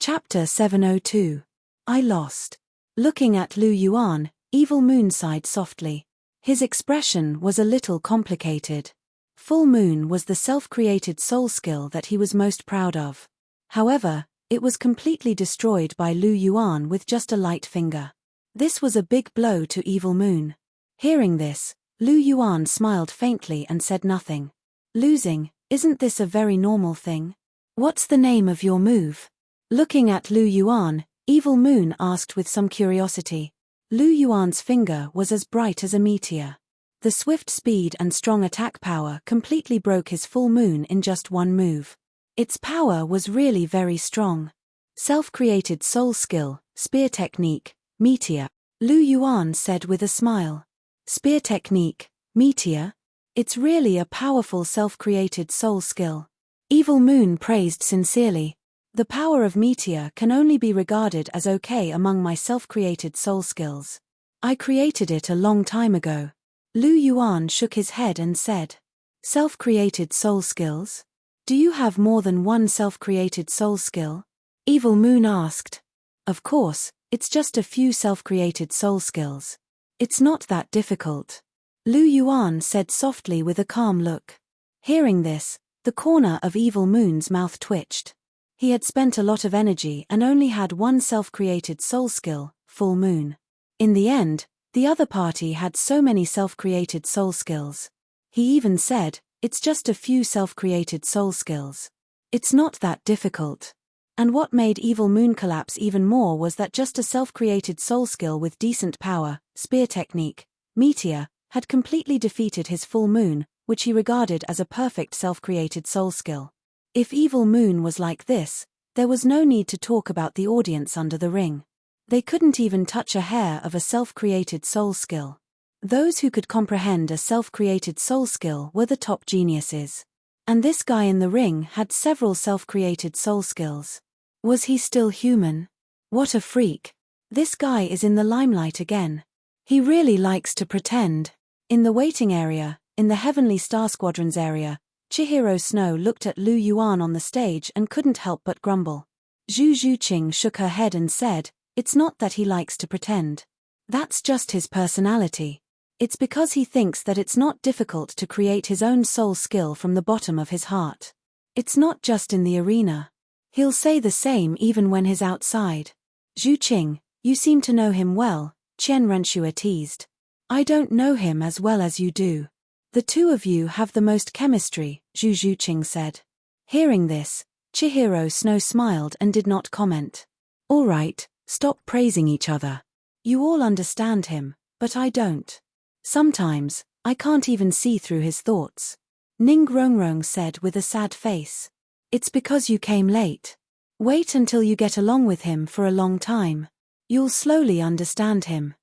Chapter 702. I Lost. Looking at Lu Yuan, Evil Moon sighed softly. His expression was a little complicated. Full Moon was the self-created soul skill that he was most proud of. However, it was completely destroyed by Lu Yuan with just a light finger. This was a big blow to Evil Moon. Hearing this, Lu Yuan smiled faintly and said nothing. Losing, isn't this a very normal thing? What's the name of your move? Looking at Lu Yuan, Evil Moon asked with some curiosity. Lu Yuan's finger was as bright as a meteor. The swift speed and strong attack power completely broke his Full Moon in just one move. Its power was really very strong. Self-created soul skill, spear technique, meteor. Lu Yuan said with a smile. Spear technique, meteor? It's really a powerful self-created soul skill. Evil Moon praised sincerely. The power of meteor can only be regarded as okay among my self-created soul skills. I created it a long time ago. Lu Yuan shook his head and said. Self-created soul skills? Do you have more than one self-created soul skill? Evil Moon asked. Of course, it's just a few self-created soul skills. It's not that difficult. Lu Yuan said softly with a calm look. Hearing this, the corner of Evil Moon's mouth twitched. He had spent a lot of energy and only had one self-created soul skill, Full Moon. In the end, the other party had so many self-created soul skills. He even said, it's just a few self-created soul skills. It's not that difficult. And what made Evil Moon collapse even more was that just a self-created soul skill with decent power, spear technique, meteor, had completely defeated his Full Moon, which he regarded as a perfect self-created soul skill. If Evil Moon was like this, there was no need to talk about the audience under the ring. They couldn't even touch a hair of a self-created soul skill. Those who could comprehend a self-created soul skill were the top geniuses. And this guy in the ring had several self-created soul skills. Was he still human? What a freak. This guy is in the limelight again. He really likes to pretend. In the waiting area, in the Heavenly Star Squadrons area, Chihiro Snow looked at Lu Yuan on the stage and couldn't help but grumble. Zhu Zhuqing shook her head and said, it's not that he likes to pretend. That's just his personality. It's because he thinks that it's not difficult to create his own soul skill from the bottom of his heart. It's not just in the arena. He'll say the same even when he's outside. Zhuqing, you seem to know him well, Qian Renshua teased. I don't know him as well as you do. The two of you have the most chemistry, Zhu Zhuqing said. Hearing this, Chihiro Snow smiled and did not comment. All right, stop praising each other. You all understand him, but I don't. Sometimes, I can't even see through his thoughts. Ning Rongrong said with a sad face. It's because you came late. Wait until you get along with him for a long time. You'll slowly understand him.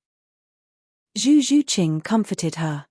Zhu Zhuqing comforted her.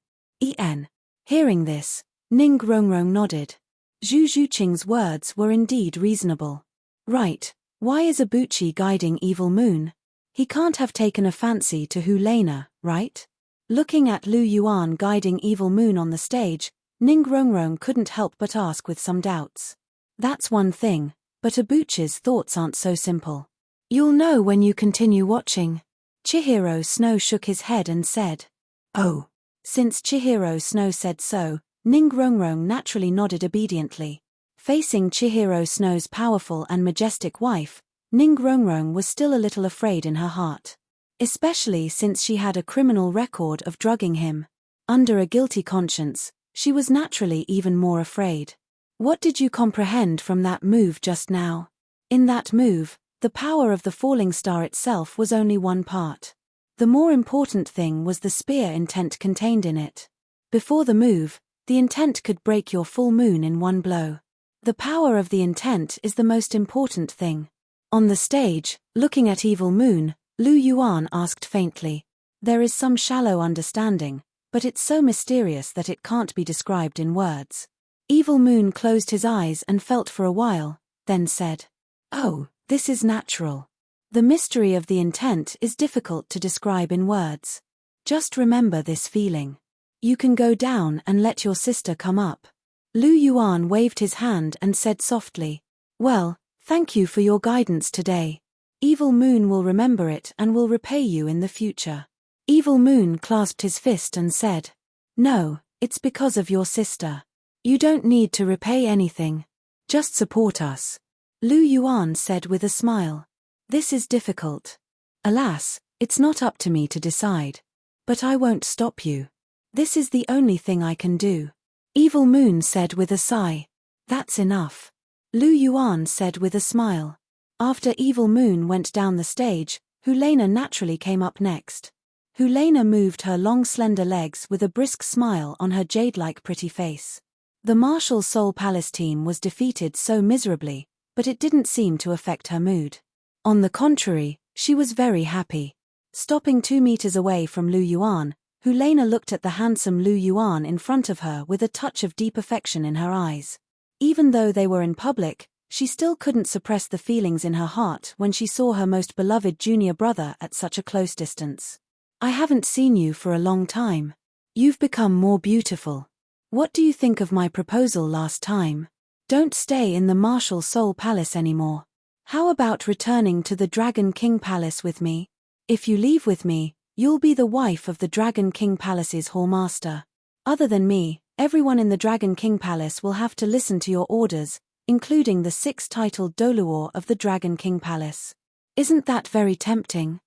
En. Hearing this, Ning Rongrong nodded. Zhu Zhuqing's words were indeed reasonable. Right, why is Ibuchi guiding Evil Moon? He can't have taken a fancy to Hulena, right? Looking at Lu Yuan guiding Evil Moon on the stage, Ning Rongrong couldn't help but ask with some doubts. That's one thing, but Ibuchi's thoughts aren't so simple. You'll know when you continue watching. Chihiro Snow shook his head and said. Oh. Since Chihiro Snow said so, Ning Rongrong naturally nodded obediently. Facing Chihiro Snow's powerful and majestic wife, Ning Rongrong was still a little afraid in her heart. Especially since she had a criminal record of drugging him. Under a guilty conscience, she was naturally even more afraid. What did you comprehend from that move just now? In that move, the power of the falling star itself was only one part. The more important thing was the spear intent contained in it. Before the move, the intent could break your Full Moon in one blow. The power of the intent is the most important thing. On the stage, looking at Evil Moon, Lu Yuan asked faintly. There is some shallow understanding, but it's so mysterious that it can't be described in words. Evil Moon closed his eyes and felt for a while, then said, Oh, this is natural. The mystery of the intent is difficult to describe in words. Just remember this feeling. You can go down and let your sister come up. Lu Yuan waved his hand and said softly, Well, Thank you for your guidance today. Evil Moon will remember it and will repay you in the future. Evil Moon clasped his fist and said, No, it's because of your sister. You don't need to repay anything. Just support us. Lu Yuan said with a smile. This is difficult. Alas, it's not up to me to decide. But I won't stop you. This is the only thing I can do. Evil Moon said with a sigh. That's enough. Lu Yuan said with a smile. After Evil Moon went down the stage, Hulena naturally came up next. Hulena moved her long slender legs with a brisk smile on her jade-like pretty face. The Martial Soul Palace team was defeated so miserably, but it didn't seem to affect her mood. On the contrary, she was very happy. Stopping 2 meters away from Lu Yuan, Hulena looked at the handsome Lu Yuan in front of her with a touch of deep affection in her eyes. Even though they were in public, she still couldn't suppress the feelings in her heart when she saw her most beloved junior brother at such a close distance. I haven't seen you for a long time. You've become more beautiful. What do you think of my proposal last time? Don't stay in the Martial Soul Palace anymore. How about returning to the Dragon King Palace with me? If you leave with me, you'll be the wife of the Dragon King Palace's Hallmaster. Other than me, everyone in the Dragon King Palace will have to listen to your orders, including the 6-titled Douluo of the Dragon King Palace. Isn't that very tempting?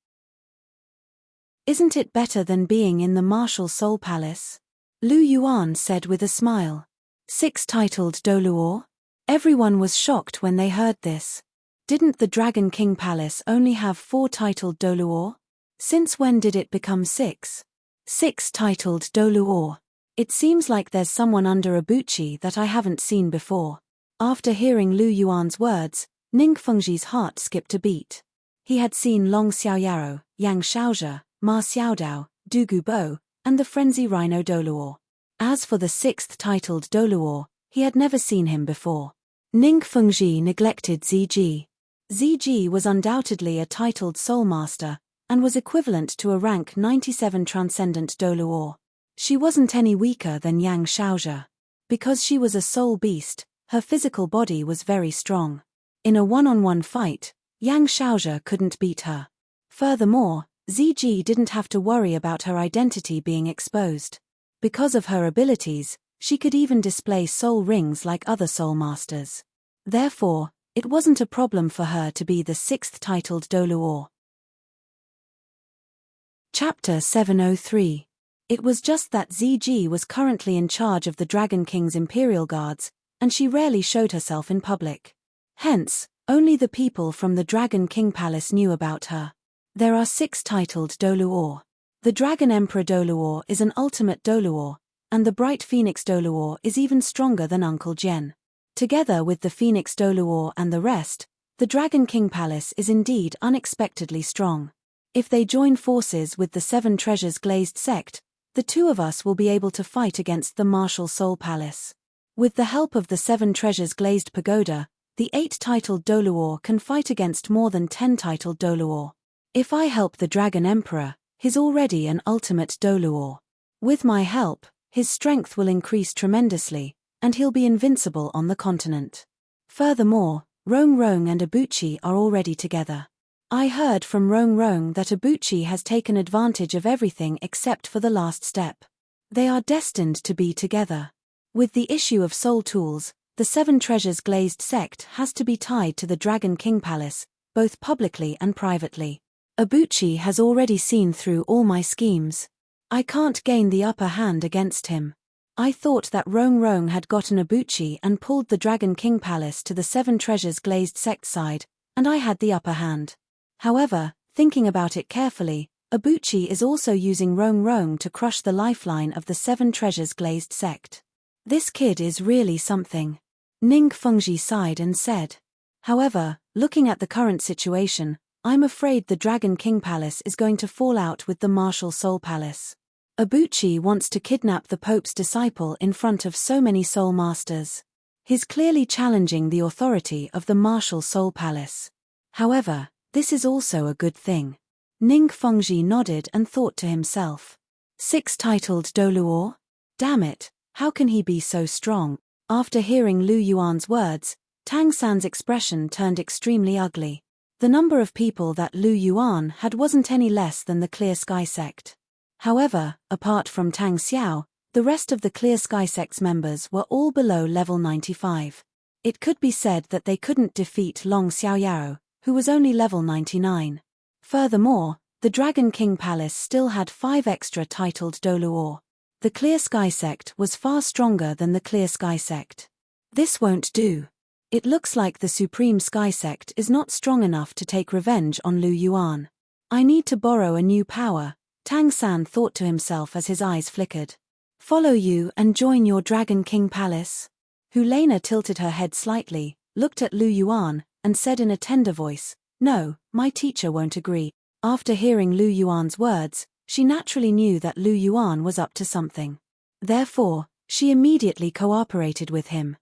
Isn't it better than being in the Martial Soul Palace? Lu Yuan said with a smile. 6-titled Douluo? Everyone was shocked when they heard this. Didn't the Dragon King Palace only have 4-titled Douluo? Since when did it become 6? 6-titled Douluo. It seems like there's someone under Ibuchi that I haven't seen before. After hearing Lu Yuan's words, Ning Fengji's heart skipped a beat. He had seen Long Xiaoyaro, Yang Xiaozhe, Ma Xiaodao, Du Gubo, and the Frenzy Rhino Douluo. As for the 6th-titled Douluo, he had never seen him before. Ning Fengji neglected Ziji. Ziji was undoubtedly a titled Soul Master, and was equivalent to a rank 97 Transcendent Douluo. She wasn't any weaker than Yang Xiaozhe. Because she was a soul beast, her physical body was very strong. In a one-on-one fight, Yang Xiaozhe couldn't beat her. Furthermore, Ziji didn't have to worry about her identity being exposed. Because of her abilities, she could even display soul rings like other soul masters. Therefore, it wasn't a problem for her to be the 6th-titled Douluo. Chapter 703. It was just that Ziji was currently in charge of the Dragon King's Imperial Guards, and she rarely showed herself in public. Hence, only the people from the Dragon King Palace knew about her. There are 6-titled Douluo. The Dragon Emperor Douluo is an ultimate Douluo, and the Bright Phoenix Douluo is even stronger than Uncle Jian. Together with the Phoenix Douluo and the rest, the Dragon King Palace is indeed unexpectedly strong. If they join forces with the 7 Treasures Glazed Sect, the 2 of us will be able to fight against the Martial Soul Palace. With the help of the 7 Treasures Glazed Pagoda, the 8-titled Douluo can fight against more than 10-titled Douluo. If I help the Dragon Emperor, he's already an ultimate Douluo. With my help, his strength will increase tremendously, and he'll be invincible on the continent. Furthermore, Rong Rong and Ibuchi are already together. I heard from Rong Rong that Ibuchi has taken advantage of everything except for the last step. They are destined to be together. With the issue of soul tools, the 7 Treasures Glazed Sect has to be tied to the Dragon King Palace, both publicly and privately. Ibuchi has already seen through all my schemes. I can't gain the upper hand against him. I thought that Rong Rong had gotten Ibuchi and pulled the Dragon King Palace to the 7 Treasures Glazed Sect side, and I had the upper hand. However, thinking about it carefully, Ibuchi is also using Rong Rong to crush the lifeline of the 7 Treasures Glazed Sect. This kid is really something. Ning Fengji sighed and said. However, looking at the current situation, I'm afraid the Dragon King Palace is going to fall out with the Martial Soul Palace. Ibuchi wants to kidnap the Pope's disciple in front of so many Soul Masters. He's clearly challenging the authority of the Martial Soul Palace. However, this is also a good thing. Ning Fengji nodded and thought to himself. 6-titled Douluo? Damn it, how can he be so strong? After hearing Lu Yuan's words, Tang San's expression turned extremely ugly. The number of people that Lu Yuan had wasn't any less than the Clear Sky sect. However, apart from Tang Xiao, the rest of the Clear Sky sect's members were all below level 95. It could be said that they couldn't defeat Long Xiaoyao, who was only level 99. Furthermore, the Dragon King Palace still had 5 extra titled Douluo. The Clear Sky sect was far stronger than the Clear Sky sect. This won't do. It looks like the Supreme Sky sect is not strong enough to take revenge on Lu Yuan. I need to borrow a new power, Tang San thought to himself as his eyes flickered. Follow you and join your Dragon King Palace? Helena tilted her head slightly, looked at Lu Yuan, and said in a tender voice, "No, my teacher won't agree." After hearing Lu Yuan's words, she naturally knew that Lu Yuan was up to something. Therefore, she immediately cooperated with him.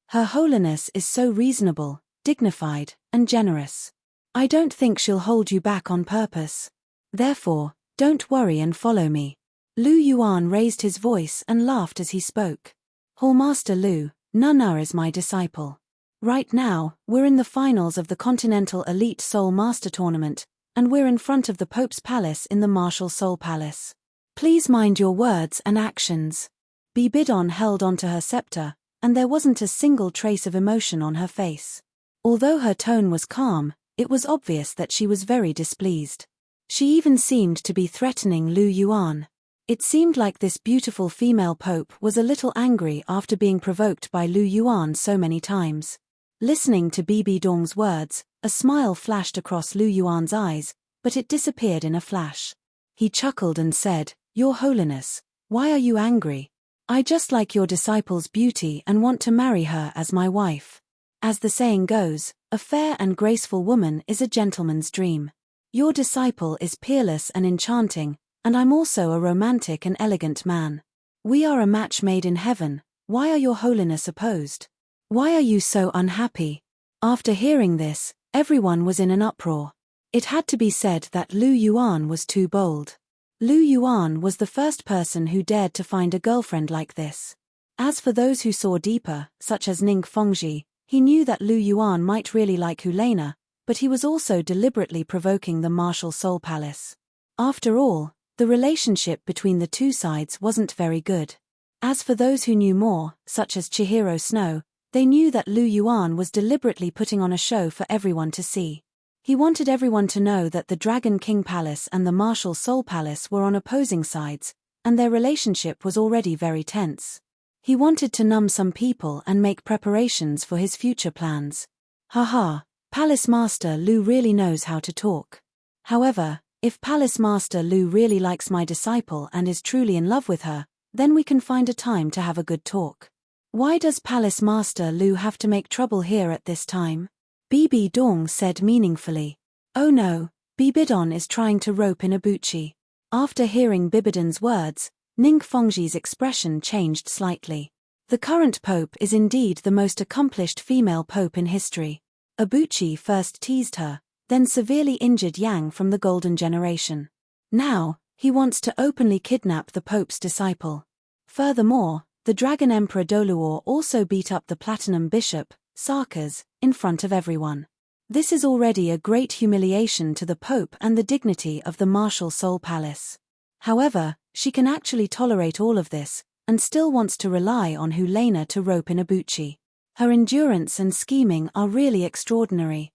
Her Holiness is so reasonable, dignified, and generous. I don't think she'll hold you back on purpose. Therefore, don't worry and follow me. Lu Yuan raised his voice and laughed as he spoke. Hallmaster Lu, Nana is my disciple. Right now, we're in the finals of the Continental Elite Soul Master Tournament, and we're in front of the Pope's Palace in the Martial Soul Palace. Please mind your words and actions. Bibidon held onto her scepter, and there wasn't a single trace of emotion on her face. Although her tone was calm, it was obvious that she was very displeased. She even seemed to be threatening Lu Yuan. It seemed like this beautiful female pope was a little angry after being provoked by Lu Yuan so many times. Listening to Bibi Dong's words, a smile flashed across Lu Yuan's eyes, but it disappeared in a flash. He chuckled and said, "Your Holiness, why are you angry? I just like your disciple's beauty and want to marry her as my wife. As the saying goes, a fair and graceful woman is a gentleman's dream. Your disciple is peerless and enchanting, and I'm also a romantic and elegant man. We are a match made in heaven. Why are your Holiness opposed? Why are you so unhappy?" After hearing this, everyone was in an uproar. It had to be said that Lu Yuan was too bold. Lu Yuan was the first person who dared to find a girlfriend like this. As for those who saw deeper, such as Ning Fengji, he knew that Lu Yuan might really like Helena, but he was also deliberately provoking the Martial Soul Palace. After all, the relationship between the two sides wasn't very good. As for those who knew more, such as Chihiro Snow, they knew that Lu Yuan was deliberately putting on a show for everyone to see. He wanted everyone to know that the Dragon King Palace and the Martial Soul Palace were on opposing sides, and their relationship was already very tense. He wanted to numb some people and make preparations for his future plans. Haha, Palace Master Lu really knows how to talk. However, if Palace Master Lu really likes my disciple and is truly in love with her, then we can find a time to have a good talk. Why does Palace Master Lu have to make trouble here at this time? Bibi Dong said meaningfully. Oh no, Bibidon is trying to rope in Ibuchi. After hearing Bibidon's words, Ning Fengji's expression changed slightly. The current pope is indeed the most accomplished female pope in history. Ibuchi first teased her, then severely injured Yang from the Golden Generation. Now, he wants to openly kidnap the pope's disciple. Furthermore, the Dragon Emperor Douluo also beat up the Platinum Bishop, Sarkaz, in front of everyone. This is already a great humiliation to the Pope and the dignity of the Martial Soul Palace. However, she can actually tolerate all of this, and still wants to rely on Helena to rope in Ibuchi. Her endurance and scheming are really extraordinary.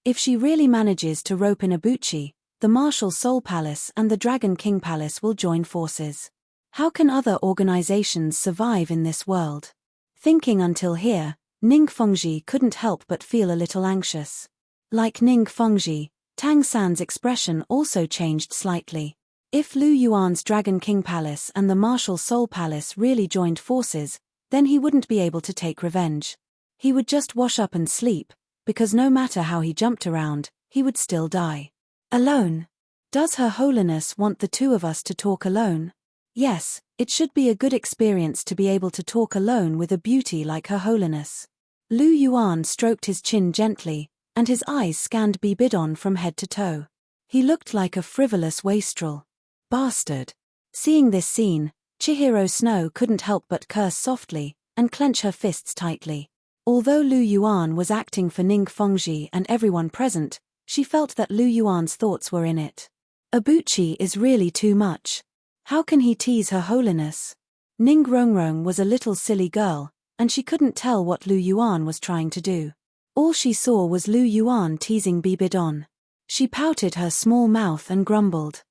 If she really manages to rope in Ibuchi, the Martial Soul Palace and the Dragon King Palace will join forces. How can other organizations survive in this world? Thinking until here, Ning Fengji couldn't help but feel a little anxious. Like Ning Fengji, Tang San's expression also changed slightly. If Lu Yuan's Dragon King Palace and the Martial Soul Palace really joined forces, then he wouldn't be able to take revenge. He would just wash up and sleep, because no matter how he jumped around, he would still die. Alone? Does Her Holiness want the two of us to talk alone? Yes, it should be a good experience to be able to talk alone with a beauty like Her Holiness. Lu Yuan stroked his chin gently, and his eyes scanned Bibidon from head to toe. He looked like a frivolous wastrel. Bastard. Seeing this scene, Chihiro Snow couldn't help but curse softly, and clench her fists tightly. Although Lu Yuan was acting for Ning Fengji and everyone present, she felt that Lu Yuan's thoughts were in it. Abuchi is really too much. How can he tease Her Holiness? Ning Rongrong was a little silly girl, and she couldn't tell what Lu Yuan was trying to do. All she saw was Lu Yuan teasing Bibidon. She pouted her small mouth and grumbled.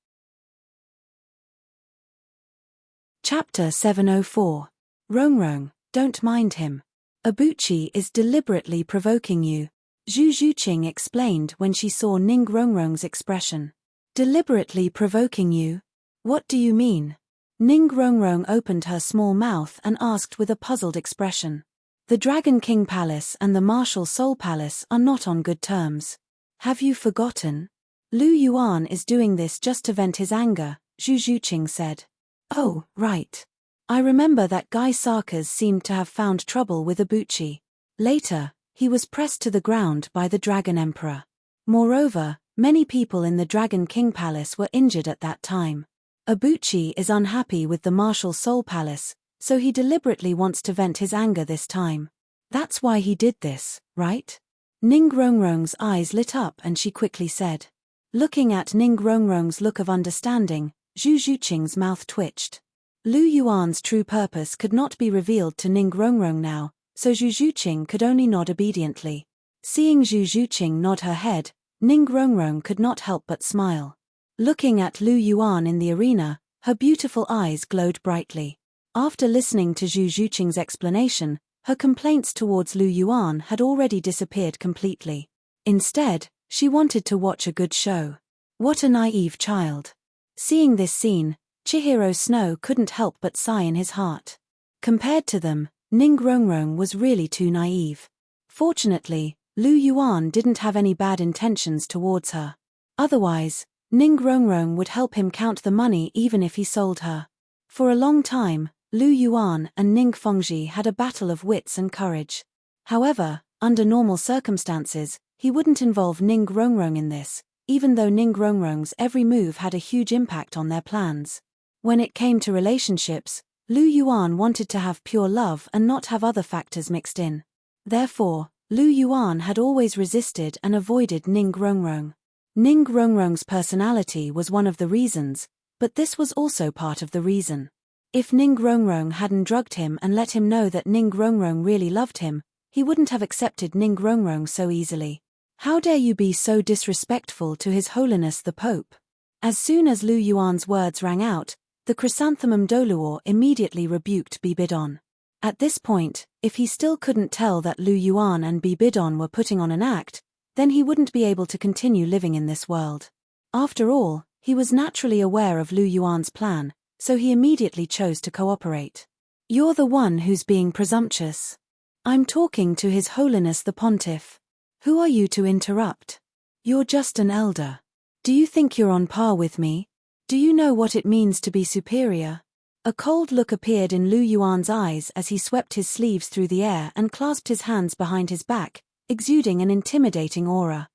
Chapter 704. Rongrong, don't mind him. Abuchi is deliberately provoking you, Zhu Zhuqing explained when she saw Ning Rongrong's expression. Deliberately provoking you? What do you mean? Ning Rongrong opened her small mouth and asked with a puzzled expression. The Dragon King Palace and the Martial Soul Palace are not on good terms. Have you forgotten? Lu Yuan is doing this just to vent his anger, Zhu Zhuqing said. Oh, right. I remember that Guy Sarkis seemed to have found trouble with Abuchi. Later, he was pressed to the ground by the Dragon Emperor. Moreover, many people in the Dragon King Palace were injured at that time. Abuchi is unhappy with the Martial Soul Palace, so he deliberately wants to vent his anger this time. That's why he did this, right? Ning Rongrong's eyes lit up and she quickly said. Looking at Ning Rongrong's look of understanding, Zhu Zhuqing's mouth twitched. Lu Yuan's true purpose could not be revealed to Ning Rongrong now, so Zhu Zhuqing could only nod obediently. Seeing Zhu Zhuqing nod her head, Ning Rongrong could not help but smile. Looking at Lu Yuan in the arena, her beautiful eyes glowed brightly. After listening to Zhu Zhuqing's explanation, her complaints towards Lu Yuan had already disappeared completely. Instead, she wanted to watch a good show. What a naive child. Seeing this scene, Chihiro Snow couldn't help but sigh in his heart. Compared to them, Ning Rongrong was really too naive. Fortunately, Lu Yuan didn't have any bad intentions towards her. Otherwise, Ning Rongrong would help him count the money even if he sold her. For a long time, Lu Yuan and Ning Fengji had a battle of wits and courage. However, under normal circumstances, he wouldn't involve Ning Rongrong in this, even though Ning Rongrong's every move had a huge impact on their plans. When it came to relationships, Lu Yuan wanted to have pure love and not have other factors mixed in. Therefore, Lu Yuan had always resisted and avoided Ning Rongrong. Ning Rongrong's personality was one of the reasons, but this was also part of the reason. If Ning Rongrong hadn't drugged him and let him know that Ning Rongrong really loved him, he wouldn't have accepted Ning Rongrong so easily. How dare you be so disrespectful to His Holiness the Pope? As soon as Lu Yuan's words rang out, the chrysanthemum Douluo immediately rebuked Bibidon. At this point, if he still couldn't tell that Lu Yuan and Bibidon were putting on an act, then he wouldn't be able to continue living in this world. After all, he was naturally aware of Lu Yuan's plan, so he immediately chose to cooperate. You're the one who's being presumptuous. I'm talking to His Holiness the Pontiff. Who are you to interrupt? You're just an elder. Do you think you're on par with me? Do you know what it means to be superior? A cold look appeared in Lu Yuan's eyes as he swept his sleeves through the air and clasped his hands behind his back, exuding an intimidating aura.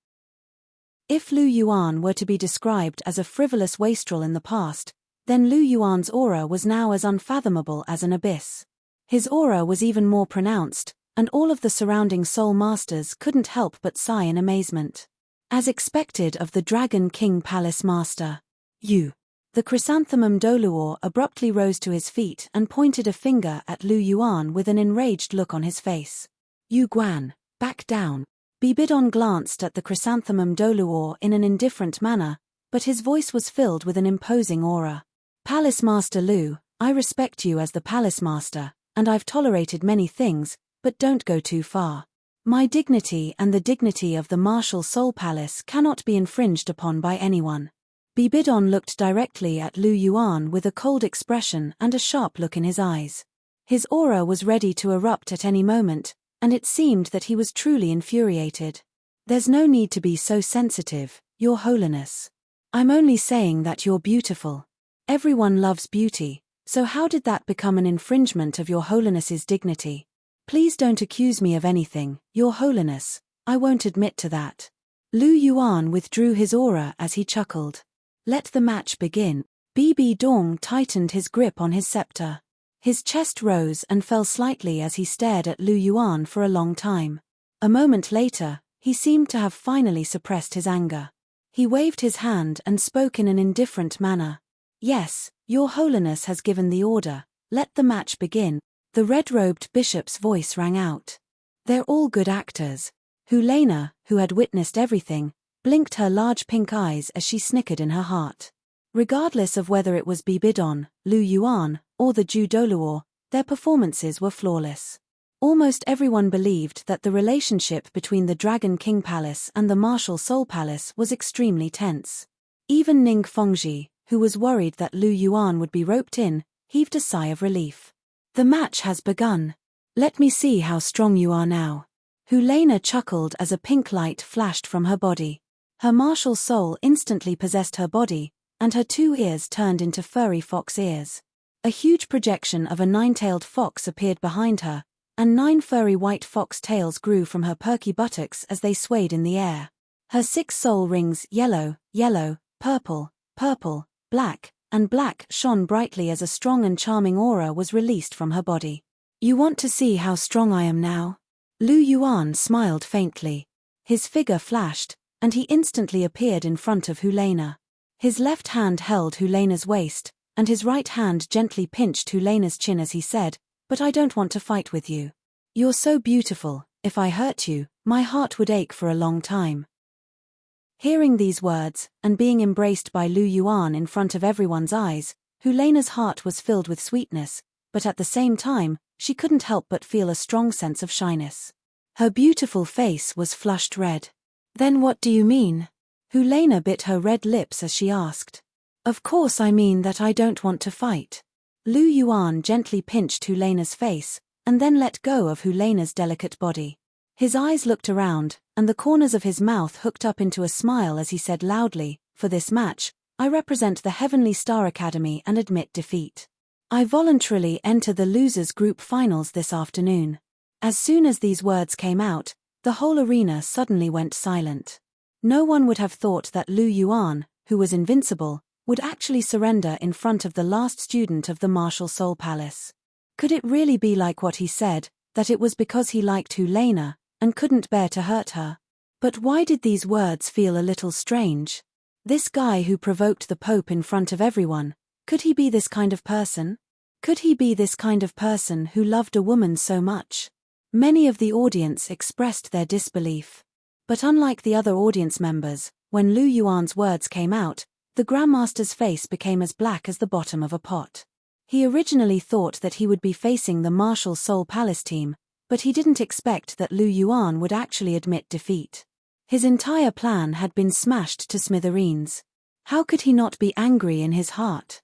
If Lu Yuan were to be described as a frivolous wastrel in the past, then Lu Yuan's aura was now as unfathomable as an abyss. His aura was even more pronounced, and all of the surrounding soul masters couldn't help but sigh in amazement. As expected of the Dragon King Palace Master. You. The chrysanthemum Douluo abruptly rose to his feet and pointed a finger at Lu Yuan with an enraged look on his face. You Guan, back down. Bibidon glanced at the chrysanthemum Douluo in an indifferent manner, but his voice was filled with an imposing aura. Palace Master Lu, I respect you as the Palace Master, and I've tolerated many things, but don't go too far. My dignity and the dignity of the Martial Soul Palace cannot be infringed upon by anyone. Bibidon looked directly at Lu Yuan with a cold expression and a sharp look in his eyes. His aura was ready to erupt at any moment, and it seemed that he was truly infuriated. There's no need to be so sensitive, Your Holiness. I'm only saying that you're beautiful. Everyone loves beauty, so how did that become an infringement of Your Holiness's dignity? Please don't accuse me of anything, Your Holiness, I won't admit to that. Lu Yuan withdrew his aura as he chuckled. Let the match begin. Bibi Dong tightened his grip on his scepter. His chest rose and fell slightly as he stared at Lu Yuan for a long time. A moment later, he seemed to have finally suppressed his anger. He waved his hand and spoke in an indifferent manner. "Yes, Your Holiness has given the order. Let the match begin." The red-robed bishop's voice rang out. "They're all good actors." Helena, who had witnessed everything, blinked her large pink eyes as she snickered in her heart. Regardless of whether it was Bibidon, Lu Yuan, or the Jew Douluo, their performances were flawless. Almost everyone believed that the relationship between the Dragon King Palace and the Martial Soul Palace was extremely tense. Even Ning Fengji, who was worried that Lu Yuan would be roped in, heaved a sigh of relief. "The match has begun. Let me see how strong you are now." Helena chuckled as a pink light flashed from her body. Her martial soul instantly possessed her body, and her 2 ears turned into furry fox ears. A huge projection of a 9-tailed fox appeared behind her, and 9 furry white fox tails grew from her perky buttocks as they swayed in the air. Her 6 soul rings, yellow, yellow, purple, purple, black, and black, shone brightly as a strong and charming aura was released from her body. "You want to see how strong I am now?" Lu Yuan smiled faintly. His figure flashed, and he instantly appeared in front of Helena. His left hand held Helena's waist, and his right hand gently pinched Helena's chin as he said, "But I don't want to fight with you. You're so beautiful. If I hurt you, my heart would ache for a long time." Hearing these words, and being embraced by Lu Yuan in front of everyone's eyes, Helena's heart was filled with sweetness, but at the same time, she couldn't help but feel a strong sense of shyness. Her beautiful face was flushed red. "Then what do you mean?" Helena bit her red lips as she asked. "Of course I mean that I don't want to fight." Lu Yuan gently pinched Helena's face, and then let go of Helena's delicate body. His eyes looked around, and the corners of his mouth hooked up into a smile as he said loudly, "For this match, I represent the Heavenly Star Academy and admit defeat. I voluntarily enter the losers group finals this afternoon." As soon as these words came out, the whole arena suddenly went silent. No one would have thought that Lu Yuan, who was invincible, would actually surrender in front of the last student of the Martial Soul Palace. Could it really be like what he said, that it was because he liked Helena, and couldn't bear to hurt her? But why did these words feel a little strange? This guy who provoked the Pope in front of everyone, could he be this kind of person? Could he be this kind of person who loved a woman so much? Many of the audience expressed their disbelief. But unlike the other audience members, when Lu Yuan's words came out, the Grandmaster's face became as black as the bottom of a pot. He originally thought that he would be facing the Martial Soul Palace team, but he didn't expect that Lu Yuan would actually admit defeat. His entire plan had been smashed to smithereens. How could he not be angry in his heart?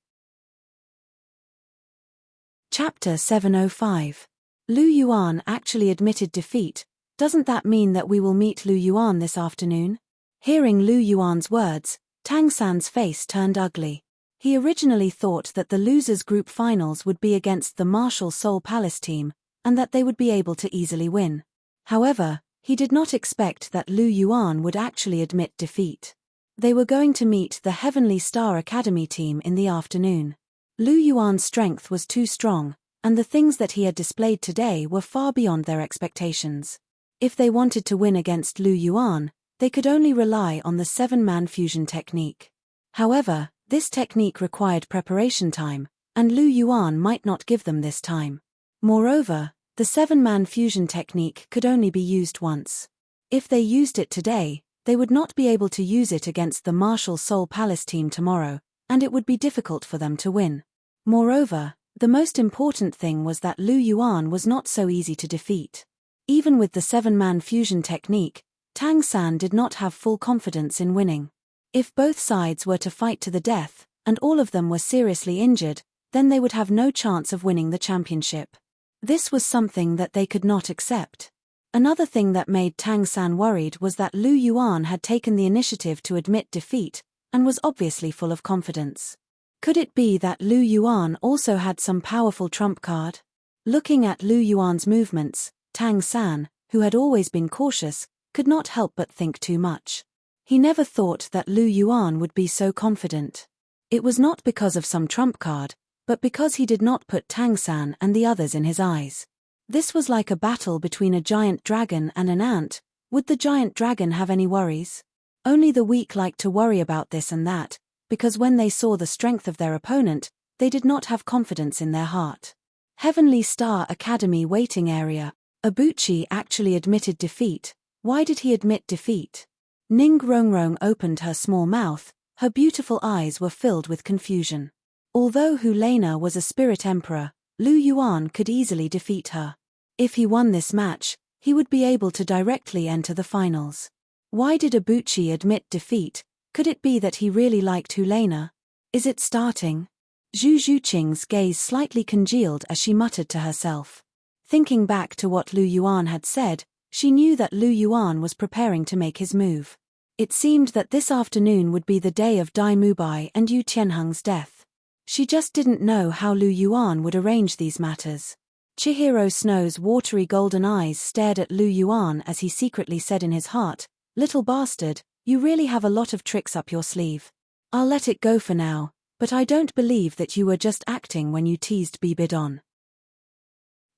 Chapter 705. Lu Yuan actually admitted defeat. Doesn't that mean that we will meet Lu Yuan this afternoon? Hearing Lu Yuan's words, Tang San's face turned ugly. He originally thought that the losers group finals would be against the Martial Soul Palace team, and that they would be able to easily win. However, he did not expect that Lu Yuan would actually admit defeat. They were going to meet the Heavenly Star Academy team in the afternoon. Lu Yuan's strength was too strong, and the things that he had displayed today were far beyond their expectations. If they wanted to win against Lu Yuan, they could only rely on the 7-man fusion technique. However, this technique required preparation time, and Lu Yuan might not give them this time. Moreover, the 7-man fusion technique could only be used once. If they used it today, they would not be able to use it against the Martial Soul Palace team tomorrow, and it would be difficult for them to win. Moreover, the most important thing was that Lu Yuan was not so easy to defeat. Even with the 7-man fusion technique, Tang San did not have full confidence in winning. If both sides were to fight to the death, and all of them were seriously injured, then they would have no chance of winning the championship. This was something that they could not accept. Another thing that made Tang San worried was that Lu Yuan had taken the initiative to admit defeat, and was obviously full of confidence. Could it be that Lu Yuan also had some powerful trump card? Looking at Lu Yuan's movements, Tang San, who had always been cautious, could not help but think too much. He never thought that Lu Yuan would be so confident. It was not because of some trump card, but because he did not put Tang San and the others in his eyes. This was like a battle between a giant dragon and an ant. Would the giant dragon have any worries? Only the weak like to worry about this and that, because when they saw the strength of their opponent, they did not have confidence in their heart. Heavenly Star Academy waiting area. Ibuchi actually admitted defeat. Why did he admit defeat? Ning Rongrong opened her small mouth, her beautiful eyes were filled with confusion. Although Hulena was a spirit emperor, Lu Yuan could easily defeat her. If he won this match, he would be able to directly enter the finals. Why did Ibuchi admit defeat? Could it be that he really liked Hulena? Is it starting? Zhu Zhuqing's gaze slightly congealed as she muttered to herself. Thinking back to what Lu Yuan had said, she knew that Lu Yuan was preparing to make his move. It seemed that this afternoon would be the day of Dai Mubai and Yu Tianheng's death. She just didn't know how Lu Yuan would arrange these matters. Chihiro Snow's watery golden eyes stared at Lu Yuan as he secretly said in his heart, "Little bastard, you really have a lot of tricks up your sleeve. I'll let it go for now, but I don't believe that you were just acting when you teased Bibidon.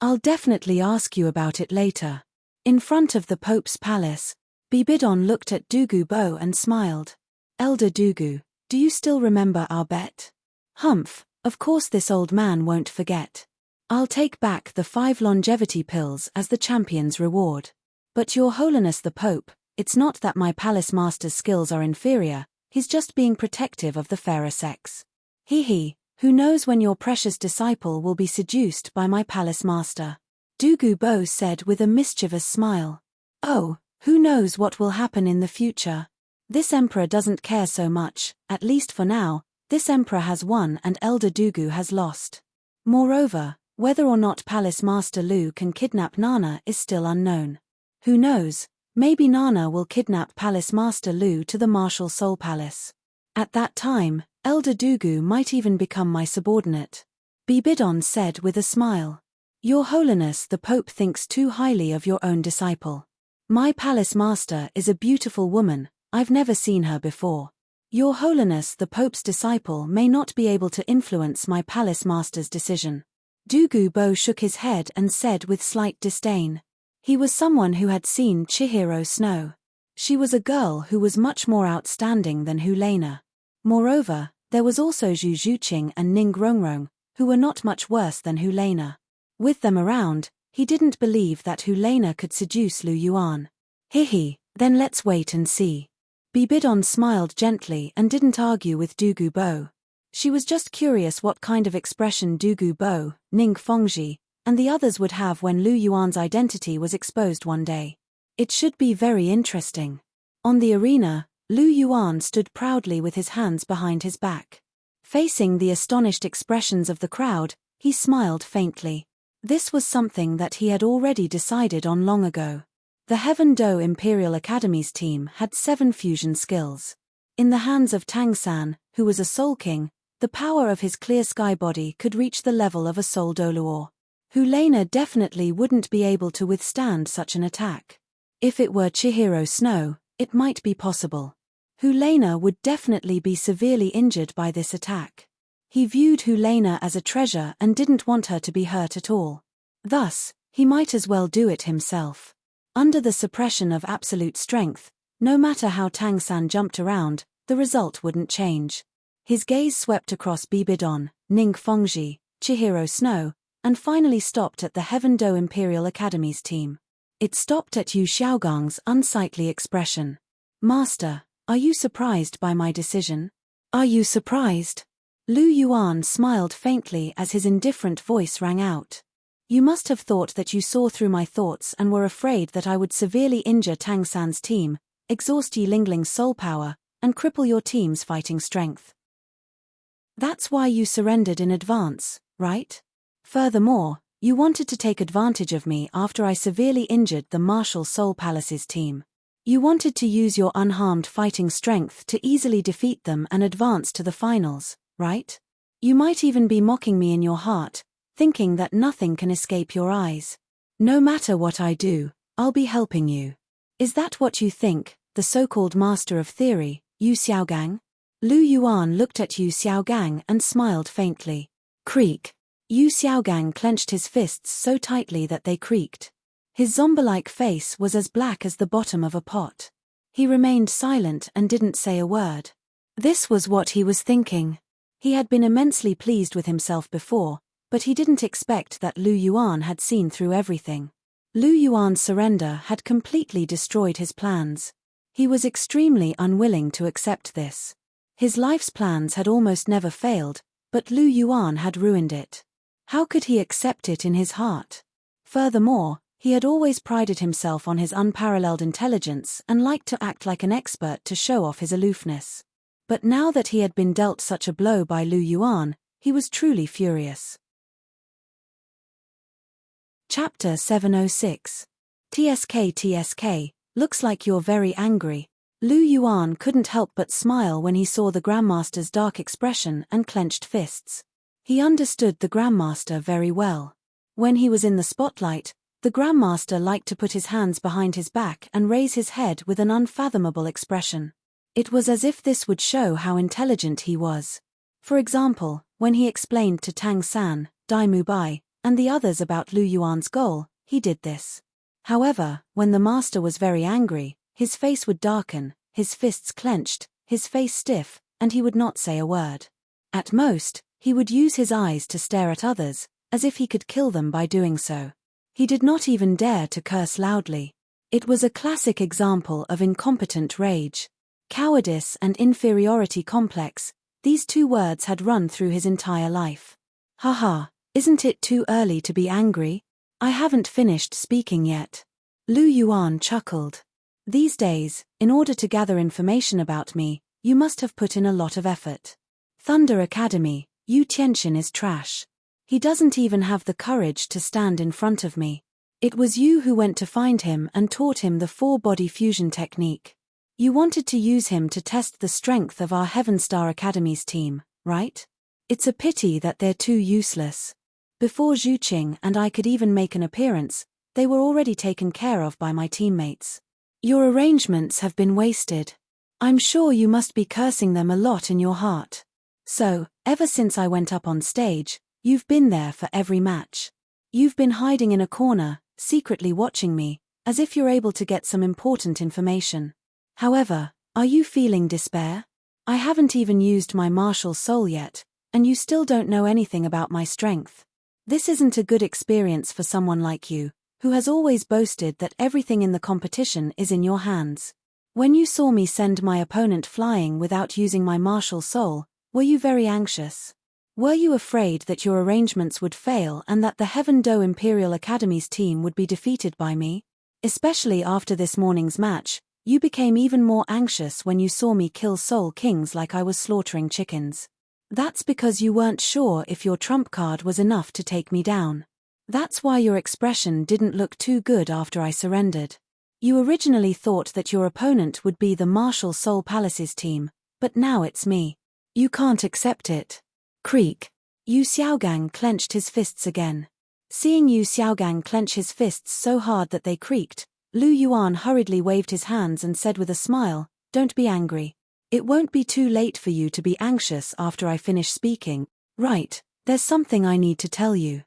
I'll definitely ask you about it later." In front of the Pope's palace, Bibidon looked at Douluo Bo and smiled. "Elder Douluo, do you still remember our bet?" "Humph, of course this old man won't forget. I'll take back the 5 longevity pills as the champion's reward. But Your Holiness the Pope, it's not that my palace master's skills are inferior, he's just being protective of the fairer sex. Who knows when your precious disciple will be seduced by my palace master?" Douluo Bo said with a mischievous smile. "Oh, who knows what will happen in the future? This emperor doesn't care so much, at least for now. This emperor has won and Elder Douluo has lost. Moreover, whether or not Palace Master Lu can kidnap Nana is still unknown. Who knows, maybe Nana will kidnap Palace Master Lu to the Martial Soul Palace. At that time, Elder Douluo might even become my subordinate." Bibidon said with a smile. "Your Holiness the Pope thinks too highly of your own disciple. My palace master is a beautiful woman, I've never seen her before. Your Holiness the Pope's disciple may not be able to influence my palace master's decision." Douluo Bo shook his head and said with slight disdain. He was someone who had seen Chihiro Snow. She was a girl who was much more outstanding than Hulena. Moreover, there was also Zhu Zhuqing and Ning Rongrong, who were not much worse than Hulena. With them around, he didn't believe that Hulena could seduce Lu Yuan. Then let's wait and see." Bibidon smiled gently and didn't argue with Douluo Bo. She was just curious what kind of expression Douluo Bo, Ning Fengji, and the others would have when Lu Yuan's identity was exposed one day. It should be very interesting. On the arena, Lu Yuan stood proudly with his hands behind his back. Facing the astonished expressions of the crowd, he smiled faintly. This was something that he had already decided on long ago. The Heaven Do Imperial Academy's team had 7 fusion skills. In the hands of Tang San, who was a Soul King, the power of his clear sky body could reach the level of a Soul Douluo. Hulena definitely wouldn't be able to withstand such an attack. If it were Chihiro Snow, it might be possible. Hulena would definitely be severely injured by this attack. He viewed Hulena as a treasure and didn't want her to be hurt at all. Thus, he might as well do it himself. Under the suppression of absolute strength, no matter how Tang San jumped around, the result wouldn't change. His gaze swept across Bibidon, Ning Fengji, Chihiro Snow, and finally stopped at the Heaven Do Imperial Academy's team. It stopped at Yu Xiaogang's unsightly expression. "Master, are you surprised by my decision?" "Are you surprised?" Lu Yuan smiled faintly as his indifferent voice rang out. "You must have thought that you saw through my thoughts and were afraid that I would severely injure Tang San's team, exhaust Yi Lingling's soul power, and cripple your team's fighting strength. That's why you surrendered in advance, right? Furthermore, you wanted to take advantage of me after I severely injured the Martial Soul Palace's team. You wanted to use your unharmed fighting strength to easily defeat them and advance to the finals, right? You might even be mocking me in your heart, thinking that nothing can escape your eyes. No matter what I do, I'll be helping you. Is that what you think, the so-called master of theory, Yu Xiaogang?" Lu Yuan looked at Yu Xiaogang and smiled faintly. Creak. Yu Xiaogang clenched his fists so tightly that they creaked. His zombie-like face was as black as the bottom of a pot. He remained silent and didn't say a word. This was what he was thinking. He had been immensely pleased with himself before, but he didn't expect that Lu Yuan had seen through everything. Lu Yuan's surrender had completely destroyed his plans. He was extremely unwilling to accept this. His life's plans had almost never failed, but Lu Yuan had ruined it. How could he accept it in his heart? Furthermore, he had always prided himself on his unparalleled intelligence and liked to act like an expert to show off his aloofness. But now that he had been dealt such a blow by Lu Yuan, he was truly furious. Chapter 706. TSK, looks like you're very angry. Lu Yuan couldn't help but smile when he saw the Grandmaster's dark expression and clenched fists. He understood the Grandmaster very well. When he was in the spotlight, the Grandmaster liked to put his hands behind his back and raise his head with an unfathomable expression. It was as if this would show how intelligent he was. For example, when he explained to Tang San, Dai Mu Bai, and the others about Lu Yuan's goal, he did this. However, when the master was very angry, his face would darken, his fists clenched, his face stiff, and he would not say a word. At most, he would use his eyes to stare at others, as if he could kill them by doing so. He did not even dare to curse loudly. It was a classic example of incompetent rage. Cowardice and inferiority complex, these two words had run through his entire life. Haha, isn't it too early to be angry? I haven't finished speaking yet. Lu Yuan chuckled. These days, in order to gather information about me, you must have put in a lot of effort. Thunder Academy, Yu Tianxian is trash. He doesn't even have the courage to stand in front of me. It was you who went to find him and taught him the four-body fusion technique. You wanted to use him to test the strength of our Heaven Star Academy's team, right? It's a pity that they're too useless. Before Zhu Qing and I could even make an appearance, they were already taken care of by my teammates. Your arrangements have been wasted. I'm sure you must be cursing them a lot in your heart. So, ever since I went up on stage, you've been there for every match. You've been hiding in a corner, secretly watching me, as if you're able to get some important information. However, are you feeling despair? I haven't even used my martial soul yet, and you still don't know anything about my strength. This isn't a good experience for someone like you, who has always boasted that everything in the competition is in your hands. When you saw me send my opponent flying without using my martial soul, were you very anxious? Were you afraid that your arrangements would fail and that the Heaven Do Imperial Academy's team would be defeated by me? Especially after this morning's match, you became even more anxious when you saw me kill Soul Kings like I was slaughtering chickens. That's because you weren't sure if your trump card was enough to take me down. That's why your expression didn't look too good after I surrendered. You originally thought that your opponent would be the Martial Soul Palace's team, but now it's me. You can't accept it. Creak. Yu Xiaogang clenched his fists again. Seeing Yu Xiaogang clench his fists so hard that they creaked, Lu Yuan hurriedly waved his hands and said with a smile, "Don't be angry. It won't be too late for you to be anxious after I finish speaking. Right, there's something I need to tell you.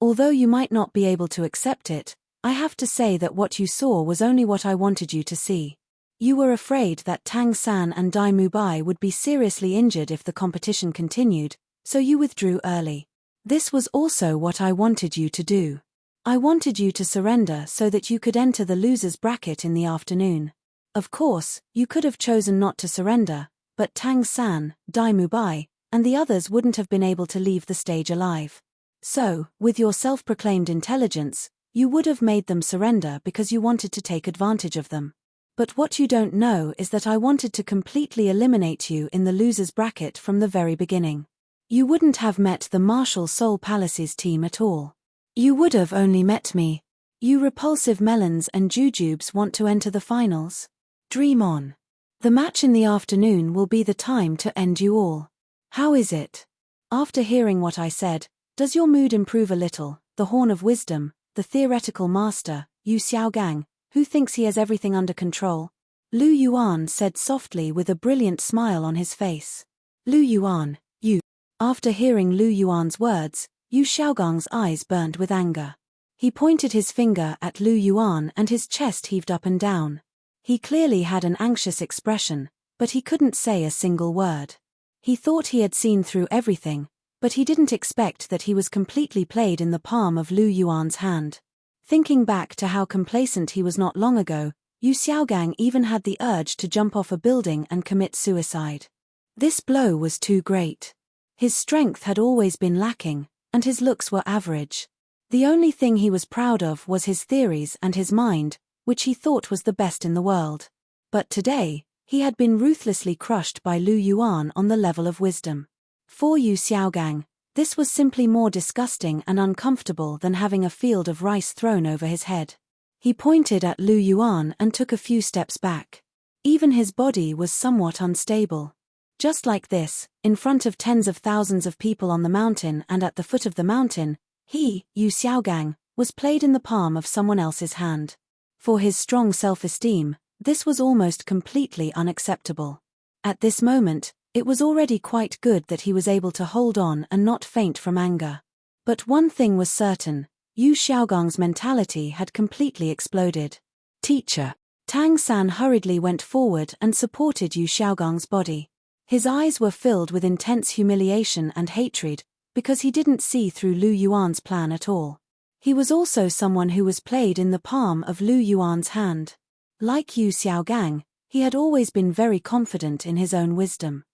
Although you might not be able to accept it, I have to say that what you saw was only what I wanted you to see. You were afraid that Tang San and Dai Mu Bai would be seriously injured if the competition continued, so you withdrew early. This was also what I wanted you to do. I wanted you to surrender so that you could enter the losers bracket in the afternoon. Of course, you could have chosen not to surrender, but Tang San, Dai Mu Bai, and the others wouldn't have been able to leave the stage alive. So, with your self-proclaimed intelligence, you would have made them surrender because you wanted to take advantage of them. But what you don't know is that I wanted to completely eliminate you in the losers bracket from the very beginning. You wouldn't have met the Martial Soul Palace's team at all. You would have only met me. You repulsive melons and jujubes want to enter the finals? Dream on. The match in the afternoon will be the time to end you all. How is it? After hearing what I said, does your mood improve a little? The Horn of Wisdom, the theoretical master, Yu Xiaogang, who thinks he has everything under control? Lu Yuan said softly with a brilliant smile on his face. Lu Yuan, you. After hearing Lu Yuan's words, Yu Xiaogang's eyes burned with anger. He pointed his finger at Lu Yuan and his chest heaved up and down. He clearly had an anxious expression, but he couldn't say a single word. He thought he had seen through everything, but he didn't expect that he was completely played in the palm of Lu Yuan's hand. Thinking back to how complacent he was not long ago, Yu Xiaogang even had the urge to jump off a building and commit suicide. This blow was too great. His strength had always been lacking, and his looks were average. The only thing he was proud of was his theories and his mind, which he thought was the best in the world. But today, he had been ruthlessly crushed by Lu Yuan on the level of wisdom. For Yu Xiaogang, this was simply more disgusting and uncomfortable than having a field of rice thrown over his head. He pointed at Lu Yuan and took a few steps back. Even his body was somewhat unstable. Just like this, in front of tens of thousands of people on the mountain and at the foot of the mountain, he, Yu Xiaogang, was played in the palm of someone else's hand. For his strong self-esteem, this was almost completely unacceptable. At this moment, it was already quite good that he was able to hold on and not faint from anger. But one thing was certain, Yu Xiaogang's mentality had completely exploded. Teacher. Tang San hurriedly went forward and supported Yu Xiaogang's body. His eyes were filled with intense humiliation and hatred, because he didn't see through Lu Yuan's plan at all. He was also someone who was played in the palm of Lu Yuan's hand. Like Yu Xiaogang, he had always been very confident in his own wisdom.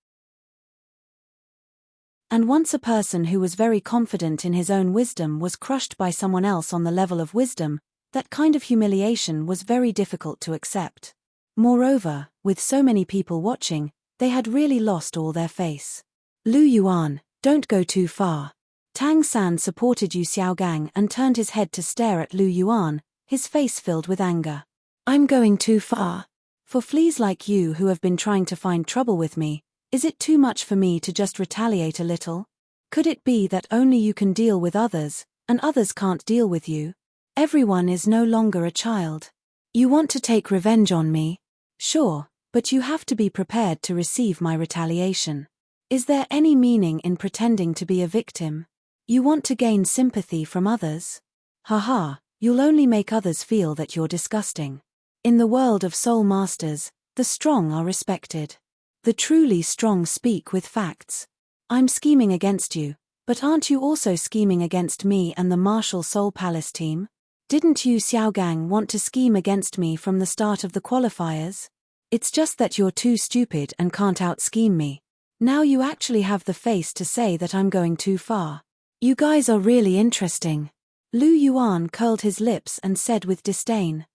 And once a person who was very confident in his own wisdom was crushed by someone else on the level of wisdom, that kind of humiliation was very difficult to accept. Moreover, with so many people watching, they had really lost all their face. Lu Yuan, don't go too far. Tang San supported Yu Xiaogang and turned his head to stare at Lu Yuan, his face filled with anger. I'm going too far. For fleas like you who have been trying to find trouble with me, is it too much for me to just retaliate a little? Could it be that only you can deal with others, and others can't deal with you? Everyone is no longer a child. You want to take revenge on me? Sure, but you have to be prepared to receive my retaliation. Is there any meaning in pretending to be a victim? You want to gain sympathy from others? Haha, you'll only make others feel that you're disgusting. In the world of soul masters, the strong are respected. The truly strong speak with facts. I'm scheming against you, but aren't you also scheming against me and the Martial Soul Palace team? Didn't Yu Xiaogang want to scheme against me from the start of the qualifiers? It's just that you're too stupid and can't out-scheme me. Now you actually have the face to say that I'm going too far. You guys are really interesting. Lu Yuan curled his lips and said with disdain.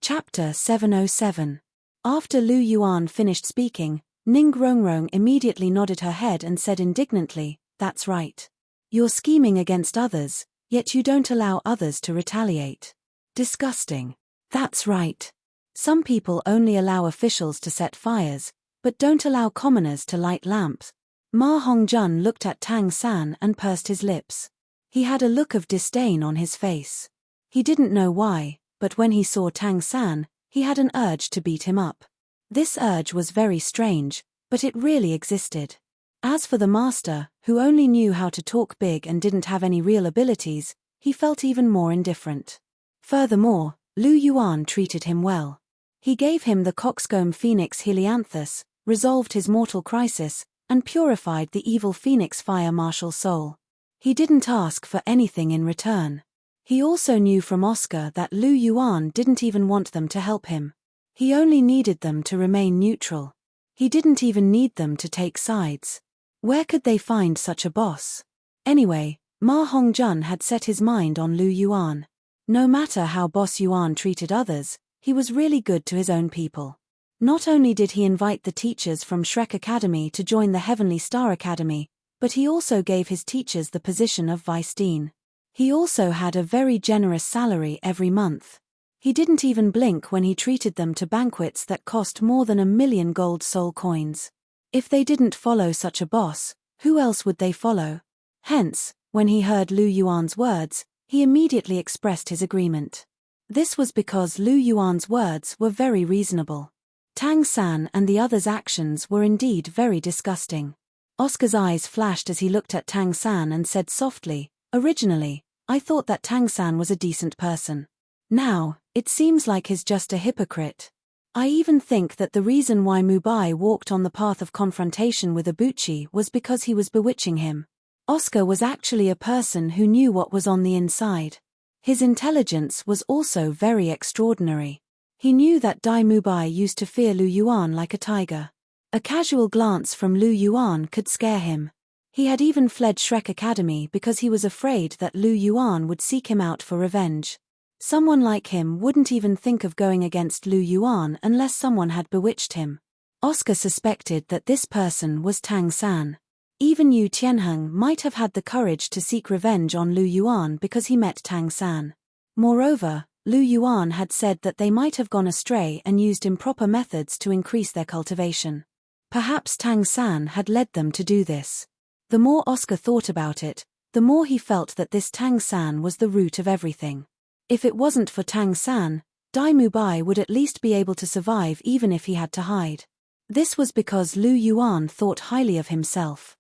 Chapter 707. After Lu Yuan finished speaking, Ning Rongrong immediately nodded her head and said indignantly, "That's right. You're scheming against others, yet you don't allow others to retaliate. Disgusting. That's right. Some people only allow officials to set fires, but don't allow commoners to light lamps." Ma Hongjun looked at Tang San and pursed his lips. He had a look of disdain on his face. He didn't know why, but when he saw Tang San, he had an urge to beat him up. This urge was very strange, but it really existed. As for the master, who only knew how to talk big and didn't have any real abilities, he felt even more indifferent. Furthermore, Lu Yuan treated him well. He gave him the coxcomb phoenix Helianthus, resolved his mortal crisis, and purified the evil phoenix fire martial soul. He didn't ask for anything in return. He also knew from Oscar that Lu Yuan didn't even want them to help him. He only needed them to remain neutral. He didn't even need them to take sides. Where could they find such a boss? Anyway, Ma Hongjun had set his mind on Lu Yuan. No matter how Boss Yuan treated others, he was really good to his own people. Not only did he invite the teachers from Shrek Academy to join the Heavenly Star Academy, but he also gave his teachers the position of vice dean. He also had a very generous salary every month. He didn't even blink when he treated them to banquets that cost more than 1,000,000 gold soul coins. If they didn't follow such a boss, who else would they follow? Hence, when he heard Lu Yuan's words, he immediately expressed his agreement. This was because Lu Yuan's words were very reasonable. Tang San and the others' actions were indeed very disgusting. Oscar's eyes flashed as he looked at Tang San and said softly, "Originally, I thought that Tang San was a decent person. Now, it seems like he's just a hypocrite. I even think that the reason why Mubai walked on the path of confrontation with Ibuchi was because he was bewitching him. Oscar was actually a person who knew what was on the inside. His intelligence was also very extraordinary. He knew that Dai Mubai used to fear Lu Yuan like a tiger. A casual glance from Lu Yuan could scare him. He had even fled Shrek Academy because he was afraid that Lu Yuan would seek him out for revenge. Someone like him wouldn't even think of going against Lu Yuan unless someone had bewitched him. Oscar suspected that this person was Tang San. Even Yu Tianheng might have had the courage to seek revenge on Lu Yuan because he met Tang San. Moreover, Lu Yuan had said that they might have gone astray and used improper methods to increase their cultivation. Perhaps Tang San had led them to do this. The more Oscar thought about it, the more he felt that this Tang San was the root of everything. If it wasn't for Tang San, Dai Mubai would at least be able to survive even if he had to hide. This was because Lu Yuan thought highly of himself.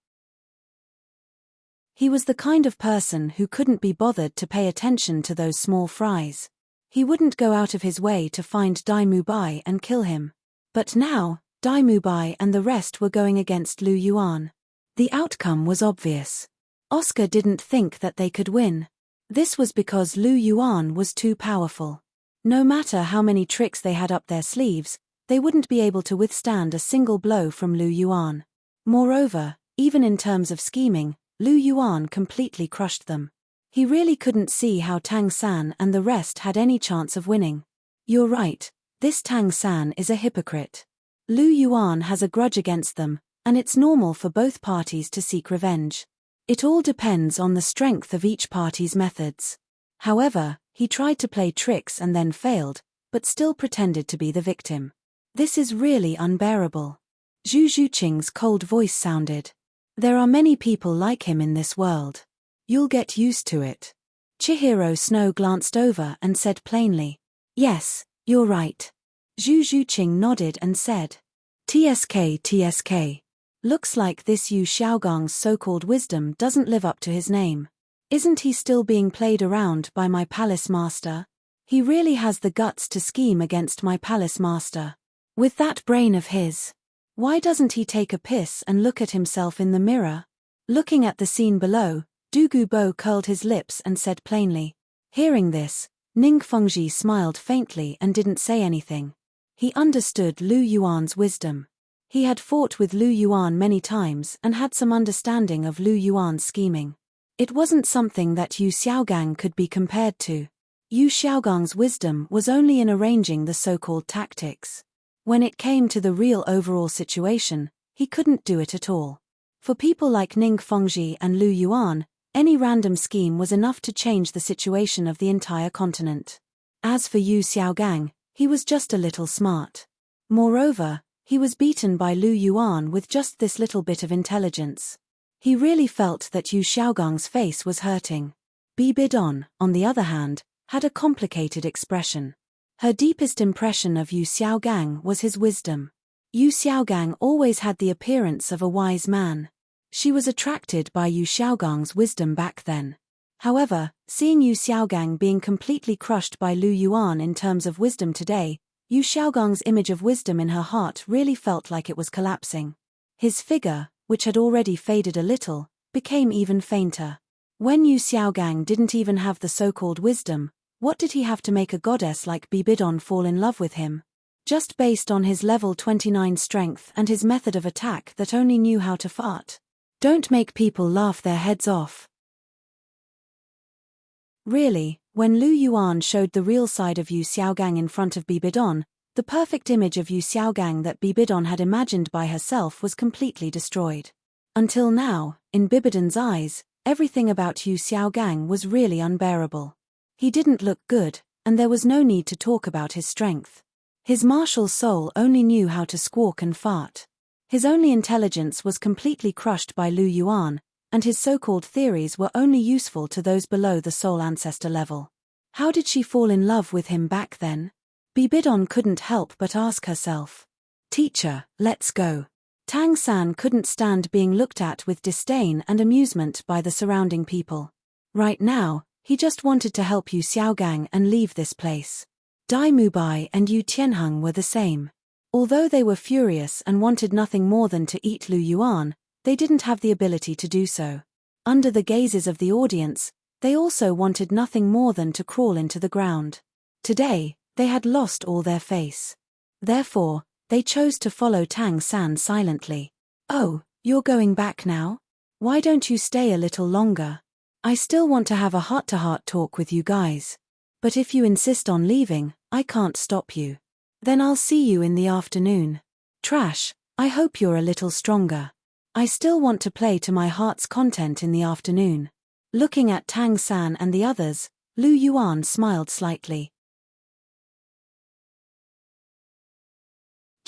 He was the kind of person who couldn't be bothered to pay attention to those small fries. He wouldn't go out of his way to find Dai Mubai and kill him. But now, Dai Mubai and the rest were going against Lu Yuan. The outcome was obvious. Oscar didn't think that they could win. This was because Lu Yuan was too powerful. No matter how many tricks they had up their sleeves, they wouldn't be able to withstand a single blow from Lu Yuan. Moreover, even in terms of scheming, Lu Yuan completely crushed them. He really couldn't see how Tang San and the rest had any chance of winning. You're right, this Tang San is a hypocrite. Lu Yuan has a grudge against them, and it's normal for both parties to seek revenge. It all depends on the strength of each party's methods. However, he tried to play tricks and then failed, but still pretended to be the victim. This is really unbearable. Zhu Zhuqing's cold voice sounded. There are many people like him in this world. You'll get used to it. Chihiro Snow glanced over and said plainly, "Yes, you're right." Zhu Zhuqing nodded and said, "TSK TSK. Looks like this Yu Xiaogang's so-called wisdom doesn't live up to his name. Isn't he still being played around by my palace master? He really has the guts to scheme against my palace master. With that brain of his. Why doesn't he take a piss and look at himself in the mirror?" Looking at the scene below, Du Gubo curled his lips and said plainly. Hearing this, Ning Fengji smiled faintly and didn't say anything. He understood Lu Yuan's wisdom. He had fought with Lu Yuan many times and had some understanding of Lu Yuan's scheming. It wasn't something that Yu Xiaogang could be compared to. Yu Xiaogang's wisdom was only in arranging the so-called tactics. When it came to the real overall situation, he couldn't do it at all. For people like Ning Fengji and Lu Yuan, any random scheme was enough to change the situation of the entire continent. As for Yu Xiaogang, he was just a little smart. Moreover, he was beaten by Lu Yuan with just this little bit of intelligence. He really felt that Yu Xiaogang's face was hurting. Bibidon, on the other hand, had a complicated expression. Her deepest impression of Yu Xiaogang was his wisdom. Yu Xiaogang always had the appearance of a wise man. She was attracted by Yu Xiaogang's wisdom back then. However, seeing Yu Xiaogang being completely crushed by Lu Yuan in terms of wisdom today, Yu Xiaogang's image of wisdom in her heart really felt like it was collapsing. His figure, which had already faded a little, became even fainter. When Yu Xiaogang didn't even have the so-called wisdom, what did he have to make a goddess like Bibidon fall in love with him? Just based on his level 29 strength and his method of attack that only knew how to fart. Don't make people laugh their heads off. Really, when Lu Yuan showed the real side of Yu Xiaogang in front of Bibidon, the perfect image of Yu Xiaogang that Bibidon had imagined by herself was completely destroyed. Until now, in Bibidon's eyes, everything about Yu Xiaogang was really unbearable. He didn't look good, and there was no need to talk about his strength. His martial soul only knew how to squawk and fart. His only intelligence was completely crushed by Lu Yuan, and his so-called theories were only useful to those below the soul ancestor level. How did she fall in love with him back then? Bibidon couldn't help but ask herself. Teacher, let's go. Tang San couldn't stand being looked at with disdain and amusement by the surrounding people. Right now, he just wanted to help Yu Xiaogang and leave this place. Dai Mubai and Yu Tianheng were the same. Although they were furious and wanted nothing more than to eat Lu Yuan, they didn't have the ability to do so. Under the gazes of the audience, they also wanted nothing more than to crawl into the ground. Today, they had lost all their face. Therefore, they chose to follow Tang San silently. Oh, you're going back now? Why don't you stay a little longer? I still want to have a heart-to-heart talk with you guys. But if you insist on leaving, I can't stop you. Then I'll see you in the afternoon. Trash, I hope you're a little stronger. I still want to play to my heart's content in the afternoon. Looking at Tang San and the others, Lu Yuan smiled slightly.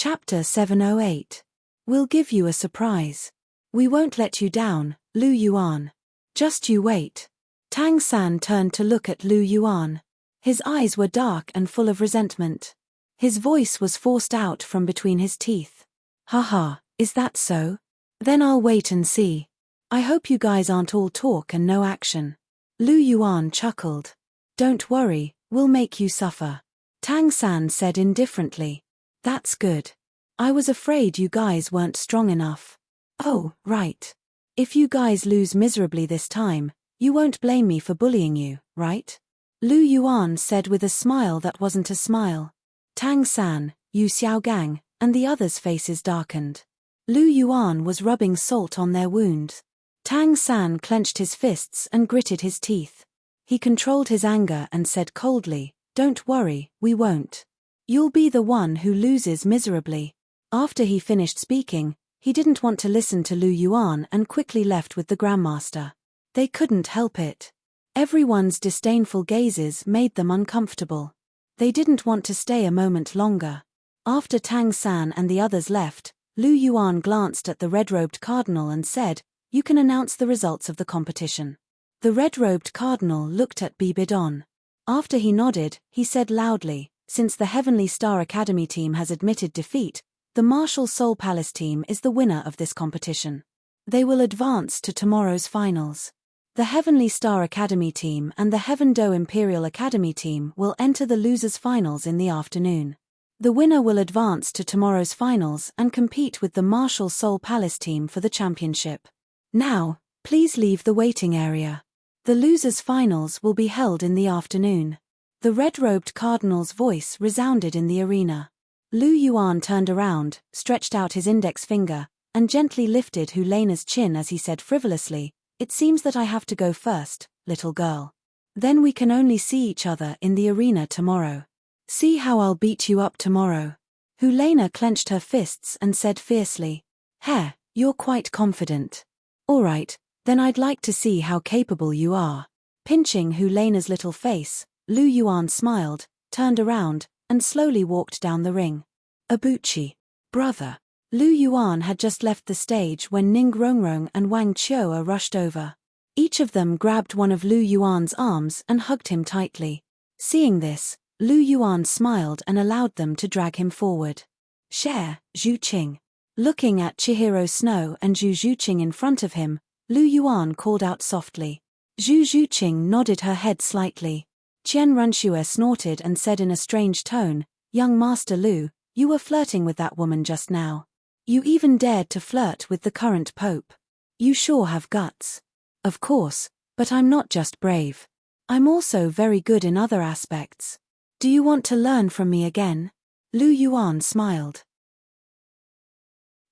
Chapter 708. We'll give you a surprise. We won't let you down, Lu Yuan. Just you wait. Tang San turned to look at Lu Yuan. His eyes were dark and full of resentment. His voice was forced out from between his teeth. Haha, is that so? Then I'll wait and see. I hope you guys aren't all talk and no action. Lu Yuan chuckled. Don't worry, we'll make you suffer. Tang San said indifferently. That's good. I was afraid you guys weren't strong enough. Oh, right. If you guys lose miserably this time, you won't blame me for bullying you, right? Lu Yuan said with a smile that wasn't a smile. Tang San, Yu Xiaogang, and the others' faces darkened. Lu Yuan was rubbing salt on their wounds. Tang San clenched his fists and gritted his teeth. He controlled his anger and said coldly, Don't worry, we won't. You'll be the one who loses miserably. After he finished speaking, he didn't want to listen to Lu Yuan and quickly left with the Grandmaster. They couldn't help it. Everyone's disdainful gazes made them uncomfortable. They didn't want to stay a moment longer. After Tang San and the others left, Lu Yuan glanced at the red-robed cardinal and said, You can announce the results of the competition. The red-robed cardinal looked at Bibidon. After he nodded, he said loudly, Since the Heavenly Star Academy team has admitted defeat, the Martial Soul Palace team is the winner of this competition. They will advance to tomorrow's finals. The Heavenly Star Academy team and the Heaven Do Imperial Academy team will enter the losers' finals in the afternoon. The winner will advance to tomorrow's finals and compete with the Martial Soul Palace team for the championship. Now, please leave the waiting area. The losers' finals will be held in the afternoon. The red-robed cardinal's voice resounded in the arena. Lu Yuan turned around, stretched out his index finger, and gently lifted Helena's chin as he said frivolously, It seems that I have to go first, little girl. Then we can only see each other in the arena tomorrow. See how I'll beat you up tomorrow. Helena clenched her fists and said fiercely, Heh, you're quite confident. All right, then I'd like to see how capable you are. Pinching Helena's little face, Lu Yuan smiled, turned around, and slowly walked down the ring. Abuchi, brother. Lu Yuan had just left the stage when Ning Rongrong and Wang Chioa rushed over. Each of them grabbed one of Lu Yuan's arms and hugged him tightly. Seeing this, Lu Yuan smiled and allowed them to drag him forward. Share, Zhu Qing. Looking at Chihiro Snow and Zhu Zhuqing in front of him, Lu Yuan called out softly. Zhu Zhuqing nodded her head slightly. Qian Runxue snorted and said in a strange tone, Young Master Lu, you were flirting with that woman just now. You even dared to flirt with the current pope. You sure have guts. Of course, but I'm not just brave. I'm also very good in other aspects. Do you want to learn from me again? Lu Yuan smiled.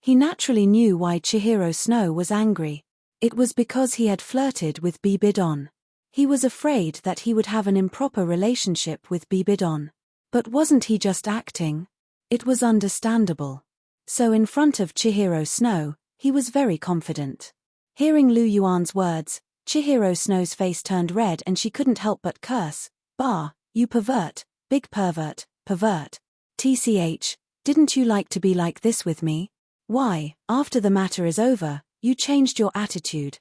He naturally knew why Chihiro Snow was angry. It was because he had flirted with Bibidon. He was afraid that he would have an improper relationship with Bibidon. But wasn't he just acting? It was understandable. So in front of Chihiro Snow, he was very confident. Hearing Lu Yuan's words, Chihiro Snow's face turned red and she couldn't help but curse. Bah, you pervert, big pervert, pervert. TCH, didn't you like to be like this with me? Why, after the matter is over, you changed your attitude,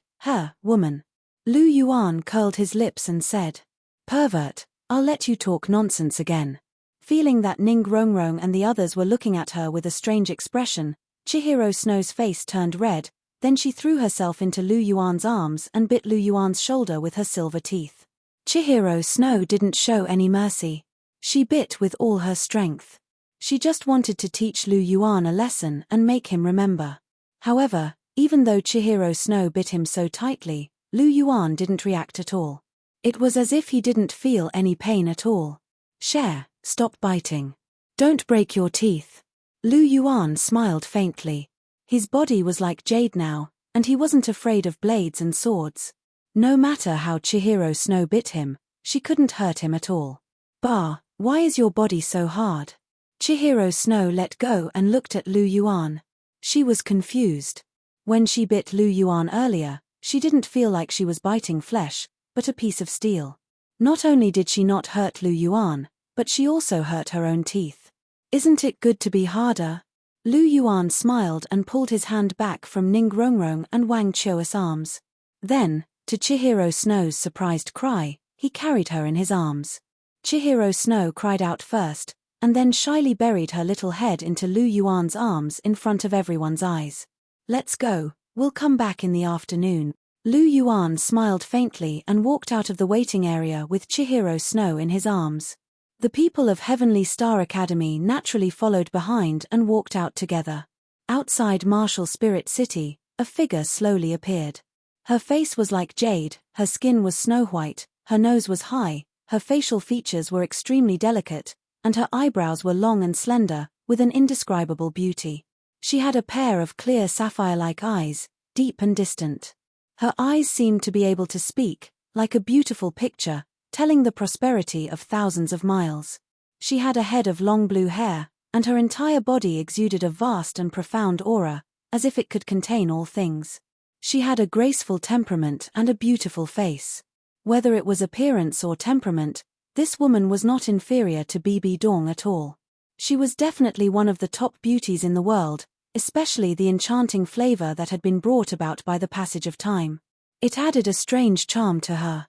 woman. Lu Yuan curled his lips and said, Pervert, I'll let you talk nonsense again. Feeling that Ning Rongrong and the others were looking at her with a strange expression, Chihiro Snow's face turned red, then she threw herself into Lu Yuan's arms and bit Lu Yuan's shoulder with her silver teeth. Chihiro Snow didn't show any mercy. She bit with all her strength. She just wanted to teach Lu Yuan a lesson and make him remember. However, even though Chihiro Snow bit him so tightly, Lu Yuan didn't react at all. It was as if he didn't feel any pain at all. "Share, stop biting. Don't break your teeth." Lu Yuan smiled faintly. His body was like jade now, and he wasn't afraid of blades and swords. No matter how Chihiro Snow bit him, she couldn't hurt him at all. "Bah, why is your body so hard?" Chihiro Snow let go and looked at Lu Yuan. She was confused. When she bit Lu Yuan earlier, she didn't feel like she was biting flesh, but a piece of steel. Not only did she not hurt Lu Yuan, but she also hurt her own teeth. "Isn't it good to be harder?" Lu Yuan smiled and pulled his hand back from Ning Rongrong and Wang Chou's arms. Then, to Chihiro Snow's surprised cry, he carried her in his arms. Chihiro Snow cried out first, and then shyly buried her little head into Lu Yuan's arms in front of everyone's eyes. "Let's go, we'll come back in the afternoon." Lu Yuan smiled faintly and walked out of the waiting area with Chihiro Snow in his arms. The people of Heavenly Star Academy naturally followed behind and walked out together. Outside Martial Spirit City, a figure slowly appeared. Her face was like jade, her skin was snow-white, her nose was high, her facial features were extremely delicate, and her eyebrows were long and slender, with an indescribable beauty. She had a pair of clear sapphire-like eyes, deep and distant. Her eyes seemed to be able to speak, like a beautiful picture, telling the prosperity of thousands of miles. She had a head of long blue hair, and her entire body exuded a vast and profound aura, as if it could contain all things. She had a graceful temperament and a beautiful face. Whether it was appearance or temperament, this woman was not inferior to Bibi Dong at all. She was definitely one of the top beauties in the world, especially the enchanting flavor that had been brought about by the passage of time. It added a strange charm to her.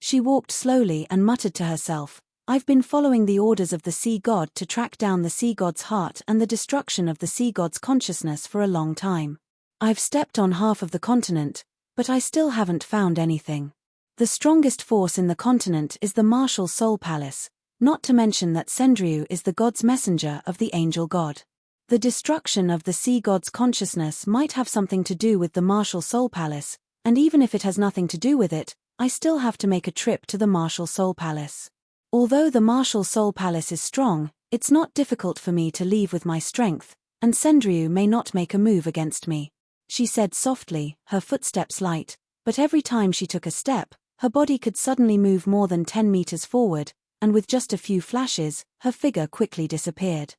She walked slowly and muttered to herself, "I've been following the orders of the sea god to track down the sea god's heart and the destruction of the sea god's consciousness for a long time. I've stepped on half of the continent, but I still haven't found anything. The strongest force in the continent is the Martial Soul Palace, not to mention that Sendryu is the god's messenger of the angel god. The destruction of the sea god's consciousness might have something to do with the Martial Soul Palace, and even if it has nothing to do with it, I still have to make a trip to the Martial Soul Palace. Although the Martial Soul Palace is strong, it's not difficult for me to leave with my strength, and Sendryu may not make a move against me," she said softly, her footsteps light, but every time she took a step, her body could suddenly move more than 10 meters forward, and with just a few flashes, her figure quickly disappeared.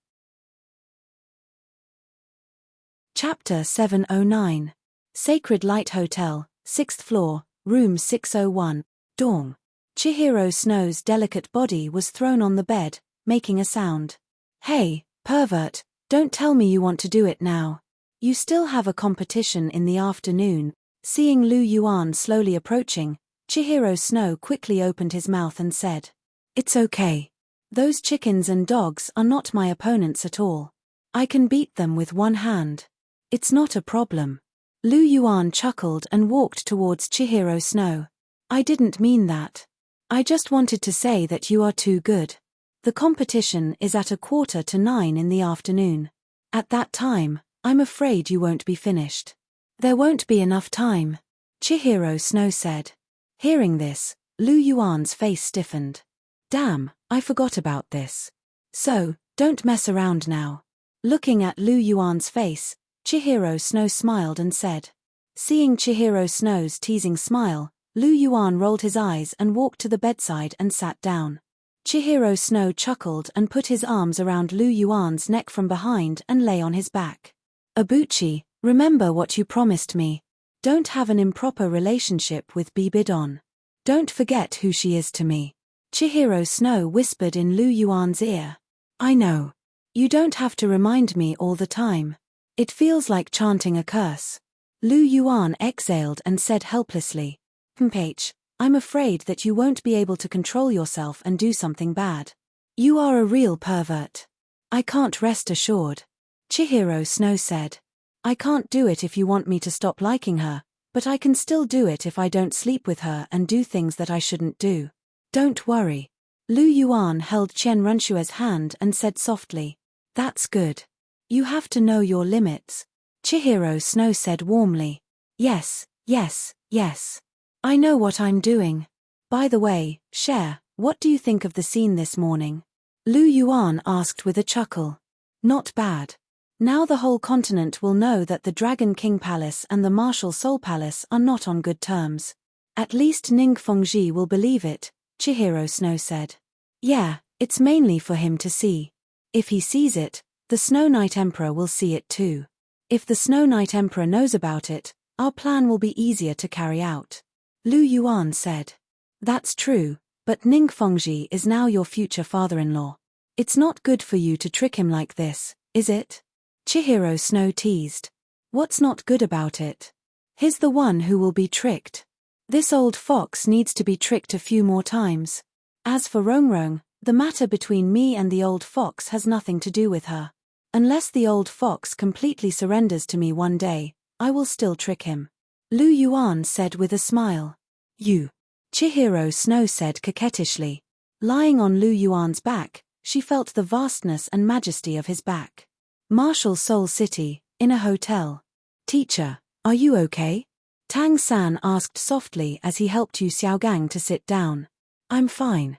Chapter 709. Sacred Light Hotel, 6th floor, room 601, Dawn. Chihiro Snow's delicate body was thrown on the bed, making a sound. "Hey, pervert, don't tell me you want to do it now. You still have a competition in the afternoon." Seeing Lu Yuan slowly approaching, Chihiro Snow quickly opened his mouth and said, "It's okay. Those chickens and dogs are not my opponents at all. I can beat them with one hand. It's not a problem." Lu Yuan chuckled and walked towards Chihiro Snow. "I didn't mean that. I just wanted to say that you are too good. The competition is at 8:45 in the afternoon. At that time, I'm afraid you won't be finished." "There won't be enough time," Chihiro Snow said. Hearing this, Lu Yuan's face stiffened. "Damn, I forgot about this. So, don't mess around now." Looking at Lu Yuan's face, Chihiro Snow smiled and said. Seeing Chihiro Snow's teasing smile, Lu Yuan rolled his eyes and walked to the bedside and sat down. Chihiro Snow chuckled and put his arms around Lu Yuan's neck from behind and lay on his back. "Abuchi, remember what you promised me. Don't have an improper relationship with Bibidon. Don't forget who she is to me." Chihiro Snow whispered in Lu Yuan's ear. "I know. You don't have to remind me all the time. It feels like chanting a curse." Lu Yuan exhaled and said helplessly, "I'm afraid that you won't be able to control yourself and do something bad." You are a real pervert. I can't, rest assured. Chihiro Snow said. I can't do it if you want me to stop liking her, but I can still do it if I don't sleep with her and do things that I shouldn't do. Don't worry. Lu Yuan held Chen Runshue's hand and said softly. That's good. You have to know your limits. Chihiro Snow said warmly. Yes, yes, yes. I know what I'm doing. By the way, Cher, what do you think of the scene this morning? Lu Yuan asked with a chuckle. Not bad. Now the whole continent will know that the Dragon King Palace and the Martial Soul Palace are not on good terms. At least Ning Fengji will believe it, Chihiro Snow said. Yeah, it's mainly for him to see. If he sees it, the Snow Knight Emperor will see it too. If the Snow Knight Emperor knows about it, our plan will be easier to carry out. Lu Yuan said. That's true, but Ning Fengji is now your future father-in-law. It's not good for you to trick him like this, is it? Chihiro Snow teased. What's not good about it? He's the one who will be tricked. This old fox needs to be tricked a few more times. As for Rongrong, the matter between me and the old fox has nothing to do with her. Unless the old fox completely surrenders to me one day, I will still trick him. Lu Yuan said with a smile. You. Chihiro Snow said coquettishly. Lying on Lu Yuan's back, she felt the vastness and majesty of his back. Martial Soul City, in a hotel. Teacher, are you okay? Tang San asked softly as he helped Yu Xiaogang to sit down. I'm fine.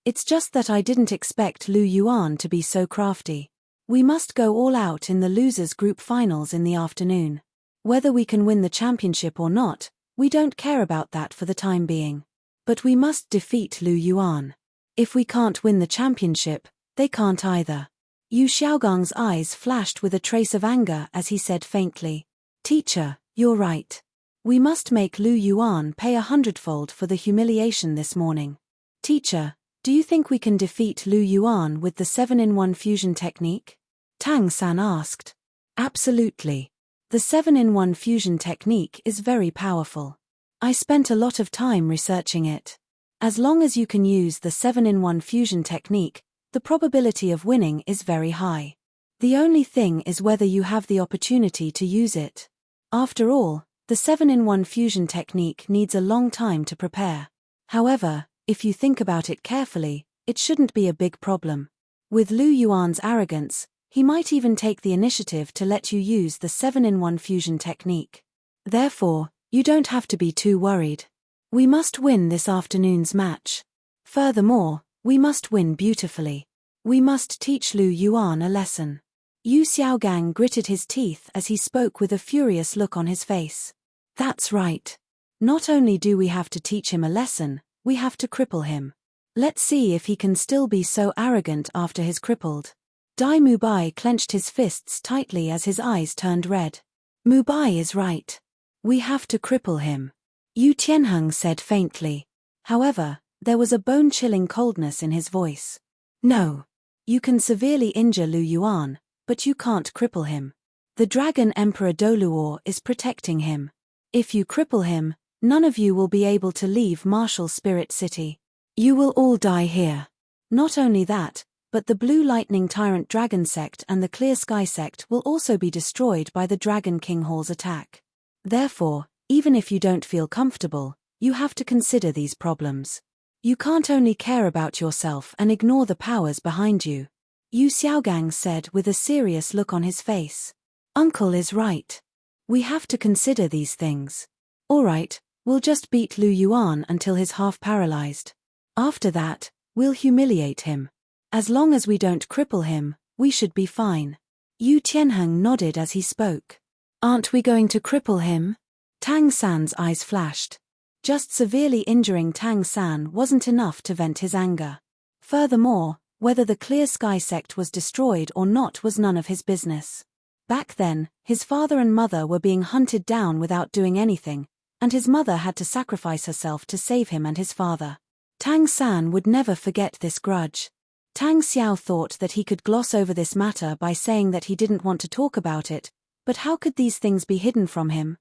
It's just that I didn't expect Lu Yuan to be so crafty. We must go all out in the losers group finals in the afternoon. Whether we can win the championship or not, we don't care about that for the time being. But we must defeat Lu Yuan. If we can't win the championship, they can't either. Yu Xiaogang's eyes flashed with a trace of anger as he said faintly. Teacher, you're right. We must make Lu Yuan pay 100-fold for the humiliation this morning. Teacher, do you think we can defeat Lu Yuan with the 7-in-1 fusion technique? Tang San asked. Absolutely. The 7-in-1 fusion technique is very powerful. I spent a lot of time researching it. As long as you can use the 7-in-1 fusion technique, the probability of winning is very high. The only thing is whether you have the opportunity to use it. After all, the 7-in-1 fusion technique needs a long time to prepare. However, if you think about it carefully, it shouldn't be a big problem. With Lu Yuan's arrogance, he might even take the initiative to let you use the 7-in-1 fusion technique. Therefore, you don't have to be too worried. We must win this afternoon's match. Furthermore, we must win beautifully. We must teach Lu Yuan a lesson. Yu Xiaogang gritted his teeth as he spoke with a furious look on his face. That's right. Not only do we have to teach him a lesson, we have to cripple him. Let's see if he can still be so arrogant after his crippled. Dai Mubai clenched his fists tightly as his eyes turned red. Mubai is right. We have to cripple him. Yu Tianheng said faintly. However, there was a bone-chilling coldness in his voice. No. You can severely injure Lu Yuan, but you can't cripple him. The Dragon Emperor Douluo is protecting him. If you cripple him, none of you will be able to leave Martial Spirit City. You will all die here. Not only that, but the Blue Lightning Tyrant Dragon Sect and the Clear Sky Sect will also be destroyed by the Dragon King Hall's attack. Therefore, even if you don't feel comfortable, you have to consider these problems. You can't only care about yourself and ignore the powers behind you. Yu Xiaogang said with a serious look on his face. Uncle is right. We have to consider these things. All right, we'll just beat Lu Yuan until he's half paralyzed. After that, we'll humiliate him. As long as we don't cripple him, we should be fine. Yu Tianheng nodded as he spoke. Aren't we going to cripple him? Tang San's eyes flashed. Just severely injuring Tang San wasn't enough to vent his anger. Furthermore, whether the Clear Sky Sect was destroyed or not was none of his business. Back then, his father and mother were being hunted down without doing anything, and his mother had to sacrifice herself to save him and his father. Tang San would never forget this grudge. Tang Xiao thought that he could gloss over this matter by saying that he didn't want to talk about it, but how could these things be hidden from him?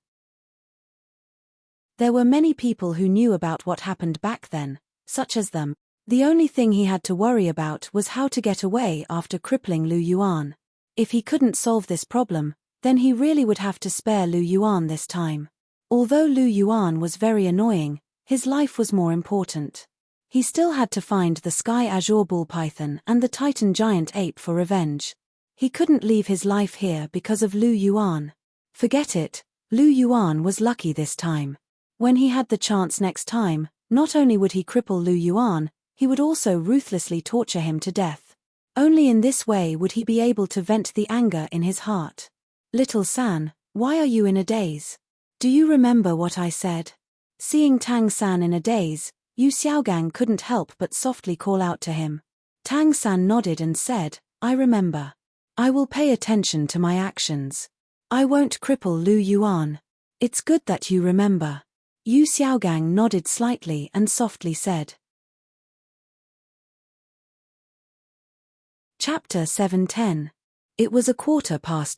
There were many people who knew about what happened back then, such as them, The only thing he had to worry about was how to get away after crippling Lu Yuan. If he couldn't solve this problem, then he really would have to spare Lu Yuan this time. Although Lu Yuan was very annoying, his life was more important. He still had to find the Sky Azure Bull Python and the Titan Giant Ape for revenge. He couldn't leave his life here because of Lu Yuan. Forget it, Lu Yuan was lucky this time. When he had the chance next time, not only would he cripple Lu Yuan, he would also ruthlessly torture him to death. Only in this way would he be able to vent the anger in his heart. Little San, why are you in a daze? Do you remember what I said? Seeing Tang San in a daze, Yu Xiaogang couldn't help but softly call out to him. Tang San nodded and said, I remember. I will pay attention to my actions. I won't cripple Lu Yuan. It's good that you remember. Yu Xiaogang nodded slightly and softly said. Chapter 7:10. It was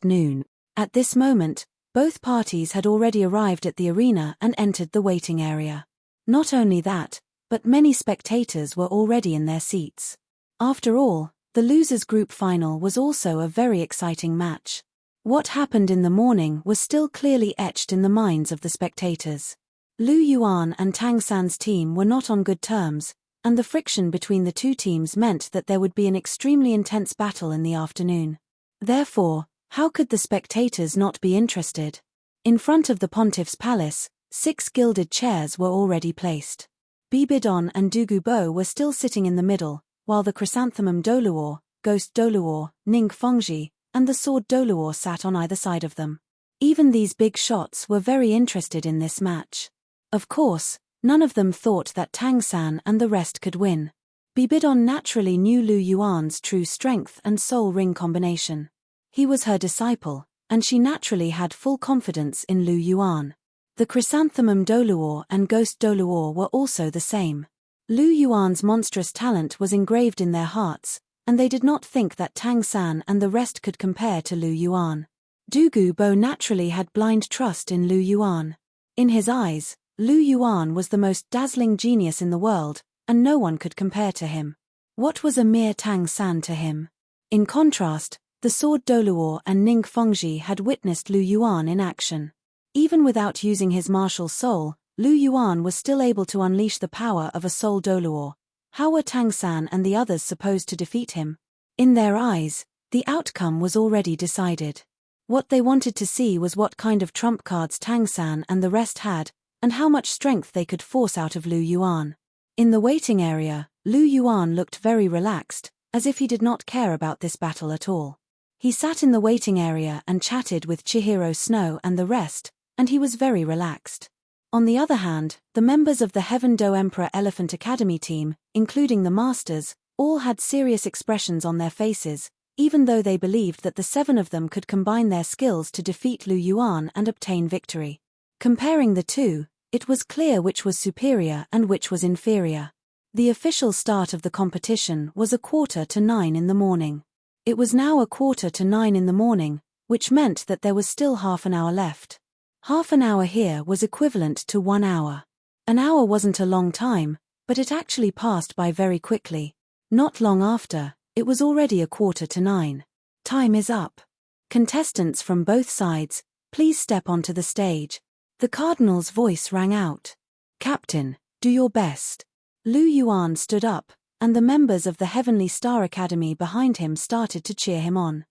noon. At this moment, both parties had already arrived at the arena and entered the waiting area. Not only that, but many spectators were already in their seats. After all, the losers group final was also a very exciting match. What happened in the morning was still clearly etched in the minds of the spectators. Lu Yuan and Tang San's team were not on good terms, and the friction between the two teams meant that there would be an extremely intense battle in the afternoon. Therefore, how could the spectators not be interested? In front of the Pontiff's palace, 6 gilded chairs were already placed. Bibidon and Dugubo were still sitting in the middle, while the chrysanthemum Douluo, ghost Douluo, Ning Fengji, and the sword Douluo sat on either side of them. Even these big shots were very interested in this match. Of course, none of them thought that Tang San and the rest could win. Bibidon naturally knew Lu Yuan's true strength and soul ring combination. He was her disciple, and she naturally had full confidence in Lu Yuan. The chrysanthemum Douluo and ghost Douluo were also the same. Lu Yuan's monstrous talent was engraved in their hearts, and they did not think that Tang San and the rest could compare to Lu Yuan. Dugu Bo naturally had blind trust in Lu Yuan. In his eyes, Lu Yuan was the most dazzling genius in the world, and no one could compare to him. What was a mere Tang San to him? In contrast, the sword Douluo and Ning Fengji had witnessed Lu Yuan in action. Even without using his martial soul, Lu Yuan was still able to unleash the power of a soul Douluo. How were Tang San and the others supposed to defeat him? In their eyes, the outcome was already decided. What they wanted to see was what kind of trump cards Tang San and the rest had, and how much strength they could force out of Lu Yuan. In the waiting area, Lu Yuan looked very relaxed, as if he did not care about this battle at all. He sat in the waiting area and chatted with Chihiro Snow and the rest, and he was very relaxed. On the other hand, the members of the Heaven Do Emperor Elephant Academy team, including the masters, all had serious expressions on their faces, even though they believed that the 7 of them could combine their skills to defeat Lu Yuan and obtain victory. Comparing the two, it was clear which was superior and which was inferior. The official start of the competition was 8:45 in the morning. It was now 8:45 in the morning, which meant that there was still half an hour left. Half an hour here was equivalent to 1 hour. An hour wasn't a long time, but it actually passed by very quickly. Not long after, it was already 8:45. Time is up. Contestants from both sides, please step onto the stage. The cardinal's voice rang out. Captain, do your best. Lu Yuan stood up, and the members of the Heavenly Star Academy behind him started to cheer him on.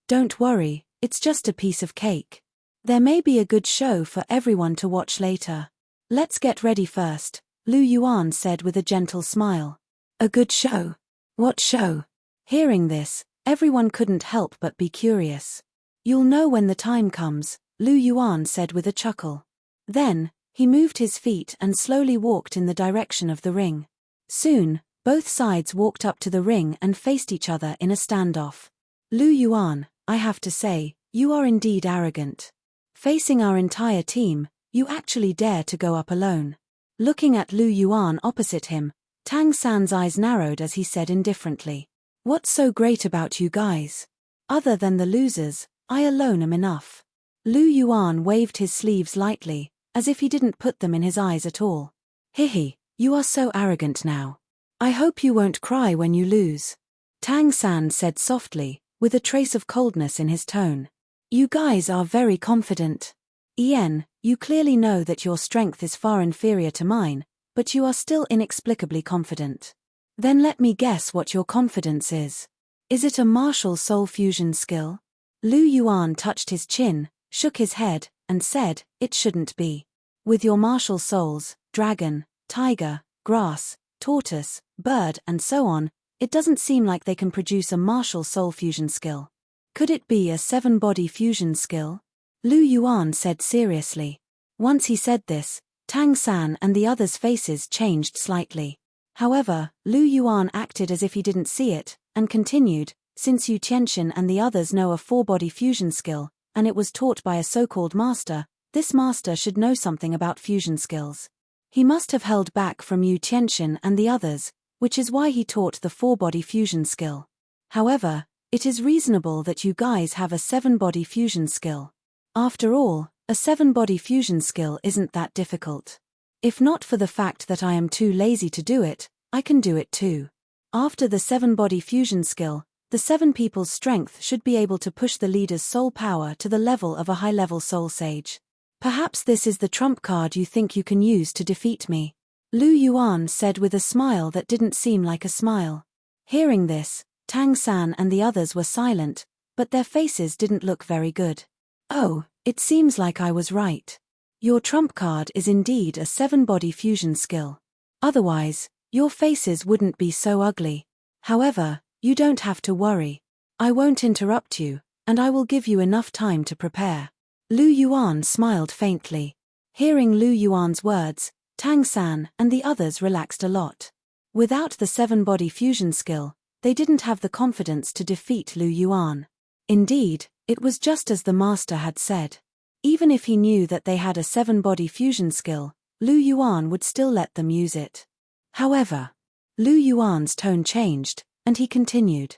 Don't worry, it's just a piece of cake. There may be a good show for everyone to watch later. Let's get ready first, Lu Yuan said with a gentle smile. A good show? What show? Hearing this, everyone couldn't help but be curious. You'll know when the time comes, Lu Yuan said with a chuckle. Then, he moved his feet and slowly walked in the direction of the ring. Soon, both sides walked up to the ring and faced each other in a standoff. Lu Yuan, I have to say, you are indeed arrogant. Facing our entire team, you actually dare to go up alone. Looking at Lu Yuan opposite him, Tang San's eyes narrowed as he said indifferently. What's so great about you guys? Other than the losers, I alone am enough. Lu Yuan waved his sleeves lightly, as if he didn't put them in his eyes at all. Hihi, You are so arrogant now. I hope you won't cry when you lose. Tang San said softly, with a trace of coldness in his tone. You guys are very confident. Ian, you clearly know that your strength is far inferior to mine, but you are still inexplicably confident. Then let me guess what your confidence is. Is it a martial soul fusion skill? Lu Yuan touched his chin, shook his head, and said, it shouldn't be. With your martial souls, dragon, tiger, grass, tortoise, bird, and so on, it doesn't seem like they can produce a martial soul fusion skill. Could it be a 7-body fusion skill? Lu Yuan said seriously. Once he said this, Tang San and the others' faces changed slightly. However, Lu Yuan acted as if he didn't see it, and continued, since Yu Tianxian and the others know a 4-body fusion skill, and it was taught by a so-called master, this master should know something about fusion skills. He must have held back from Yu Tianxian and the others, which is why he taught the 4-body fusion skill. However, it is reasonable that you guys have a 7-body fusion skill. After all, a 7-body fusion skill isn't that difficult. If not for the fact that I am too lazy to do it, I can do it too. After the 7-body fusion skill, the 7 people's strength should be able to push the leader's soul power to the level of a high-level soul sage. Perhaps this is the trump card you think you can use to defeat me. Lu Yuan said with a smile that didn't seem like a smile. Hearing this, Tang San and the others were silent, but their faces didn't look very good. Oh, it seems like I was right. Your trump card is indeed a 7-body fusion skill. Otherwise, your faces wouldn't be so ugly. However, you don't have to worry. I won't interrupt you, and I will give you enough time to prepare. Lu Yuan smiled faintly. Hearing Lu Yuan's words, Tang San and the others relaxed a lot. Without the 7-body fusion skill, they didn't have the confidence to defeat Lu Yuan. Indeed, it was just as the master had said. Even if he knew that they had a 7-body fusion skill, Lu Yuan would still let them use it. However, Lu Yuan's tone changed, and he continued.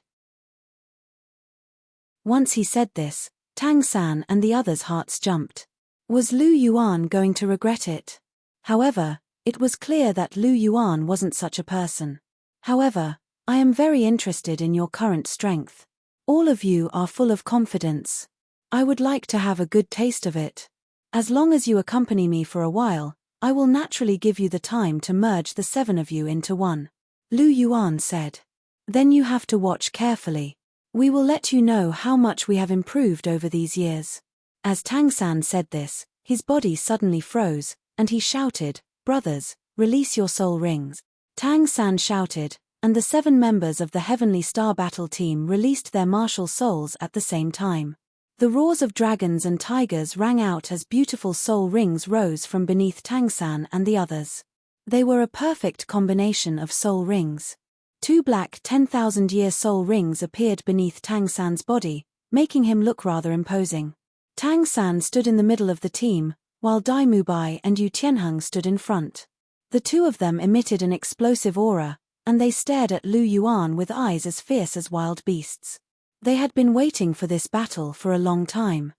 Once he said this, Tang San and the others' hearts jumped. Was Lu Yuan going to regret it? However, it was clear that Lu Yuan wasn't such a person. However, I am very interested in your current strength. All of you are full of confidence. I would like to have a good taste of it. As long as you accompany me for a while, I will naturally give you the time to merge the 7 of you into one. Lu Yuan said. Then you have to watch carefully. We will let you know how much we have improved over these years. As Tang San said this, his body suddenly froze, and he shouted, Brothers, release your soul rings. Tang San shouted, and the 7 members of the Heavenly Star Battle Team released their martial souls at the same time. The roars of dragons and tigers rang out as beautiful soul rings rose from beneath Tang San and the others. They were a perfect combination of soul rings. 2 black 10,000-year soul rings appeared beneath Tang San's body, making him look rather imposing. Tang San stood in the middle of the team, while Dai Mubai and Yu Tianheng stood in front. The 2 of them emitted an explosive aura, and they stared at Lu Yuan with eyes as fierce as wild beasts. They had been waiting for this battle for a long time.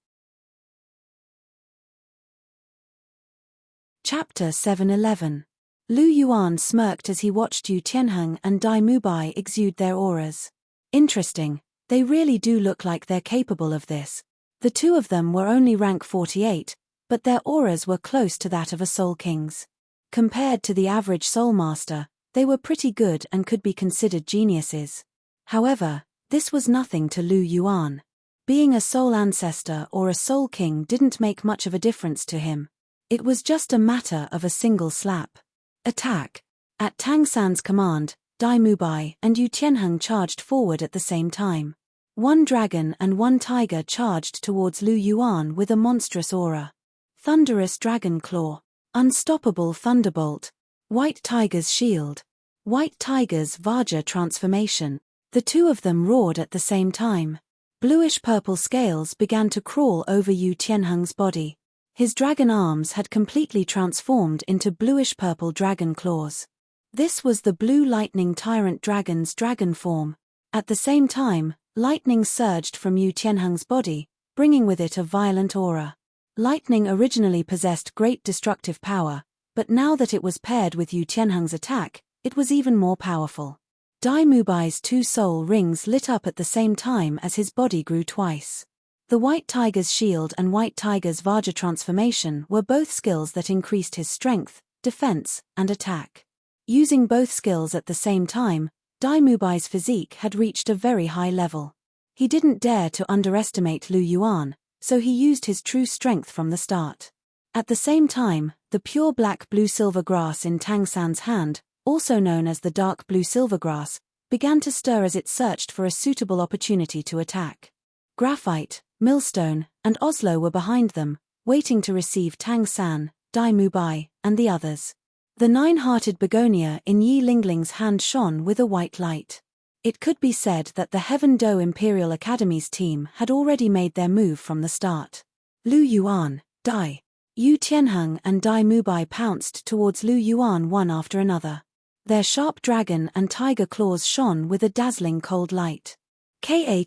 Chapter 7:11. Lu Yuan smirked as he watched Yu Tianheng and Dai Mubai exude their auras. Interesting, they really do look like they're capable of this. The 2 of them were only rank 48, but their auras were close to that of a Soul King's. Compared to the average Soul Master, they were pretty good and could be considered geniuses. However, this was nothing to Lu Yuan. Being a Soul Ancestor or a Soul King didn't make much of a difference to him. It was just a matter of a single slap. Attack! At Tang San's command, Dai Mubai and Yu Tianheng charged forward at the same time. 1 dragon and 1 tiger charged towards Lu Yuan with a monstrous aura. Thunderous Dragon Claw. Unstoppable Thunderbolt. White Tiger's Shield. White Tiger's Vajra Transformation. The 2 of them roared at the same time. Bluish-purple scales began to crawl over Yu Tianheng's body. His dragon arms had completely transformed into bluish-purple dragon claws. This was the Blue Lightning Tyrant Dragon's dragon form. At the same time, lightning surged from Yu Tianheng's body, bringing with it a violent aura. Lightning originally possessed great destructive power, but now that it was paired with Yu Tianheng's attack, it was even more powerful. Dai Mubai's two soul rings lit up at the same time as his body grew twice. The White Tiger's shield and White Tiger's Vajra transformation were both skills that increased his strength, defense, and attack. Using both skills at the same time, Dai Mubai's physique had reached a very high level. He didn't dare to underestimate Lu Yuan, so he used his true strength from the start. At the same time, the pure black blue-silver grass in Tang San's hand, also known as the dark blue-silver grass, began to stir as it searched for a suitable opportunity to attack. Graphite, Millstone, and Oslo were behind them, waiting to receive Tang San, Dai Mubai, and the others. The nine-hearted begonia in Yi Lingling's hand shone with a white light. It could be said that the Heaven Do Imperial Academy's team had already made their move from the start. Lu Yuan, Dai Yu Tianheng and Dai Mubai pounced towards Lu Yuan one after another. Their sharp dragon and tiger claws shone with a dazzling cold light. Ka.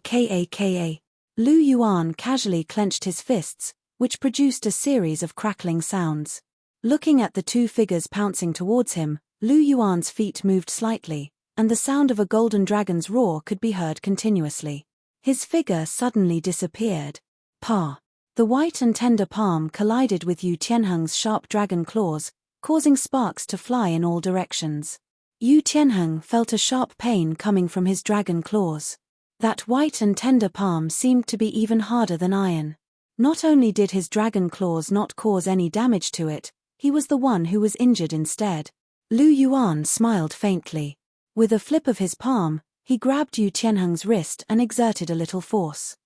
Lu Yuan casually clenched his fists, which produced a series of crackling sounds. Looking at the two figures pouncing towards him, Lu Yuan's feet moved slightly, and the sound of a golden dragon's roar could be heard continuously. His figure suddenly disappeared. Pa! The white and tender palm collided with Yu Tianheng's sharp dragon claws, causing sparks to fly in all directions. Yu Tianheng felt a sharp pain coming from his dragon claws. That white and tender palm seemed to be even harder than iron. Not only did his dragon claws not cause any damage to it, he was the one who was injured instead. Lu Yuan smiled faintly. With a flip of his palm, he grabbed Yu Tianheng's wrist and exerted a little force.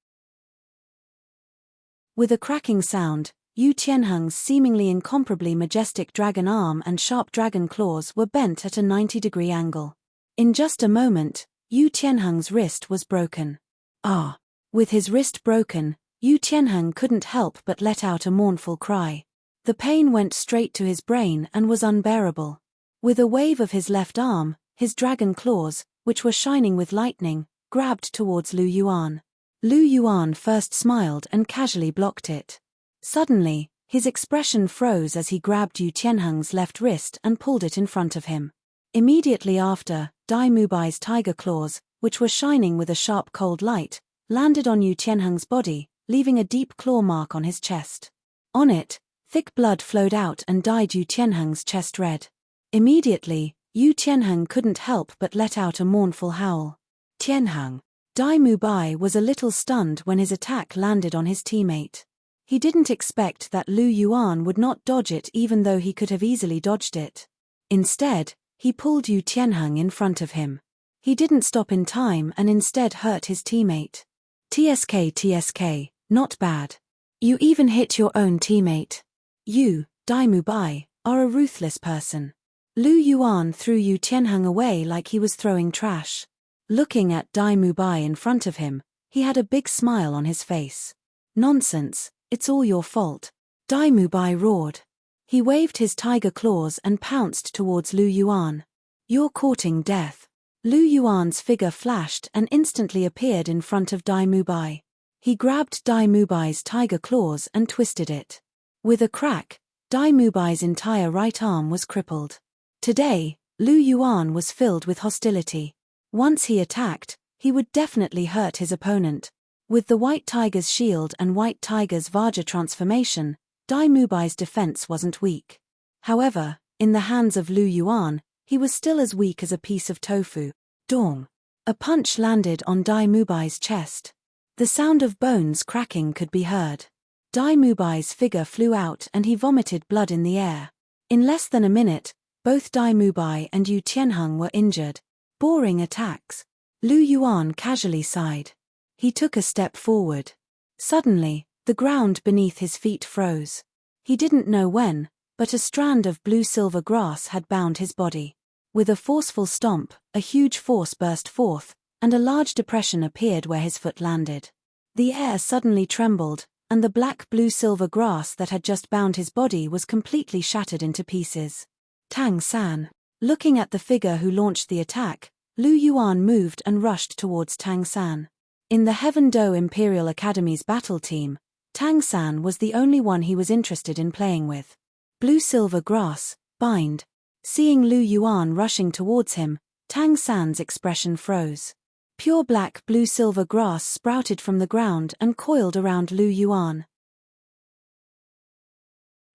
With a cracking sound, Yu Tianheng's seemingly incomparably majestic dragon arm and sharp dragon claws were bent at a 90-degree angle. In just a moment, Yu Tianheng's wrist was broken. Ah! With his wrist broken, Yu Tianheng couldn't help but let out a mournful cry. The pain went straight to his brain and was unbearable. With a wave of his left arm, his dragon claws, which were shining with lightning, grabbed towards Lu Yuan. Lu Yuan first smiled and casually blocked it. Suddenly, his expression froze as he grabbed Yu Tianheng's left wrist and pulled it in front of him. Immediately after, Dai Mubai's tiger claws, which were shining with a sharp cold light, landed on Yu Tianheng's body, leaving a deep claw mark on his chest. On it, thick blood flowed out and dyed Yu Tianheng's chest red. Immediately, Yu Tianheng couldn't help but let out a mournful howl. Tianheng. Dai Mubai was a little stunned when his attack landed on his teammate. He didn't expect that Lu Yuan would not dodge it even though he could have easily dodged it. Instead, he pulled Yu Tianheng in front of him. He didn't stop in time and instead hurt his teammate. TSK, not bad. You even hit your own teammate. You, Dai Mubai, are a ruthless person. Lu Yuan threw Yu Tianheng away like he was throwing trash. Looking at Dai Mubai in front of him, he had a big smile on his face. Nonsense, it's all your fault. Dai Mubai roared. He waved his tiger claws and pounced towards Lu Yuan. You're courting death. Lu Yuan's figure flashed and instantly appeared in front of Dai Mubai. He grabbed Dai Mubai's tiger claws and twisted it. With a crack, Dai Mubai's entire right arm was crippled. Today, Lu Yuan was filled with hostility. Once he attacked, he would definitely hurt his opponent. With the White Tiger's shield and White Tiger's Vajra transformation, Dai Mubai's defense wasn't weak. However, in the hands of Lu Yuan, he was still as weak as a piece of tofu. Dong! A punch landed on Dai Mubai's chest. The sound of bones cracking could be heard. Dai Mubai's figure flew out and he vomited blood in the air. In less than a minute, both Dai Mubai and Yu Tianheng were injured. Boring attacks. Lu Yuan casually sighed. He took a step forward. Suddenly, the ground beneath his feet froze. He didn't know when, but a strand of blue-silver grass had bound his body. With a forceful stomp, a huge force burst forth, and a large depression appeared where his foot landed. The air suddenly trembled, and the black blue-silver grass that had just bound his body was completely shattered into pieces. Tang San. Looking at the figure who launched the attack, Lu Yuan moved and rushed towards Tang San. In the Heaven Do Imperial Academy's battle team, Tang San was the only one he was interested in playing with. Blue-silver grass, bind. Seeing Lu Yuan rushing towards him, Tang San's expression froze. Pure black blue-silver grass sprouted from the ground and coiled around Lu Yuan.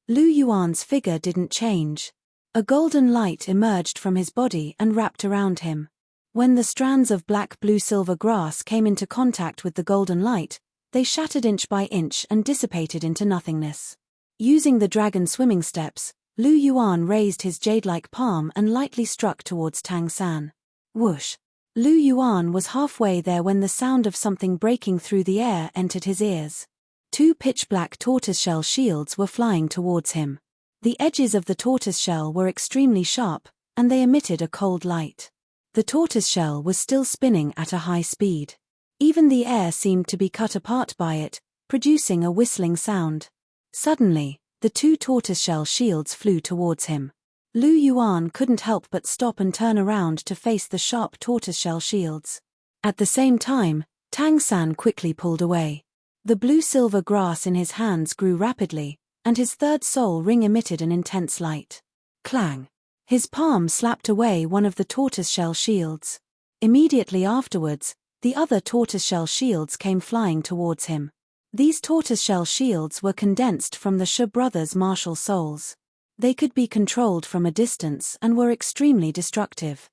Lu Yuan's figure didn't change. A golden light emerged from his body and wrapped around him. When the strands of black blue-silver grass came into contact with the golden light, they shattered inch by inch and dissipated into nothingness. Using the dragon swimming steps, Lu Yuan raised his jade-like palm and lightly struck towards Tang San. Whoosh! Lu Yuan was halfway there when the sound of something breaking through the air entered his ears. 2 pitch-black tortoiseshell shields were flying towards him. The edges of the tortoiseshell were extremely sharp, and they emitted a cold light. The tortoiseshell was still spinning at a high speed. Even the air seemed to be cut apart by it, producing a whistling sound. Suddenly, the 2 tortoiseshell shields flew towards him. Lu Yuan couldn't help but stop and turn around to face the sharp tortoiseshell shields. At the same time, Tang San quickly pulled away. The blue-silver grass in his hands grew rapidly, and his third soul ring emitted an intense light. Clang! His palm slapped away one of the tortoiseshell shields. Immediately afterwards, the other tortoiseshell shields came flying towards him. These tortoiseshell shields were condensed from the Shi brothers' martial souls. They could be controlled from a distance and were extremely destructive.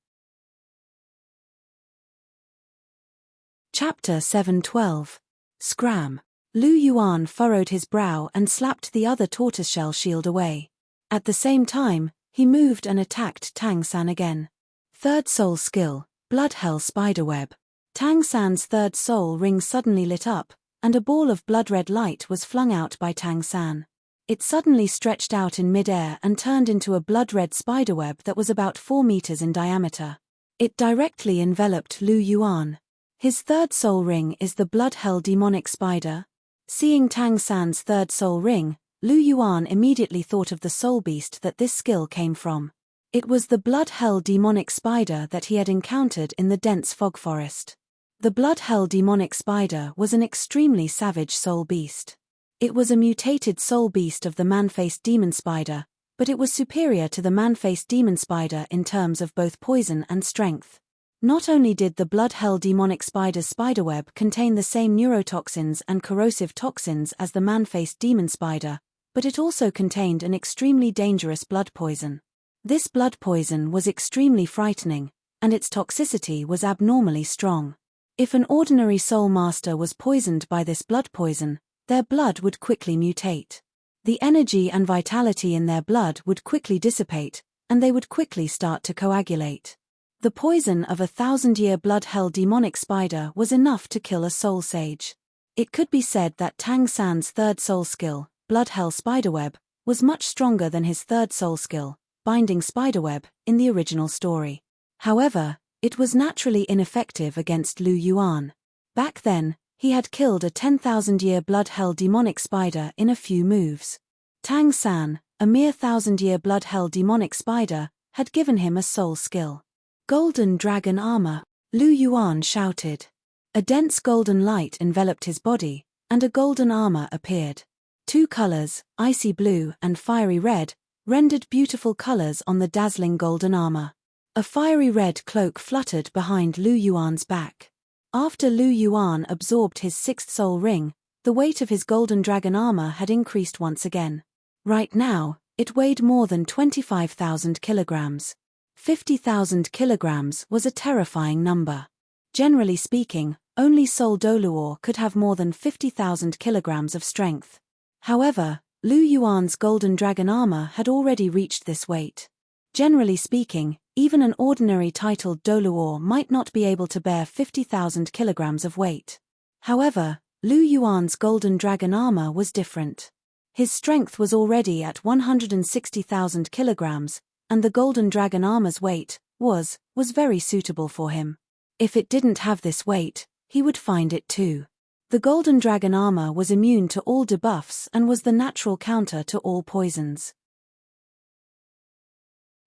Chapter 7:12. Scram. Lu Yuan furrowed his brow and slapped the other tortoiseshell shield away. At the same time, he moved and attacked Tang San again. Third soul skill, Blood Hell Spiderweb. Tang San's third soul ring suddenly lit up, and a ball of blood-red light was flung out by Tang San. It suddenly stretched out in mid-air and turned into a blood-red spiderweb that was about 4 meters in diameter. It directly enveloped Lu Yuan. His third soul ring is the Blood Hell Demonic Spider. Seeing Tang San's third soul ring, Lu Yuan immediately thought of the soul beast that this skill came from. It was the Blood Hell Demonic Spider that he had encountered in the dense fog forest. The Blood Hell Demonic Spider was an extremely savage soul beast. It was a mutated soul beast of the man-faced demon spider, but it was superior to the man-faced demon spider in terms of both poison and strength. Not only did the Blood Hell Demonic Spider's spiderweb contain the same neurotoxins and corrosive toxins as the man-faced demon spider, but it also contained an extremely dangerous blood poison. This blood poison was extremely frightening, and its toxicity was abnormally strong. If an ordinary soul master was poisoned by this blood poison, their blood would quickly mutate. The energy and vitality in their blood would quickly dissipate, and they would quickly start to coagulate. The poison of a 1,000-year Blood Hell Demonic Spider was enough to kill a soul sage. It could be said that Tang San's third soul skill, Blood Hell Spiderweb, was much stronger than his third soul skill, Binding Spiderweb, in the original story. However, it was naturally ineffective against Lu Yuan. Back then, he had killed a 10,000-year Blood Hell Demonic Spider in a few moves. Tang San, a mere 1,000-year Blood Hell Demonic Spider, had given him a soul skill. Golden Dragon Armor, Lu Yuan shouted. A dense golden light enveloped his body, and a golden armor appeared. 2 colors, icy blue and fiery red, rendered beautiful colors on the dazzling golden armor. A fiery red cloak fluttered behind Lu Yuan's back. After Lu Yuan absorbed his 6th soul ring, the weight of his golden dragon armor had increased once again. Right now, it weighed more than 25,000 kilograms. 50,000 kilograms was a terrifying number. Generally speaking, only Soul Douluo could have more than 50,000 kilograms of strength. However, Lu Yuan's golden dragon armor had already reached this weight. Generally speaking, even an ordinary titled Douluo might not be able to bear 50,000 kilograms of weight. However, Lu Yuan's golden dragon armor was different. His strength was already at 160,000 kilograms, and the golden dragon armor's weight was very suitable for him. If it didn't have this weight, he would find it too. The golden dragon armor was immune to all debuffs and was the natural counter to all poisons.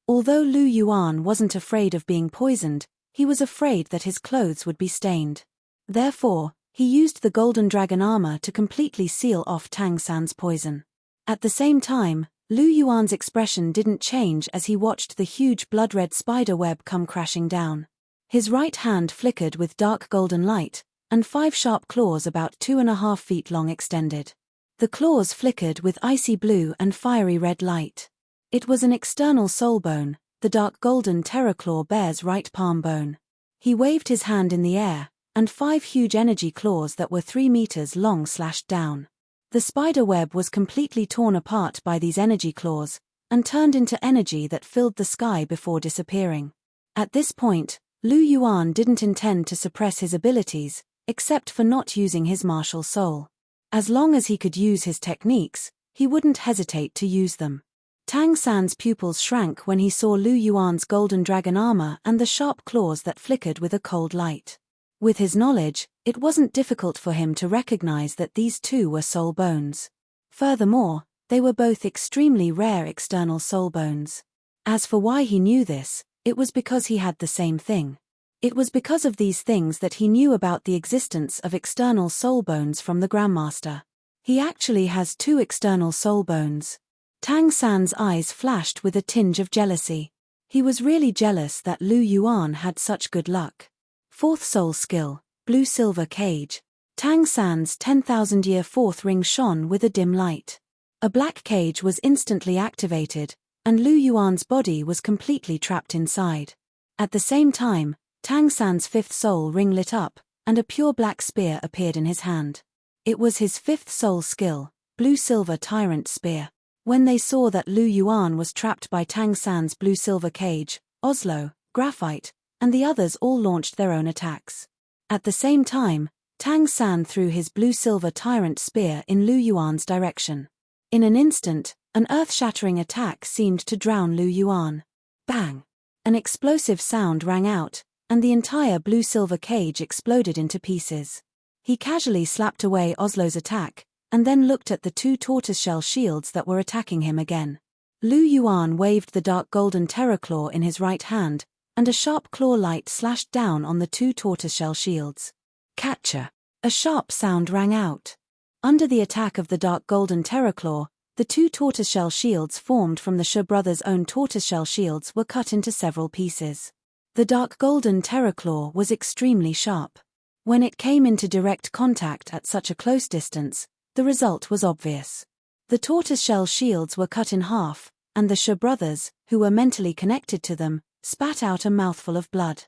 Although Lu Yuan wasn't afraid of being poisoned, he was afraid that his clothes would be stained. Therefore, he used the golden dragon armor to completely seal off Tang San's poison. At the same time, Lu Yuan's expression didn't change as he watched the huge blood-red spider web come crashing down. His right hand flickered with dark golden light, and 5 sharp claws about 2.5 feet long extended. The claws flickered with icy blue and fiery red light. It was an external soul bone, the dark golden terraclaw bear's right palm bone. He waved his hand in the air, and 5 huge energy claws that were 3 meters long slashed down. The spider web was completely torn apart by these energy claws, and turned into energy that filled the sky before disappearing. At this point, Lu Yuan didn't intend to suppress his abilities, except for not using his martial soul. As long as he could use his techniques, he wouldn't hesitate to use them. Tang San's pupils shrank when he saw Lu Yuan's golden dragon armor and the sharp claws that flickered with a cold light. With his knowledge, it wasn't difficult for him to recognize that these two were soul bones. Furthermore, they were both extremely rare external soul bones. As for why he knew this, it was because he had the same thing. It was because of these things that he knew about the existence of external soul bones from the Grandmaster. He actually has 2 external soul bones. Tang San's eyes flashed with a tinge of jealousy. He was really jealous that Lu Yuan had such good luck. 4th soul skill, blue-silver cage. Tang San's 10,000-year 4th ring shone with a dim light. A black cage was instantly activated, and Lu Yuan's body was completely trapped inside. At the same time, Tang San's 5th soul ring lit up, and a pure black spear appeared in his hand. It was his 5th soul skill, blue-silver tyrant spear. When they saw that Lu Yuan was trapped by Tang San's blue-silver cage, Oslo, Graphite, and the others all launched their own attacks. At the same time, Tang San threw his blue-silver tyrant spear in Lu Yuan's direction. In an instant, an earth-shattering attack seemed to drown Lu Yuan. Bang! An explosive sound rang out, and the entire blue-silver cage exploded into pieces. He casually slapped away Oslo's attack, and then looked at the 2 tortoiseshell shields that were attacking him again. Lu Yuan waved the dark golden terraclaw in his right hand, and a sharp claw light slashed down on the 2 tortoiseshell shields. Catcher! A sharp sound rang out. Under the attack of the dark golden terraclaw, the 2 tortoiseshell shields formed from the Shi brothers' own tortoiseshell shields were cut into several pieces. The dark golden terraclaw was extremely sharp. When it came into direct contact at such a close distance, the result was obvious. The tortoiseshell shields were cut in half, and the Shi brothers, who were mentally connected to them, spat out a mouthful of blood.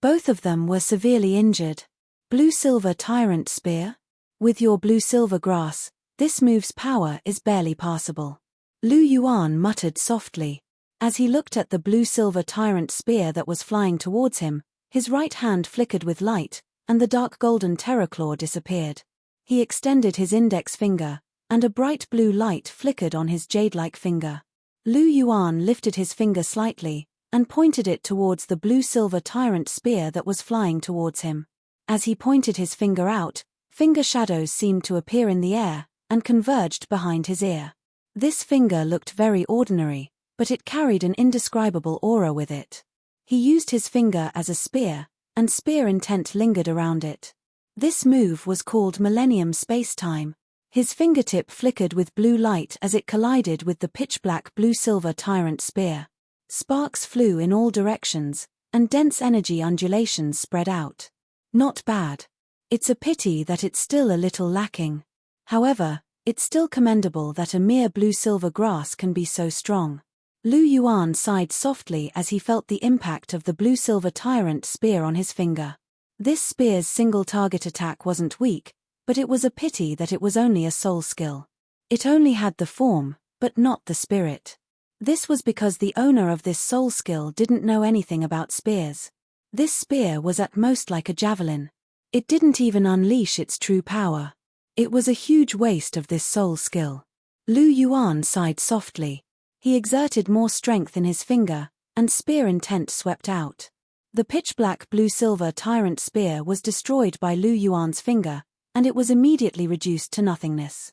Both of them were severely injured. Blue-silver tyrant spear? With your blue-silver grass, this move's power is barely passable. Lu Yuan muttered softly. As he looked at the blue-silver tyrant spear that was flying towards him, his right hand flickered with light, and the dark golden terraclaw disappeared. He extended his index finger, and a bright blue light flickered on his jade-like finger. Lu Yuan lifted his finger slightly, and pointed it towards the blue-silver tyrant spear that was flying towards him. As he pointed his finger out, finger shadows seemed to appear in the air, and converged behind his ear. This finger looked very ordinary, but it carried an indescribable aura with it. He used his finger as a spear, and spear intent lingered around it. This move was called Millennium Space-Time. His fingertip flickered with blue light as it collided with the pitch-black blue-silver tyrant spear. Sparks flew in all directions, and dense energy undulations spread out. Not bad. It's a pity that it's still a little lacking. However, it's still commendable that a mere blue-silver grass can be so strong. Lu Yuan sighed softly as he felt the impact of the blue-silver tyrant spear on his finger. This spear's single-target attack wasn't weak, but it was a pity that it was only a soul skill. It only had the form, but not the spirit. This was because the owner of this soul skill didn't know anything about spears. This spear was at most like a javelin. It didn't even unleash its true power. It was a huge waste of this soul skill. Lu Yuan sighed softly. He exerted more strength in his finger, and spear intent swept out. The pitch-black blue-silver tyrant spear was destroyed by Lu Yuan's finger, and it was immediately reduced to nothingness.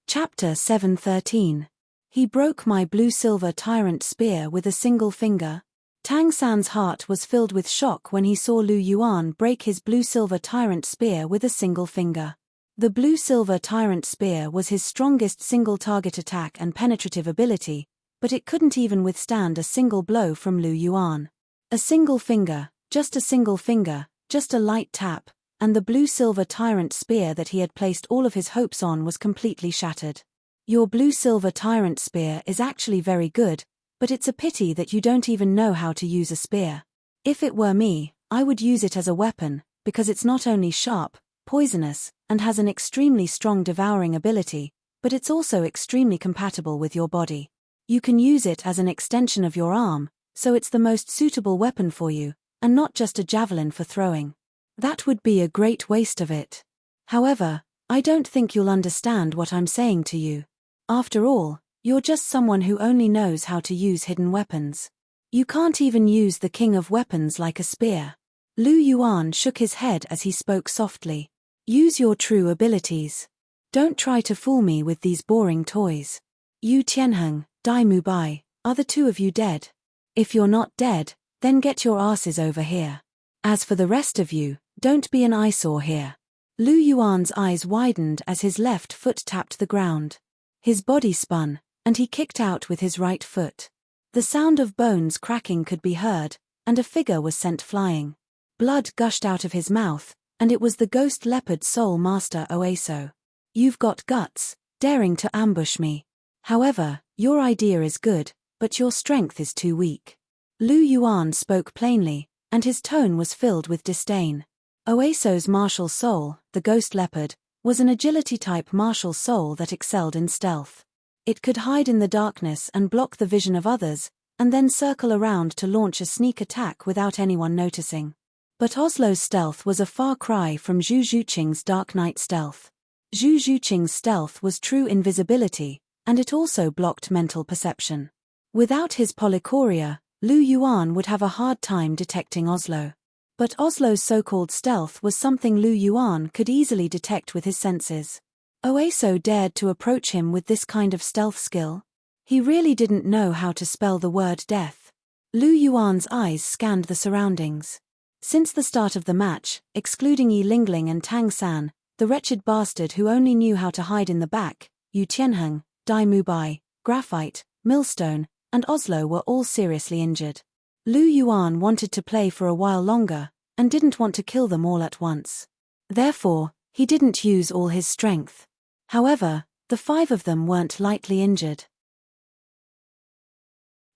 Chapter 7:13. He broke my blue-silver tyrant spear with a single finger. Tang San's heart was filled with shock when he saw Lu Yuan break his blue-silver tyrant spear with a single finger. The blue-silver tyrant spear was his strongest single-target attack and penetrative ability, but it couldn't even withstand a single blow from Lu Yuan. A single finger, just a light tap, and the blue-silver tyrant spear that he had placed all of his hopes on was completely shattered. Your blue-silver tyrant spear is actually very good, but it's a pity that you don't even know how to use a spear. If it were me, I would use it as a weapon, because it's not only sharp, poisonous, and has an extremely strong devouring ability, but it's also extremely compatible with your body. You can use it as an extension of your arm, so it's the most suitable weapon for you, and not just a javelin for throwing. That would be a great waste of it. However, I don't think you'll understand what I'm saying to you. After all, you're just someone who only knows how to use hidden weapons. You can't even use the king of weapons like a spear. Lu Yuan shook his head as he spoke softly. Use your true abilities. Don't try to fool me with these boring toys. Yu Tianheng, Dai Mubai, are the two of you dead? If you're not dead, then get your asses over here. As for the rest of you, don't be an eyesore here. Lu Yuan's eyes widened as his left foot tapped the ground. His body spun, and he kicked out with his right foot. The sound of bones cracking could be heard, and a figure was sent flying. Blood gushed out of his mouth, and it was the ghost leopard soul master Oeso. You've got guts, daring to ambush me. However, your idea is good, but your strength is too weak. Lu Yuan spoke plainly, and his tone was filled with disdain. Oeso's martial soul, the ghost leopard, was an agility-type martial soul that excelled in stealth. It could hide in the darkness and block the vision of others, and then circle around to launch a sneak attack without anyone noticing. But Oslo's stealth was a far cry from Zhu Zhuqing's Dark Knight stealth. Zhu Zhuqing's stealth was true invisibility, and it also blocked mental perception. Without his polychoria, Lu Yuan would have a hard time detecting Oslo. But Oslo's so-called stealth was something Lu Yuan could easily detect with his senses. Oeso dared to approach him with this kind of stealth skill. He really didn't know how to spell the word death. Lu Yuan's eyes scanned the surroundings. Since the start of the match, excluding Yi Lingling and Tang San, the wretched bastard who only knew how to hide in the back, Yu Tianheng, Dai Mubai, Graphite, Millstone, and Oslo were all seriously injured. Lu Yuan wanted to play for a while longer, and didn't want to kill them all at once. Therefore, he didn't use all his strength. However, the 5 of them weren't lightly injured.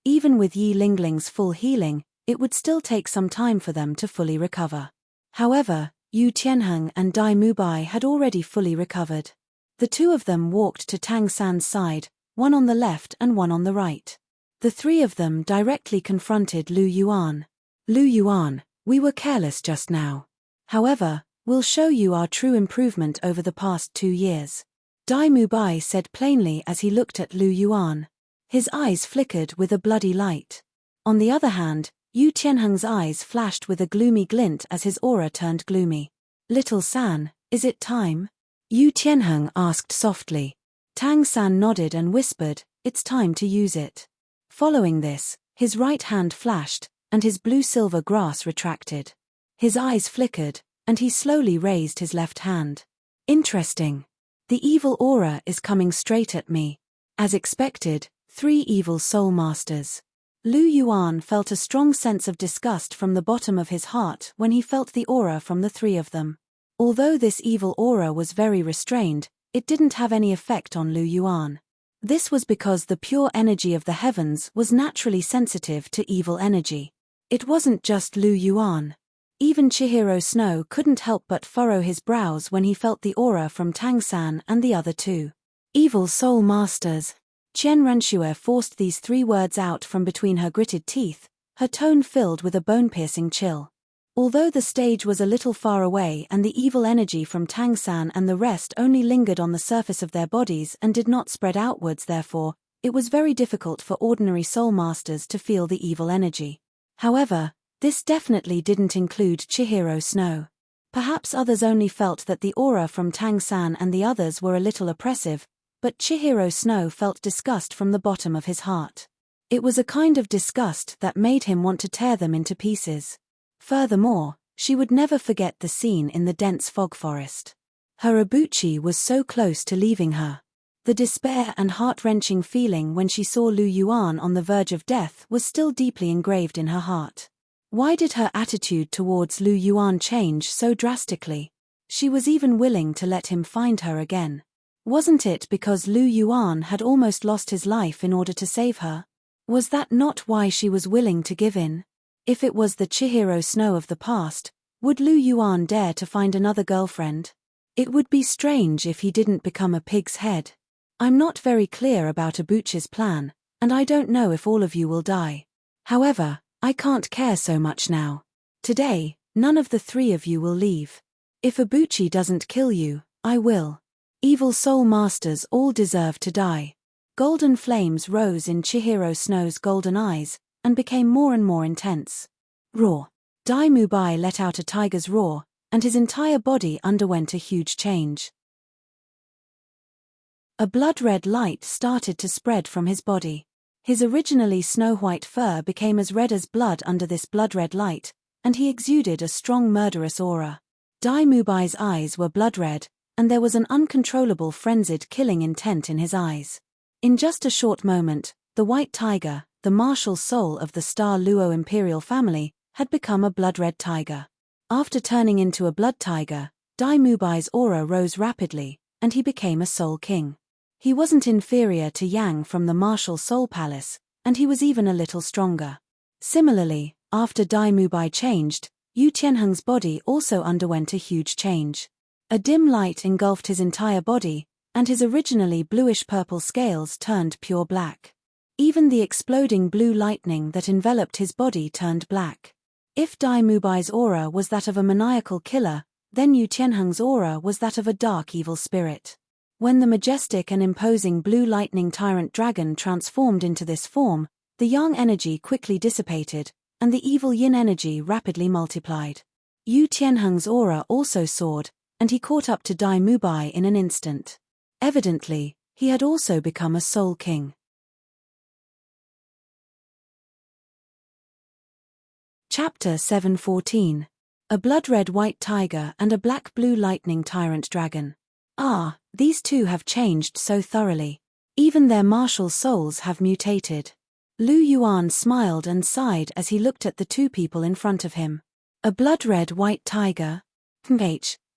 Even with Yi Lingling's full healing, it would still take some time for them to fully recover. However, Yu Tianheng and Dai Mubai had already fully recovered. The 2 of them walked to Tang San's side, one on the left and one on the right. The 3 of them directly confronted Lu Yuan. Lu Yuan, we were careless just now. However, we'll show you our true improvement over the past 2 years. Dai Mubai said plainly as he looked at Lu Yuan. His eyes flickered with a bloody light. On the other hand, Yu Tianheng's eyes flashed with a gloomy glint as his aura turned gloomy. Little San, is it time? Yu Tianheng asked softly. Tang San nodded and whispered, it's time to use it. Following this, his right hand flashed, and his blue-silver grass retracted. His eyes flickered, and he slowly raised his left hand. Interesting. The evil aura is coming straight at me. As expected, 3 evil soul masters. Lu Yuan felt a strong sense of disgust from the bottom of his heart when he felt the aura from the 3 of them. Although this evil aura was very restrained, it didn't have any effect on Lu Yuan. This was because the pure energy of the heavens was naturally sensitive to evil energy. It wasn't just Lu Yuan. Even Chihiro Snow couldn't help but furrow his brows when he felt the aura from Tang San and the other 2. Evil soul masters. Qian Renshue forced these 3 words out from between her gritted teeth, her tone filled with a bone-piercing chill. Although the stage was a little far away and the evil energy from Tang San and the rest only lingered on the surface of their bodies and did not spread outwards, therefore, it was very difficult for ordinary soul masters to feel the evil energy. However, this definitely didn't include Chihiro Snow. Perhaps others only felt that the aura from Tang San and the others were a little oppressive, but Chihiro Snow felt disgust from the bottom of his heart. It was a kind of disgust that made him want to tear them into pieces. Furthermore, she would never forget the scene in the dense fog forest. Her Ibuchi was so close to leaving her. The despair and heart-wrenching feeling when she saw Lu Yuan on the verge of death was still deeply engraved in her heart. Why did her attitude towards Lu Yuan change so drastically? She was even willing to let him find her again. Wasn't it because Lu Yuan had almost lost his life in order to save her? Was that not why she was willing to give in? If it was the Chihiro Snow of the past, would Lu Yuan dare to find another girlfriend? It would be strange if he didn't become a pig's head. I'm not very clear about Ibuchi's plan, and I don't know if all of you will die. However, I can't care so much now. Today, none of the three of you will leave. If Ibuchi doesn't kill you, I will. Evil soul masters all deserve to die. Golden flames rose in Chihiro Snow's golden eyes, and became more and more intense. Roar. Dai Mubai let out a tiger's roar, and his entire body underwent a huge change. A blood-red light started to spread from his body. His originally snow-white fur became as red as blood under this blood-red light, and he exuded a strong murderous aura. Dai Mubai's eyes were blood-red, and there was an uncontrollable frenzied killing intent in his eyes. In just a short moment, the white tiger, the martial soul of the Star Luo imperial family, had become a blood-red tiger. After turning into a blood tiger, Dai Mubai's aura rose rapidly, and he became a soul king. He wasn't inferior to Yang from the martial soul palace, and he was even a little stronger. Similarly, after Dai Mubai changed, Yu Tianheng's body also underwent a huge change. A dim light engulfed his entire body, and his originally bluish-purple scales turned pure black. Even the exploding blue lightning that enveloped his body turned black. If Dai Mubai's aura was that of a maniacal killer, then Yu Tianheng's aura was that of a dark evil spirit. When the majestic and imposing blue lightning tyrant dragon transformed into this form, the yang energy quickly dissipated, and the evil yin energy rapidly multiplied. Yu Tianheng's aura also soared, and he caught up to Dai Mubai in an instant. Evidently, he had also become a soul king. Chapter 714. A blood-red white tiger and a black-blue lightning tyrant dragon. Ah, these two have changed so thoroughly. Even their martial souls have mutated. Lu Yuan smiled and sighed as he looked at the two people in front of him. A blood-red white tiger?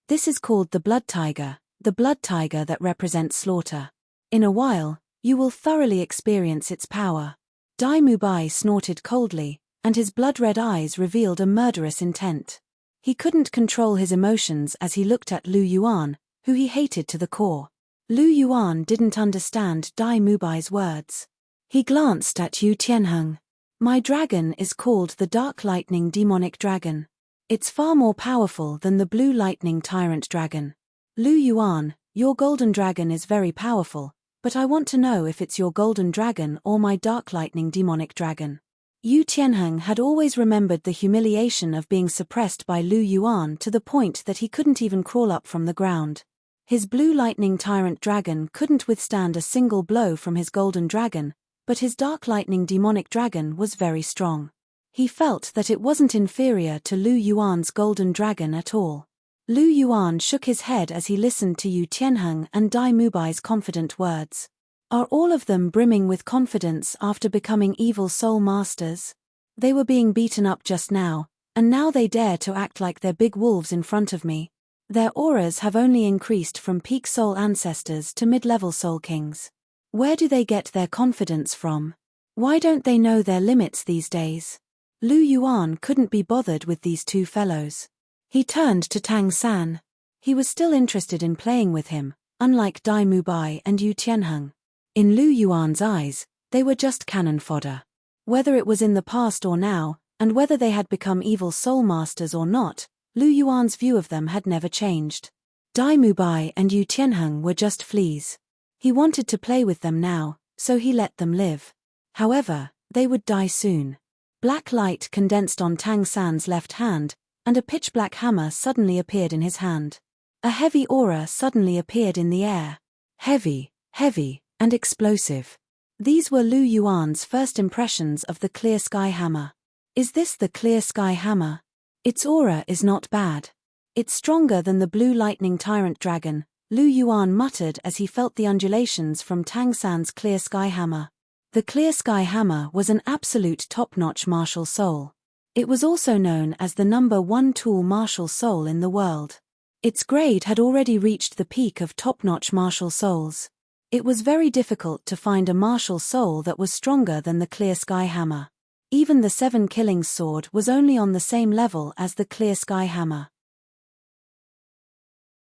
This is called the blood tiger that represents slaughter. In a while, you will thoroughly experience its power. Dai Mubai snorted coldly, and his blood-red eyes revealed a murderous intent. He couldn't control his emotions as he looked at Lu Yuan, who he hated to the core. Lu Yuan didn't understand Dai Mubai's words. He glanced at Yu Tianheng. My dragon is called the Dark Lightning Demonic Dragon. It's far more powerful than the Blue Lightning Tyrant Dragon. Lu Yuan, your golden dragon is very powerful, but I want to know if it's your golden dragon or my Dark Lightning Demonic Dragon. Yu Tianheng had always remembered the humiliation of being suppressed by Lu Yuan to the point that he couldn't even crawl up from the ground. His Blue Lightning Tyrant Dragon couldn't withstand a single blow from his golden dragon, but his Dark Lightning Demonic Dragon was very strong. He felt that it wasn't inferior to Lu Yuan's golden dragon at all. Lu Yuan shook his head as he listened to Yu Tianheng and Dai Mubai's confident words. Are all of them brimming with confidence after becoming evil soul masters? They were being beaten up just now, and now they dare to act like they're big wolves in front of me. Their auras have only increased from peak soul ancestors to mid-level soul kings. Where do they get their confidence from? Why don't they know their limits these days? Lu Yuan couldn't be bothered with these two fellows. He turned to Tang San. He was still interested in playing with him, unlike Dai Mubai and Yu Tianheng. In Lu Yuan's eyes, they were just cannon fodder. Whether it was in the past or now, and whether they had become evil soul masters or not, Lu Yuan's view of them had never changed. Dai Mubai and Yu Tianheng were just fleas. He wanted to play with them now, so he let them live. However, they would die soon. Black light condensed on Tang San's left hand, and a pitch-black hammer suddenly appeared in his hand. A heavy aura suddenly appeared in the air. Heavy, and explosive. These were Lu Yuan's first impressions of the clear sky hammer. Is this the clear sky hammer? Its aura is not bad. It's stronger than the blue lightning tyrant dragon, Lu Yuan muttered as he felt the undulations from Tang San's clear sky hammer. The clear sky hammer was an absolute top-notch martial soul. It was also known as the #1 tool martial soul in the world. Its grade had already reached the peak of top-notch martial souls. It was very difficult to find a martial soul that was stronger than the clear sky hammer. Even the 7 Killings sword was only on the same level as the clear sky hammer.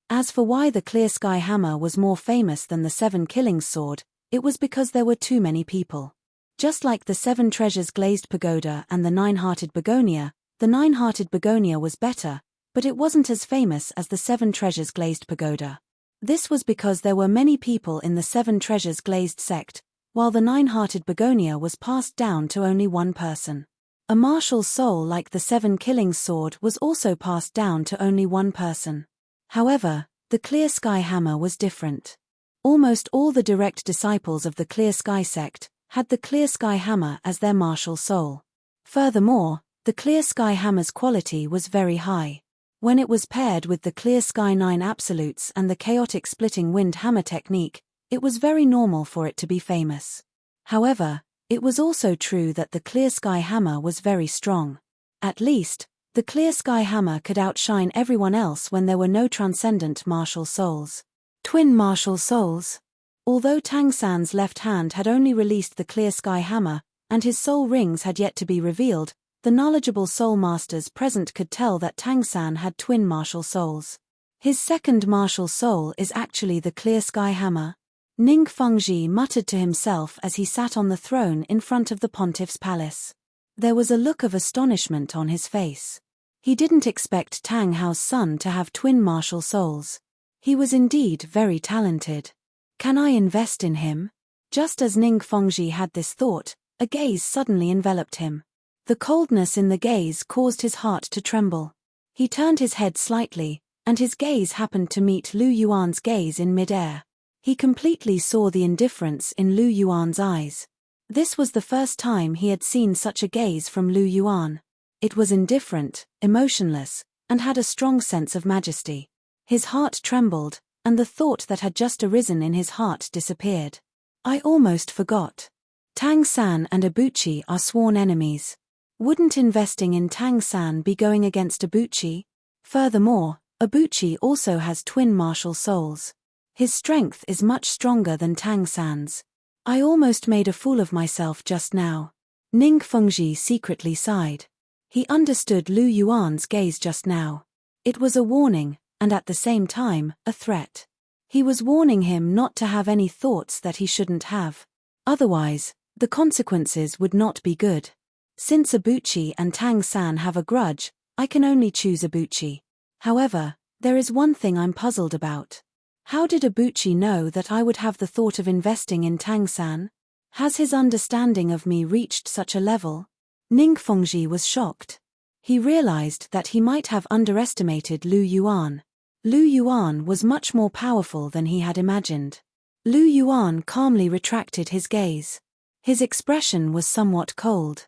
As for why the clear sky hammer was more famous than the 7 Killings sword, it was because there were too many people. Just like the 7 treasures glazed pagoda and the 9-hearted begonia, the 9-hearted begonia was better, but it wasn't as famous as the 7 treasures glazed pagoda. This was because there were many people in the 7 treasures glazed sect, while the 9-hearted begonia was passed down to only one person. A martial soul like the 7 Killings sword was also passed down to only one person. However, the clear sky hammer was different. Almost all the direct disciples of the clear sky sect had the clear sky hammer as their martial soul. Furthermore, the clear sky hammer's quality was very high. When it was paired with the clear sky 9 absolutes and the chaotic splitting wind hammer technique, it was very normal for it to be famous. However, it was also true that the clear sky hammer was very strong. At least, the clear sky hammer could outshine everyone else when there were no transcendent martial souls. Twin martial souls. Although Tang San's left hand had only released the clear sky hammer, and his soul rings had yet to be revealed, the knowledgeable soul masters present could tell that Tang San had twin martial souls. His second martial soul is actually the clear sky hammer. Ning Fengji muttered to himself as he sat on the throne in front of the pontiff's palace. There was a look of astonishment on his face. He didn't expect Tang Hao's son to have twin martial souls. He was indeed very talented. Can I invest in him? Just as Ning Fengji had this thought, a gaze suddenly enveloped him. The coldness in the gaze caused his heart to tremble. He turned his head slightly, and his gaze happened to meet Lu Yuan's gaze in mid-air. He completely saw the indifference in Lu Yuan's eyes. This was the first time he had seen such a gaze from Lu Yuan. It was indifferent, emotionless, and had a strong sense of majesty. His heart trembled, and the thought that had just arisen in his heart disappeared. I almost forgot. Tang San and Ibuchi are sworn enemies. Wouldn't investing in Tang San be going against Ibuchi? Furthermore, Ibuchi also has twin martial souls. His strength is much stronger than Tang San's. I almost made a fool of myself just now. Ning Fengji secretly sighed. He understood Lu Yuan's gaze just now. It was a warning, and at the same time, a threat. He was warning him not to have any thoughts that he shouldn't have. Otherwise, the consequences would not be good. Since Ibuchi and Tang San have a grudge, I can only choose Ibuchi. However, there is one thing I'm puzzled about. How did Ibuchi know that I would have the thought of investing in Tang San? Has his understanding of me reached such a level? Ning Fengji was shocked. He realized that he might have underestimated Lu Yuan. Lu Yuan was much more powerful than he had imagined. Lu Yuan calmly retracted his gaze. His expression was somewhat cold.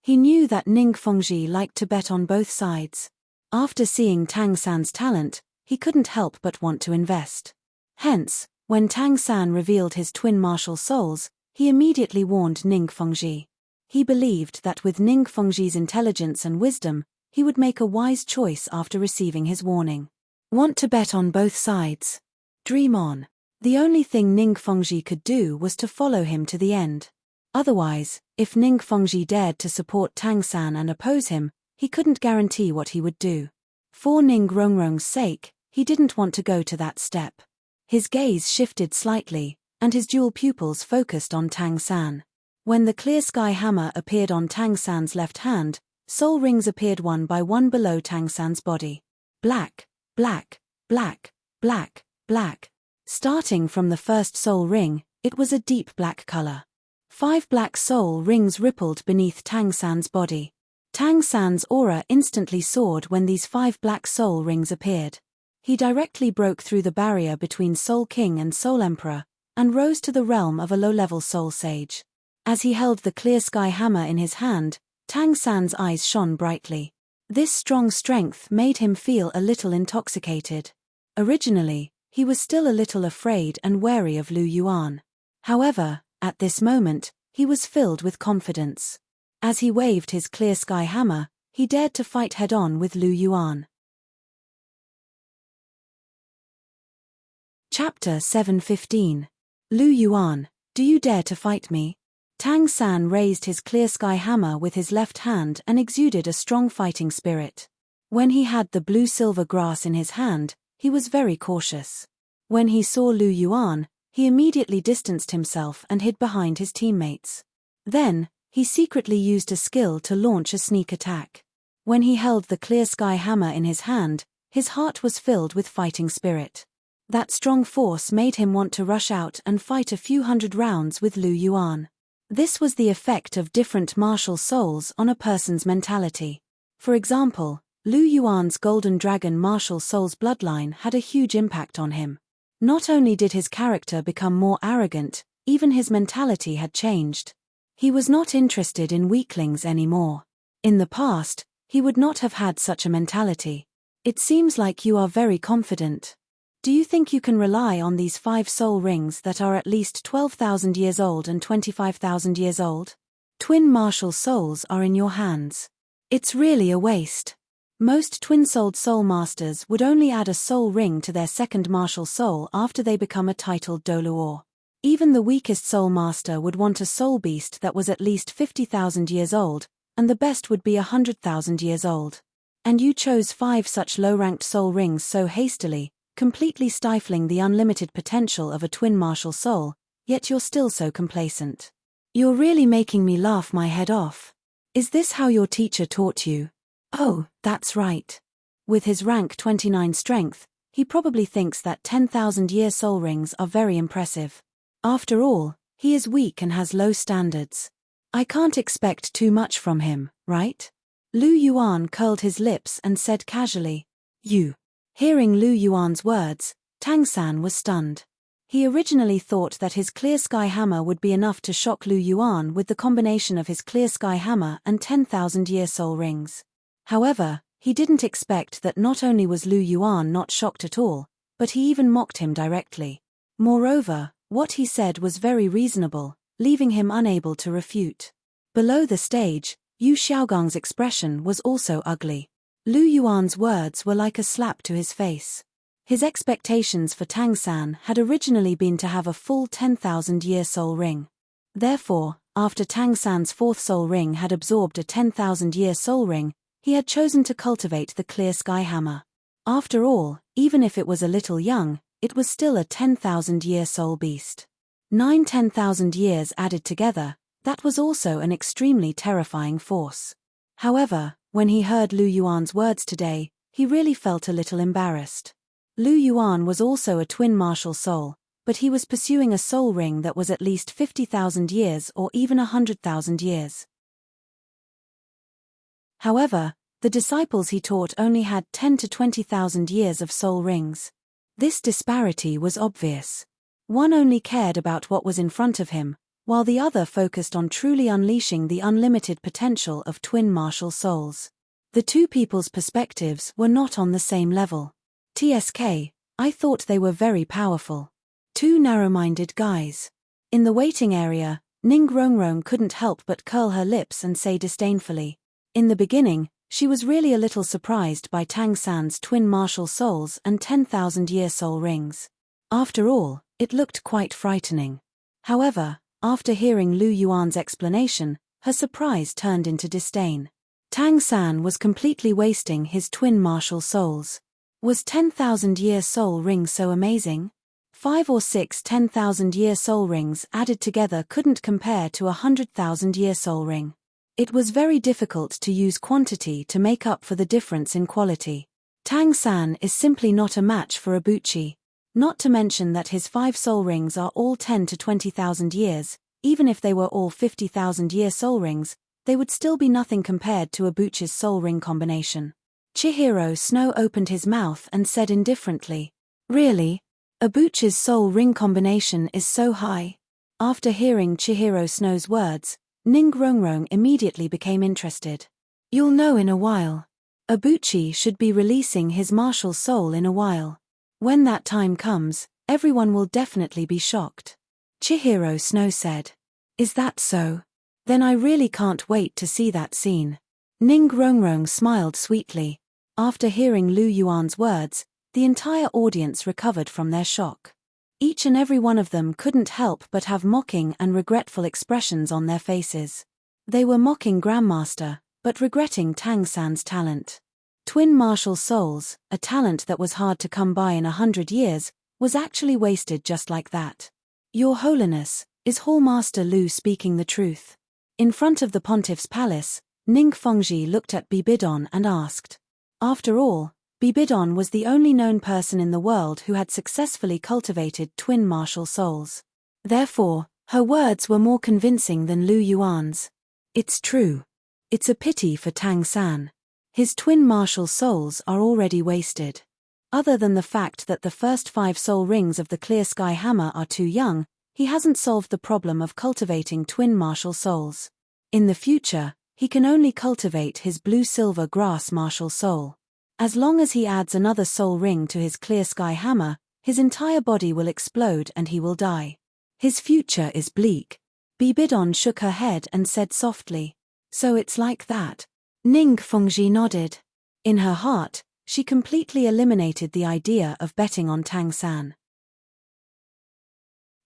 He knew that Ning Fengji liked to bet on both sides. After seeing Tang San's talent, he couldn't help but want to invest. Hence, when Tang San revealed his twin martial souls, he immediately warned Ning Fengji. He believed that with Ning Fengji's intelligence and wisdom, he would make a wise choice after receiving his warning. Want to bet on both sides? Dream on. The only thing Ning Fengji could do was to follow him to the end. Otherwise, if Ning Fengji dared to support Tang San and oppose him, he couldn't guarantee what he would do. For Ning Rongrong's sake, he didn't want to go to that step. His gaze shifted slightly, and his dual pupils focused on Tang San. When the clear sky hammer appeared on Tang San's left hand, soul rings appeared one by one below Tang San's body. Black, black, black, black, black. Starting from the first soul ring, it was a deep black color. 5 black soul rings rippled beneath Tang San's body. Tang San's aura instantly soared when these 5 black soul rings appeared. He directly broke through the barrier between Soul King and Soul Emperor, and rose to the realm of a low-level soul sage. As he held the clear sky hammer in his hand, Tang San's eyes shone brightly. This strong strength made him feel a little intoxicated. Originally, he was still a little afraid and wary of Lu Yuan. However, at this moment, he was filled with confidence. As he waved his clear sky hammer, he dared to fight head-on with Lu Yuan. Chapter 7:15. Lu Yuan, do you dare to fight me? Tang San raised his clear sky hammer with his left hand and exuded a strong fighting spirit. When he had the blue-silver grass in his hand, he was very cautious. When he saw Lu Yuan, he immediately distanced himself and hid behind his teammates. Then, he secretly used a skill to launch a sneak attack. When he held the clear sky hammer in his hand, his heart was filled with fighting spirit. That strong force made him want to rush out and fight a few hundred rounds with Lu Yuan. This was the effect of different martial souls on a person's mentality. For example, Lu Yuan's Golden Dragon martial soul's bloodline had a huge impact on him. Not only did his character become more arrogant, even his mentality had changed. He was not interested in weaklings anymore. In the past, he would not have had such a mentality. It seems like you are very confident. Do you think you can rely on these 5 soul rings that are at least 12,000 years old and 25,000 years old? Twin martial souls are in your hands. It's really a waste. Most twin-souled soul masters would only add a soul ring to their second martial soul after they become a titled Douluo. Even the weakest soul master would want a soul beast that was at least 50,000 years old, and the best would be 100,000 years old. And you chose 5 such low-ranked soul rings so hastily, completely stifling the unlimited potential of a twin martial soul, yet you're still so complacent. You're really making me laugh my head off. Is this how your teacher taught you? Oh, that's right. With his rank 29 strength, he probably thinks that 10,000-year soul rings are very impressive. After all, he is weak and has low standards. I can't expect too much from him, right? Lu Yuan curled his lips and said casually, "You." Hearing Lu Yuan's words, Tang San was stunned. He originally thought that his clear sky hammer would be enough to shock Lu Yuan with the combination of his clear sky hammer and 10,000-year soul rings. However, he didn't expect that not only was Lu Yuan not shocked at all, but he even mocked him directly. Moreover, what he said was very reasonable, leaving him unable to refute. Below the stage, Yu Xiaogong's expression was also ugly. Lu Yuan's words were like a slap to his face. His expectations for Tang San had originally been to have a full 10,000-year soul ring. Therefore, after Tang San's 4th soul ring had absorbed a 10,000-year soul ring, he had chosen to cultivate the clear sky hammer. After all, even if it was a little young, it was still a 10,000-year soul beast. 9 10,000 years added together, that was also an extremely terrifying force. However, when he heard Lu Yuan's words today, he really felt a little embarrassed. Lu Yuan was also a twin martial soul, but he was pursuing a soul ring that was at least 50,000 years or even 100,000 years. However, the disciples he taught only had 10 to 20,000 years of soul rings. This disparity was obvious. One only cared about what was in front of him, while the other focused on truly unleashing the unlimited potential of twin martial souls. The two people's perspectives were not on the same level. TSK, I thought they were very powerful. 2 narrow-minded guys. In the waiting area, Ning Rongrong couldn't help but curl her lips and say disdainfully. In the beginning, she was really a little surprised by Tang San's twin martial souls and 10,000-year soul rings. After all, it looked quite frightening. However, after hearing Lu Yuan's explanation, her surprise turned into disdain. Tang San was completely wasting his twin martial souls. Was 10,000-year soul ring so amazing? 5 or 6 10,000-year soul rings added together couldn't compare to a 100,000-year soul ring. It was very difficult to use quantity to make up for the difference in quality. Tang San is simply not a match for a Buchi. Not to mention that his 5 soul rings are all 10 to 20,000 years, even if they were all 50,000-year soul rings, they would still be nothing compared to a Buchi's soul ring combination. Chihiro Snow opened his mouth and said indifferently, "Really? Ibuchi's soul ring combination is so high. After hearing Chihiro Snow's words, Ning Rongrong immediately became interested. You'll know in a while. Ibuchi should be releasing his martial soul in a while. When that time comes, everyone will definitely be shocked. Chihiro Snow said. Is that so? Then I really can't wait to see that scene. Ning Rongrong smiled sweetly. After hearing Lu Yuan's words, the entire audience recovered from their shock. Each and every one of them couldn't help but have mocking and regretful expressions on their faces. They were mocking Grandmaster, but regretting Tang San's talent. Twin martial souls, a talent that was hard to come by in 100 years, was actually wasted just like that. Your Holiness, is Hall Master Lu speaking the truth? In front of the Pontiff's palace, Ning Fengji looked at Bibidon and asked. After all, Bibidon was the only known person in the world who had successfully cultivated twin martial souls. Therefore, her words were more convincing than Lu Yuan's. It's true. It's a pity for Tang San. His twin martial souls are already wasted. Other than the fact that the first 5 soul rings of the Clear Sky Hammer are too young, he hasn't solved the problem of cultivating twin martial souls. In the future, he can only cultivate his blue-silver grass martial soul. As long as he adds another soul ring to his Clear Sky Hammer, his entire body will explode and he will die. His future is bleak. Bibidon shook her head and said softly. So it's like that. Ning Fengji nodded. In her heart, she completely eliminated the idea of betting on Tang San.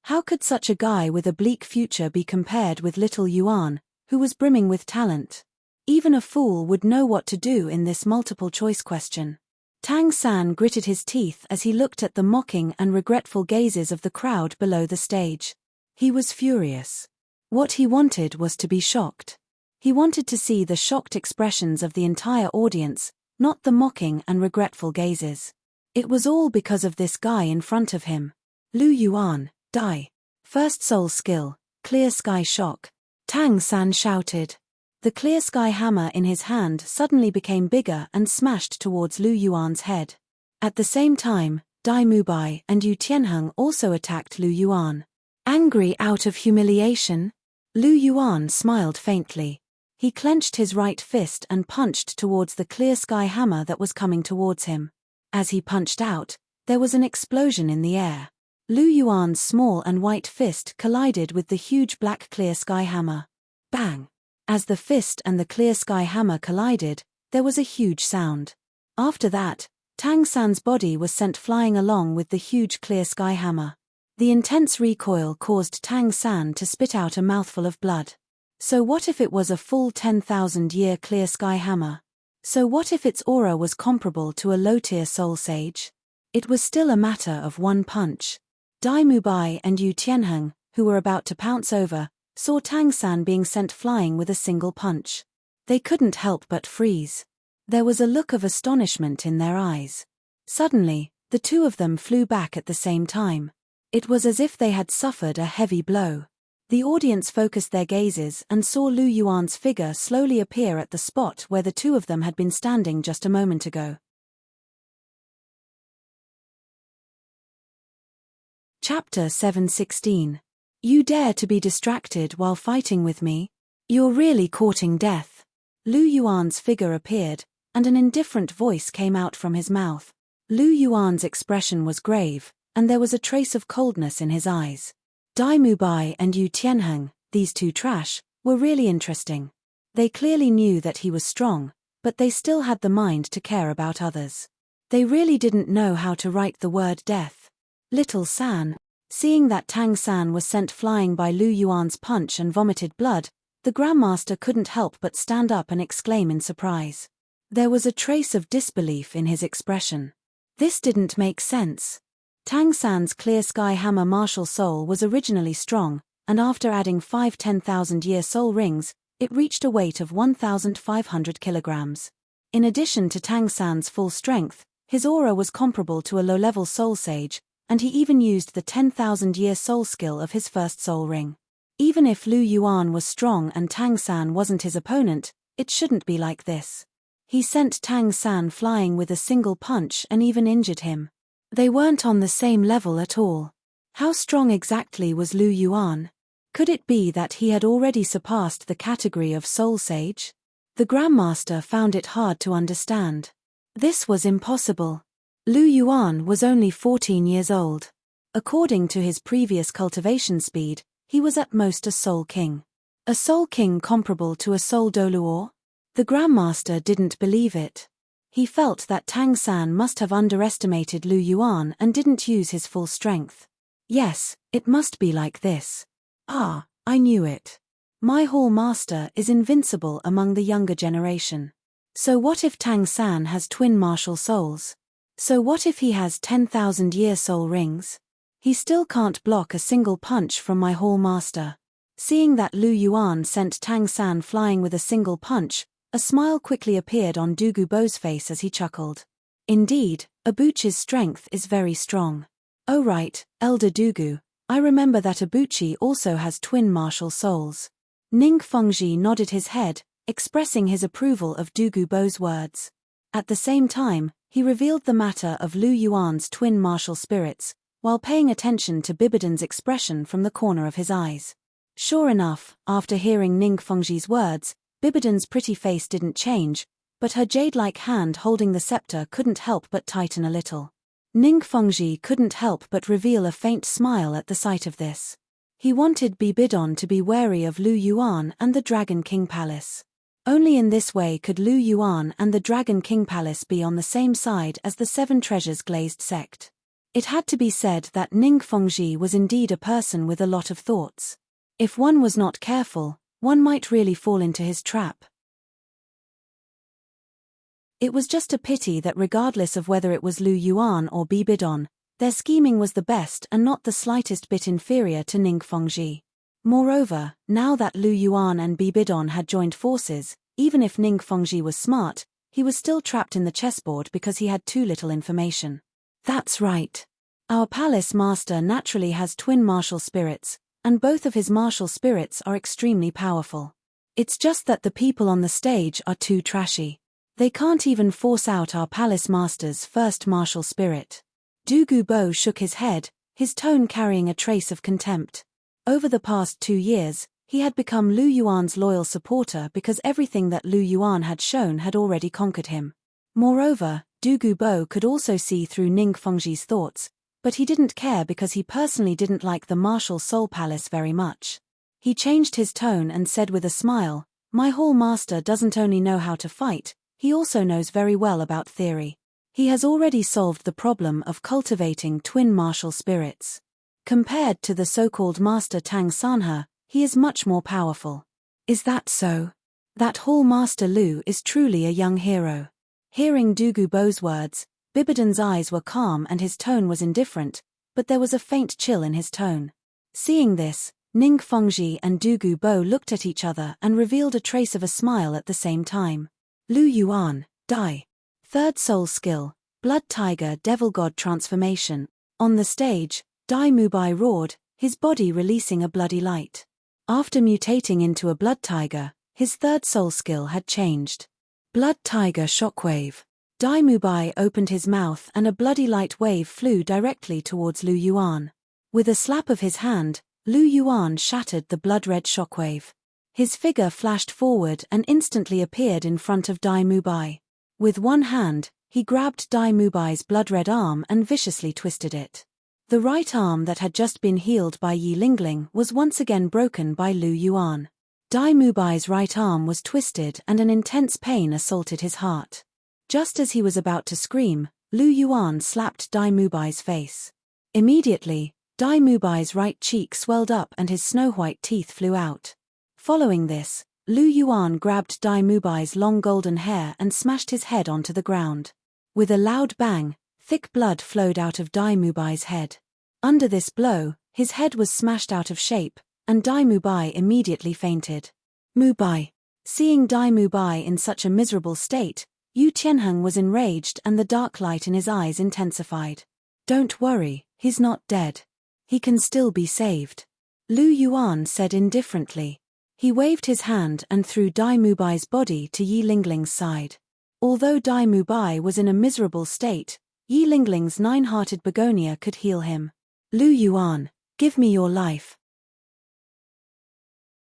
How could such a guy with a bleak future be compared with little Yuan, who was brimming with talent? Even a fool would know what to do in this multiple-choice question. Tang San gritted his teeth as he looked at the mocking and regretful gazes of the crowd below the stage. He was furious. What he wanted was to be shocked. He wanted to see the shocked expressions of the entire audience, not the mocking and regretful gazes. It was all because of this guy in front of him. Lu Yuan, die. First soul skill, Clear Sky Shock. Tang San shouted. The Clear Sky Hammer in his hand suddenly became bigger and smashed towards Lu Yuan's head. At the same time, Dai Mubai and Yu Tianheng also attacked Lu Yuan. Angry out of humiliation, Lu Yuan smiled faintly. He clenched his right fist and punched towards the Clear Sky Hammer that was coming towards him. As he punched out, there was an explosion in the air. Lu Yuan's small and white fist collided with the huge black Clear Sky Hammer. Bang! As the fist and the Clear Sky Hammer collided, there was a huge sound. After that, Tang San's body was sent flying along with the huge Clear Sky Hammer. The intense recoil caused Tang San to spit out a mouthful of blood. So what if it was a full 10,000-year Clear Sky Hammer? So what if its aura was comparable to a low-tier soul sage? It was still a matter of one punch. Dai Mubai and Yu Tianheng, who were about to pounce over, saw Tang San being sent flying with a single punch. They couldn't help but freeze. There was a look of astonishment in their eyes. Suddenly, the two of them flew back at the same time. It was as if they had suffered a heavy blow. The audience focused their gazes and saw Lu Yuan's figure slowly appear at the spot where the two of them had been standing just a moment ago. Chapter 716. You dare to be distracted while fighting with me? You're really courting death. Lu Yuan's figure appeared, and an indifferent voice came out from his mouth. Lu Yuan's expression was grave, and there was a trace of coldness in his eyes. Dai Mubai and Yu Tianheng, these two trash, were really interesting. They clearly knew that he was strong, but they still had the mind to care about others. They really didn't know how to write the word death. Little San, seeing that Tang San was sent flying by Lu Yuan's punch and vomited blood, the Grandmaster couldn't help but stand up and exclaim in surprise. There was a trace of disbelief in his expression. This didn't make sense. Tang San's Clear Sky Hammer martial soul was originally strong, and after adding 5 10,000-year soul rings, it reached a weight of 1,500 kilograms. In addition to Tang San's full strength, his aura was comparable to a low-level soul sage, and he even used the 10,000-year soul skill of his first soul ring. Even if Lu Yuan was strong and Tang San wasn't his opponent, it shouldn't be like this. He sent Tang San flying with a single punch and even injured him. They weren't on the same level at all. How strong exactly was Lu Yuan? Could it be that he had already surpassed the category of soul sage? The Grandmaster found it hard to understand. This was impossible. Lu Yuan was only 14 years old. According to his previous cultivation speed, he was at most a soul king. A soul king comparable to a soul Douluo? The Grandmaster didn't believe it. He felt that Tang San must have underestimated Lu Yuan and didn't use his full strength. Yes, it must be like this. Ah, I knew it. My Hall Master is invincible among the younger generation. So what if Tang San has twin martial souls? So what if he has 10,000-year soul rings? He still can't block a single punch from my Hall Master. Seeing that Lu Yuan sent Tang San flying with a single punch, a smile quickly appeared on Douluo's face as he chuckled. Indeed, Abuchi's strength is very strong. Oh right, Elder Douluo, I remember that Abuchi also has twin martial souls. Ning Fengji nodded his head, expressing his approval of Douluo's words. At the same time, he revealed the matter of Lu Yuan's twin martial spirits, while paying attention to Bibidan's expression from the corner of his eyes. Sure enough, after hearing Ning Fengji's words, Bibidan's pretty face didn't change, but her jade-like hand holding the scepter couldn't help but tighten a little. Ning Fengji couldn't help but reveal a faint smile at the sight of this. He wanted Bibidan to be wary of Lu Yuan and the Dragon King Palace. Only in this way could Lu Yuan and the Dragon King Palace be on the same side as the Seven Treasures glazed sect. It had to be said that Ning Fengji was indeed a person with a lot of thoughts. If one was not careful, one might really fall into his trap. It was just a pity that regardless of whether it was Lu Yuan or Bibidan, their scheming was the best and not the slightest bit inferior to Ning Fengji. Moreover, now that Lu Yuan and Bibidan had joined forces, even if Ning Fengji was smart, he was still trapped in the chessboard because he had too little information. That's right. Our palace master naturally has twin martial spirits, and both of his martial spirits are extremely powerful. It's just that the people on the stage are too trashy. They can't even force out our palace master's first martial spirit. Douluo shook his head, his tone carrying a trace of contempt. Over the past 2 years, he had become Lu Yuan's loyal supporter because everything that Lu Yuan had shown had already conquered him. Moreover, Douluo could also see through Ning Fengji's thoughts, but he didn't care because he personally didn't like the martial soul palace very much. He changed his tone and said with a smile, "My Hall Master doesn't only know how to fight, he also knows very well about theory. He has already solved the problem of cultivating twin martial spirits. Compared to the so-called Master Tang Sanhe, he is much more powerful." Is that so? That Hall Master Lu is truly a young hero. Hearing Douluo's words, Bibidan's eyes were calm and his tone was indifferent, but there was a faint chill in his tone. Seeing this, Ning Fengji and Douluo looked at each other and revealed a trace of a smile at the same time. Lu Yuan, die. Third soul skill, Blood Tiger Devil God transformation. On the stage, Dai Mubai roared, his body releasing a bloody light. After mutating into a blood tiger, his third soul skill had changed. Blood Tiger Shockwave. Dai Mubai opened his mouth and a bloody light wave flew directly towards Lu Yuan. With a slap of his hand, Lu Yuan shattered the blood-red shockwave. His figure flashed forward and instantly appeared in front of Dai Mubai. With one hand, he grabbed Dai Mubai's blood-red arm and viciously twisted it. The right arm that had just been healed by Yi Lingling was once again broken by Lu Yuan. Dai Mubai's right arm was twisted and an intense pain assaulted his heart. Just as he was about to scream, Lu Yuan slapped Dai Mubai's face. Immediately, Dai Mubai's right cheek swelled up and his snow-white teeth flew out. Following this, Lu Yuan grabbed Dai Mubai's long golden hair and smashed his head onto the ground. With a loud bang, thick blood flowed out of Dai Mubai's head. Under this blow, his head was smashed out of shape, and Dai Mubai immediately fainted. Mubai. Seeing Dai Mubai in such a miserable state, Yu Tianheng was enraged and the dark light in his eyes intensified. "Don't worry, he's not dead. He can still be saved," Lu Yuan said indifferently. He waved his hand and threw Dai Mubai's body to Yi Lingling's side. Although Dai Mubai was in a miserable state, Yi Lingling's 9-hearted begonia could heal him. Lu Yuan, give me your life.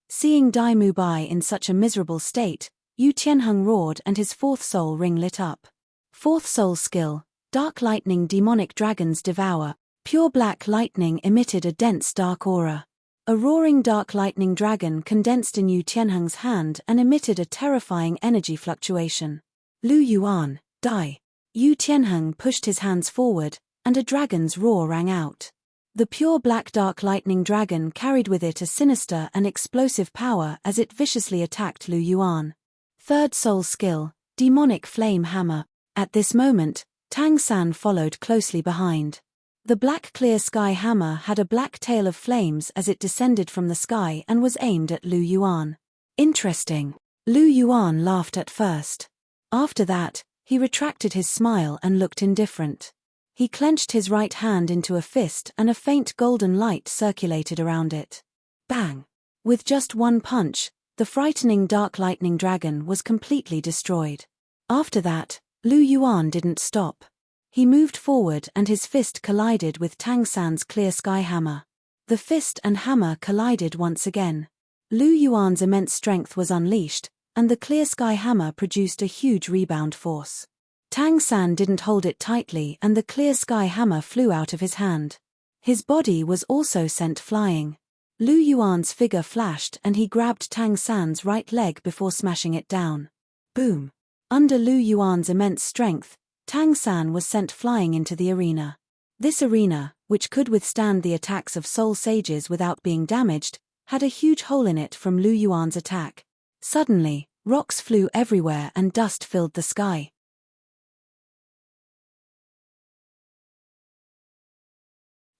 Seeing Dai Mu Bai in such a miserable state, Yu Tianheng roared and his fourth soul ring lit up. Fourth soul skill, Dark Lightning Demonic Dragons Devour. Pure black lightning emitted a dense dark aura. A roaring dark lightning dragon condensed in Yu Tianheng's hand and emitted a terrifying energy fluctuation. Lu Yuan, die. Yu Tianheng pushed his hands forward, and a dragon's roar rang out. The pure black dark lightning dragon carried with it a sinister and explosive power as it viciously attacked Lu Yuan. Third soul skill, Demonic Flame Hammer. At this moment, Tang San followed closely behind. The black clear sky hammer had a black tail of flames as it descended from the sky and was aimed at Lu Yuan. Interesting. Lu Yuan laughed at first. After that, he retracted his smile and looked indifferent. He clenched his right hand into a fist and a faint golden light circulated around it. Bang! With just one punch, the frightening dark lightning dragon was completely destroyed. After that, Lu Yuan didn't stop. He moved forward and his fist collided with Tang San's clear sky hammer. The fist and hammer collided once again. Lu Yuan's immense strength was unleashed, and the clear sky hammer produced a huge rebound force. Tang San didn't hold it tightly and the clear sky hammer flew out of his hand. His body was also sent flying. Lu Yuan's figure flashed and he grabbed Tang San's right leg before smashing it down. Boom! Under Lu Yuan's immense strength, Tang San was sent flying into the arena. This arena, which could withstand the attacks of soul sages without being damaged, had a huge hole in it from Lu Yuan's attack. Suddenly, rocks flew everywhere and dust filled the sky.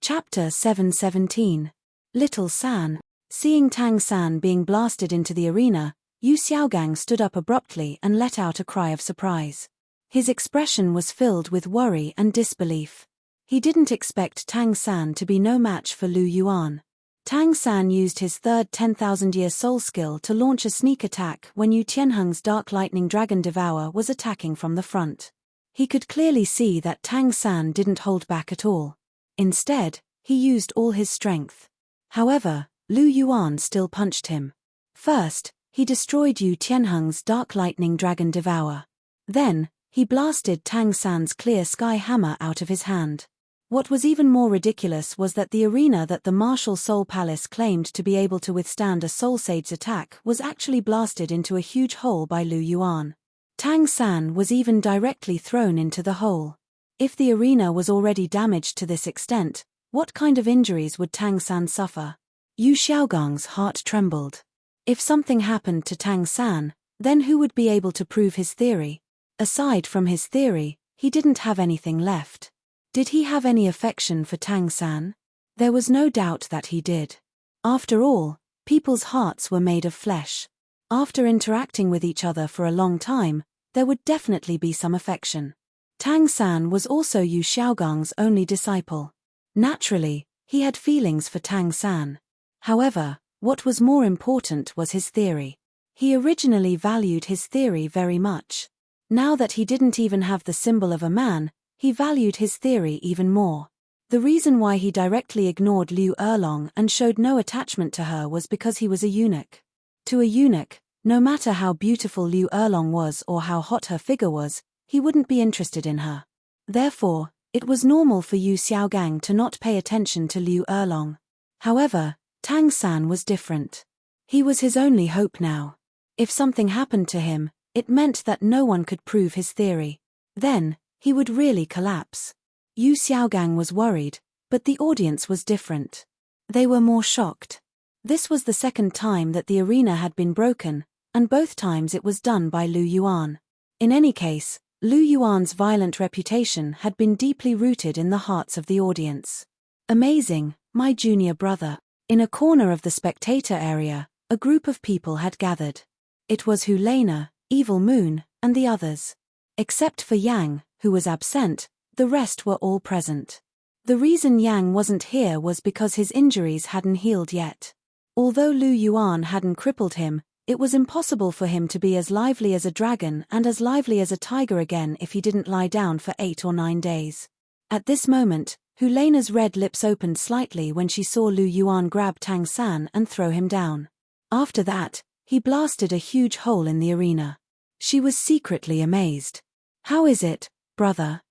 Chapter 717. Little San. Seeing Tang San being blasted into the arena, Yu Xiaogang stood up abruptly and let out a cry of surprise. His expression was filled with worry and disbelief. He didn't expect Tang San to be no match for Lu Yuan. Tang San used his third 10,000-year soul skill to launch a sneak attack when Yu Tianheng's Dark Lightning Dragon Devour was attacking from the front. He could clearly see that Tang San didn't hold back at all. Instead, he used all his strength. However, Lu Yuan still punched him. First, he destroyed Yu Tianheng's Dark Lightning Dragon Devour. Then, he blasted Tang San's clear sky hammer out of his hand. What was even more ridiculous was that the arena that the Martial Soul Palace claimed to be able to withstand a Soul Sage's attack was actually blasted into a huge hole by Lu Yuan. Tang San was even directly thrown into the hole. If the arena was already damaged to this extent, what kind of injuries would Tang San suffer? Yu Xiaogang's heart trembled. If something happened to Tang San, then who would be able to prove his theory? Aside from his theory, he didn't have anything left. Did he have any affection for Tang San? There was no doubt that he did. After all, people's hearts were made of flesh. After interacting with each other for a long time, there would definitely be some affection. Tang San was also Yu Xiaogang's only disciple. Naturally, he had feelings for Tang San. However, what was more important was his theory. He originally valued his theory very much. Now that he didn't even have the symbol of a man, he valued his theory even more. The reason why he directly ignored Liu Erlong and showed no attachment to her was because he was a eunuch. To a eunuch, no matter how beautiful Liu Erlong was or how hot her figure was, he wouldn't be interested in her. Therefore, it was normal for Yu Xiaogang to not pay attention to Liu Erlong. However, Tang San was different. He was his only hope now. If something happened to him, it meant that no one could prove his theory. Then, he would really collapse. Yu Xiaogang was worried, but the audience was different. They were more shocked. This was the second time that the arena had been broken, and both times it was done by Lu Yuan. In any case, Lu Yuan's violent reputation had been deeply rooted in the hearts of the audience. Amazing, my junior brother. In a corner of the spectator area, a group of people had gathered. It was Hulena, Evil Moon, and the others. Except for Yang, who was absent, the rest were all present. The reason Yang wasn't here was because his injuries hadn't healed yet. Although Lu Yuan hadn't crippled him, it was impossible for him to be as lively as a dragon and as lively as a tiger again if he didn't lie down for 8 or 9 days. At this moment, Helena's red lips opened slightly when she saw Lu Yuan grab Tang San and throw him down. After that, he blasted a huge hole in the arena. She was secretly amazed. How is it, brother?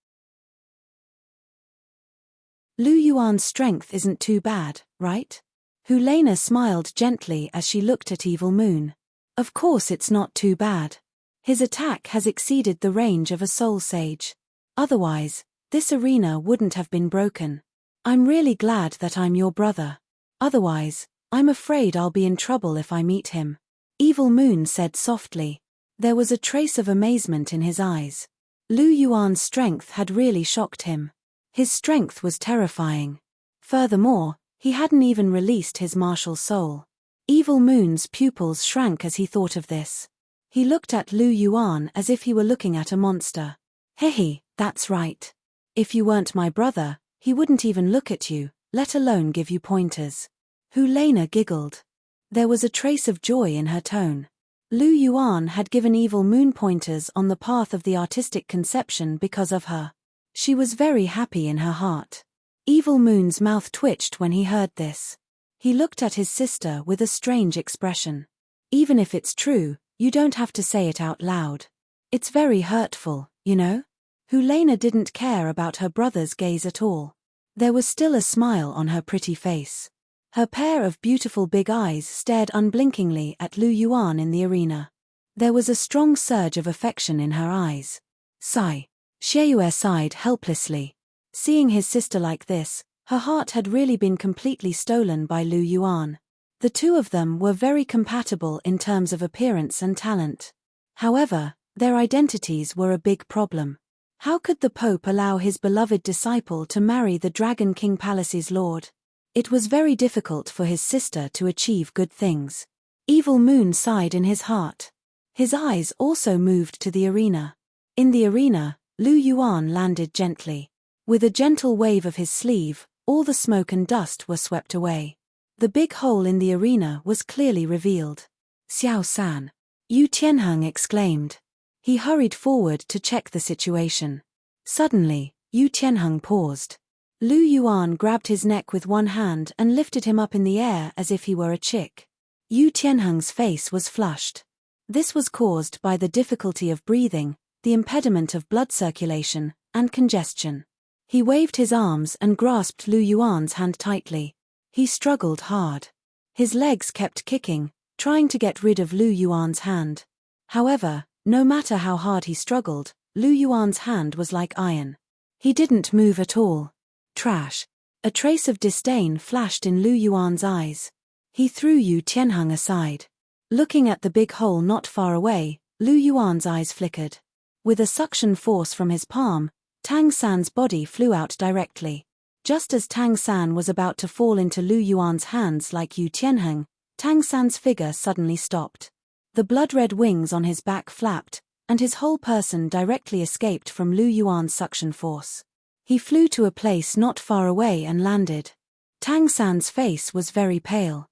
Lu Yuan's strength isn't too bad, right? Helena smiled gently as she looked at Evil Moon. Of course it's not too bad. His attack has exceeded the range of a soul sage. Otherwise, this arena wouldn't have been broken. I'm really glad that I'm your brother. Otherwise, I'm afraid I'll be in trouble if I meet him. Evil Moon said softly. There was a trace of amazement in his eyes. Lu Yuan's strength had really shocked him. His strength was terrifying. Furthermore, he hadn't even released his martial soul. Evil Moon's pupils shrank as he thought of this. He looked at Lu Yuan as if he were looking at a monster. Hehe, that's right. If you weren't my brother, he wouldn't even look at you, let alone give you pointers. Helena giggled. There was a trace of joy in her tone. Lu Yuan had given Evil Moon pointers on the path of the artistic conception because of her. She was very happy in her heart. Evil Moon's mouth twitched when he heard this. He looked at his sister with a strange expression. Even if it's true, you don't have to say it out loud. It's very hurtful, you know? Helena didn't care about her brother's gaze at all. There was still a smile on her pretty face. Her pair of beautiful big eyes stared unblinkingly at Lu Yuan in the arena. There was a strong surge of affection in her eyes. Sigh. Xieyue sighed helplessly. Seeing his sister like this, her heart had really been completely stolen by Lu Yuan. The two of them were very compatible in terms of appearance and talent. However, their identities were a big problem. How could the Pope allow his beloved disciple to marry the Dragon King Palace's lord? It was very difficult for his sister to achieve good things. Evil Moon sighed in his heart. His eyes also moved to the arena. In the arena, Lu Yuan landed gently. With a gentle wave of his sleeve, all the smoke and dust were swept away. The big hole in the arena was clearly revealed. Xiao San. Yu Tianheng exclaimed. He hurried forward to check the situation. Suddenly, Yu Tianheng paused. Lu Yuan grabbed his neck with one hand and lifted him up in the air as if he were a chick. Yu Tianheng's face was flushed. This was caused by the difficulty of breathing, the impediment of blood circulation, and congestion. He waved his arms and grasped Lu Yuan's hand tightly. He struggled hard. His legs kept kicking, trying to get rid of Lu Yuan's hand. However, no matter how hard he struggled, Lu Yuan's hand was like iron. He didn't move at all. Trash. A trace of disdain flashed in Lu Yuan's eyes. He threw Yu Tianheng aside. Looking at the big hole not far away, Lu Yuan's eyes flickered. With a suction force from his palm, Tang San's body flew out directly. Just as Tang San was about to fall into Lu Yuan's hands like Yu Tianheng, Tang San's figure suddenly stopped. The blood-red wings on his back flapped, and his whole person directly escaped from Lu Yuan's suction force. He flew to a place not far away and landed. Tang San's face was very pale.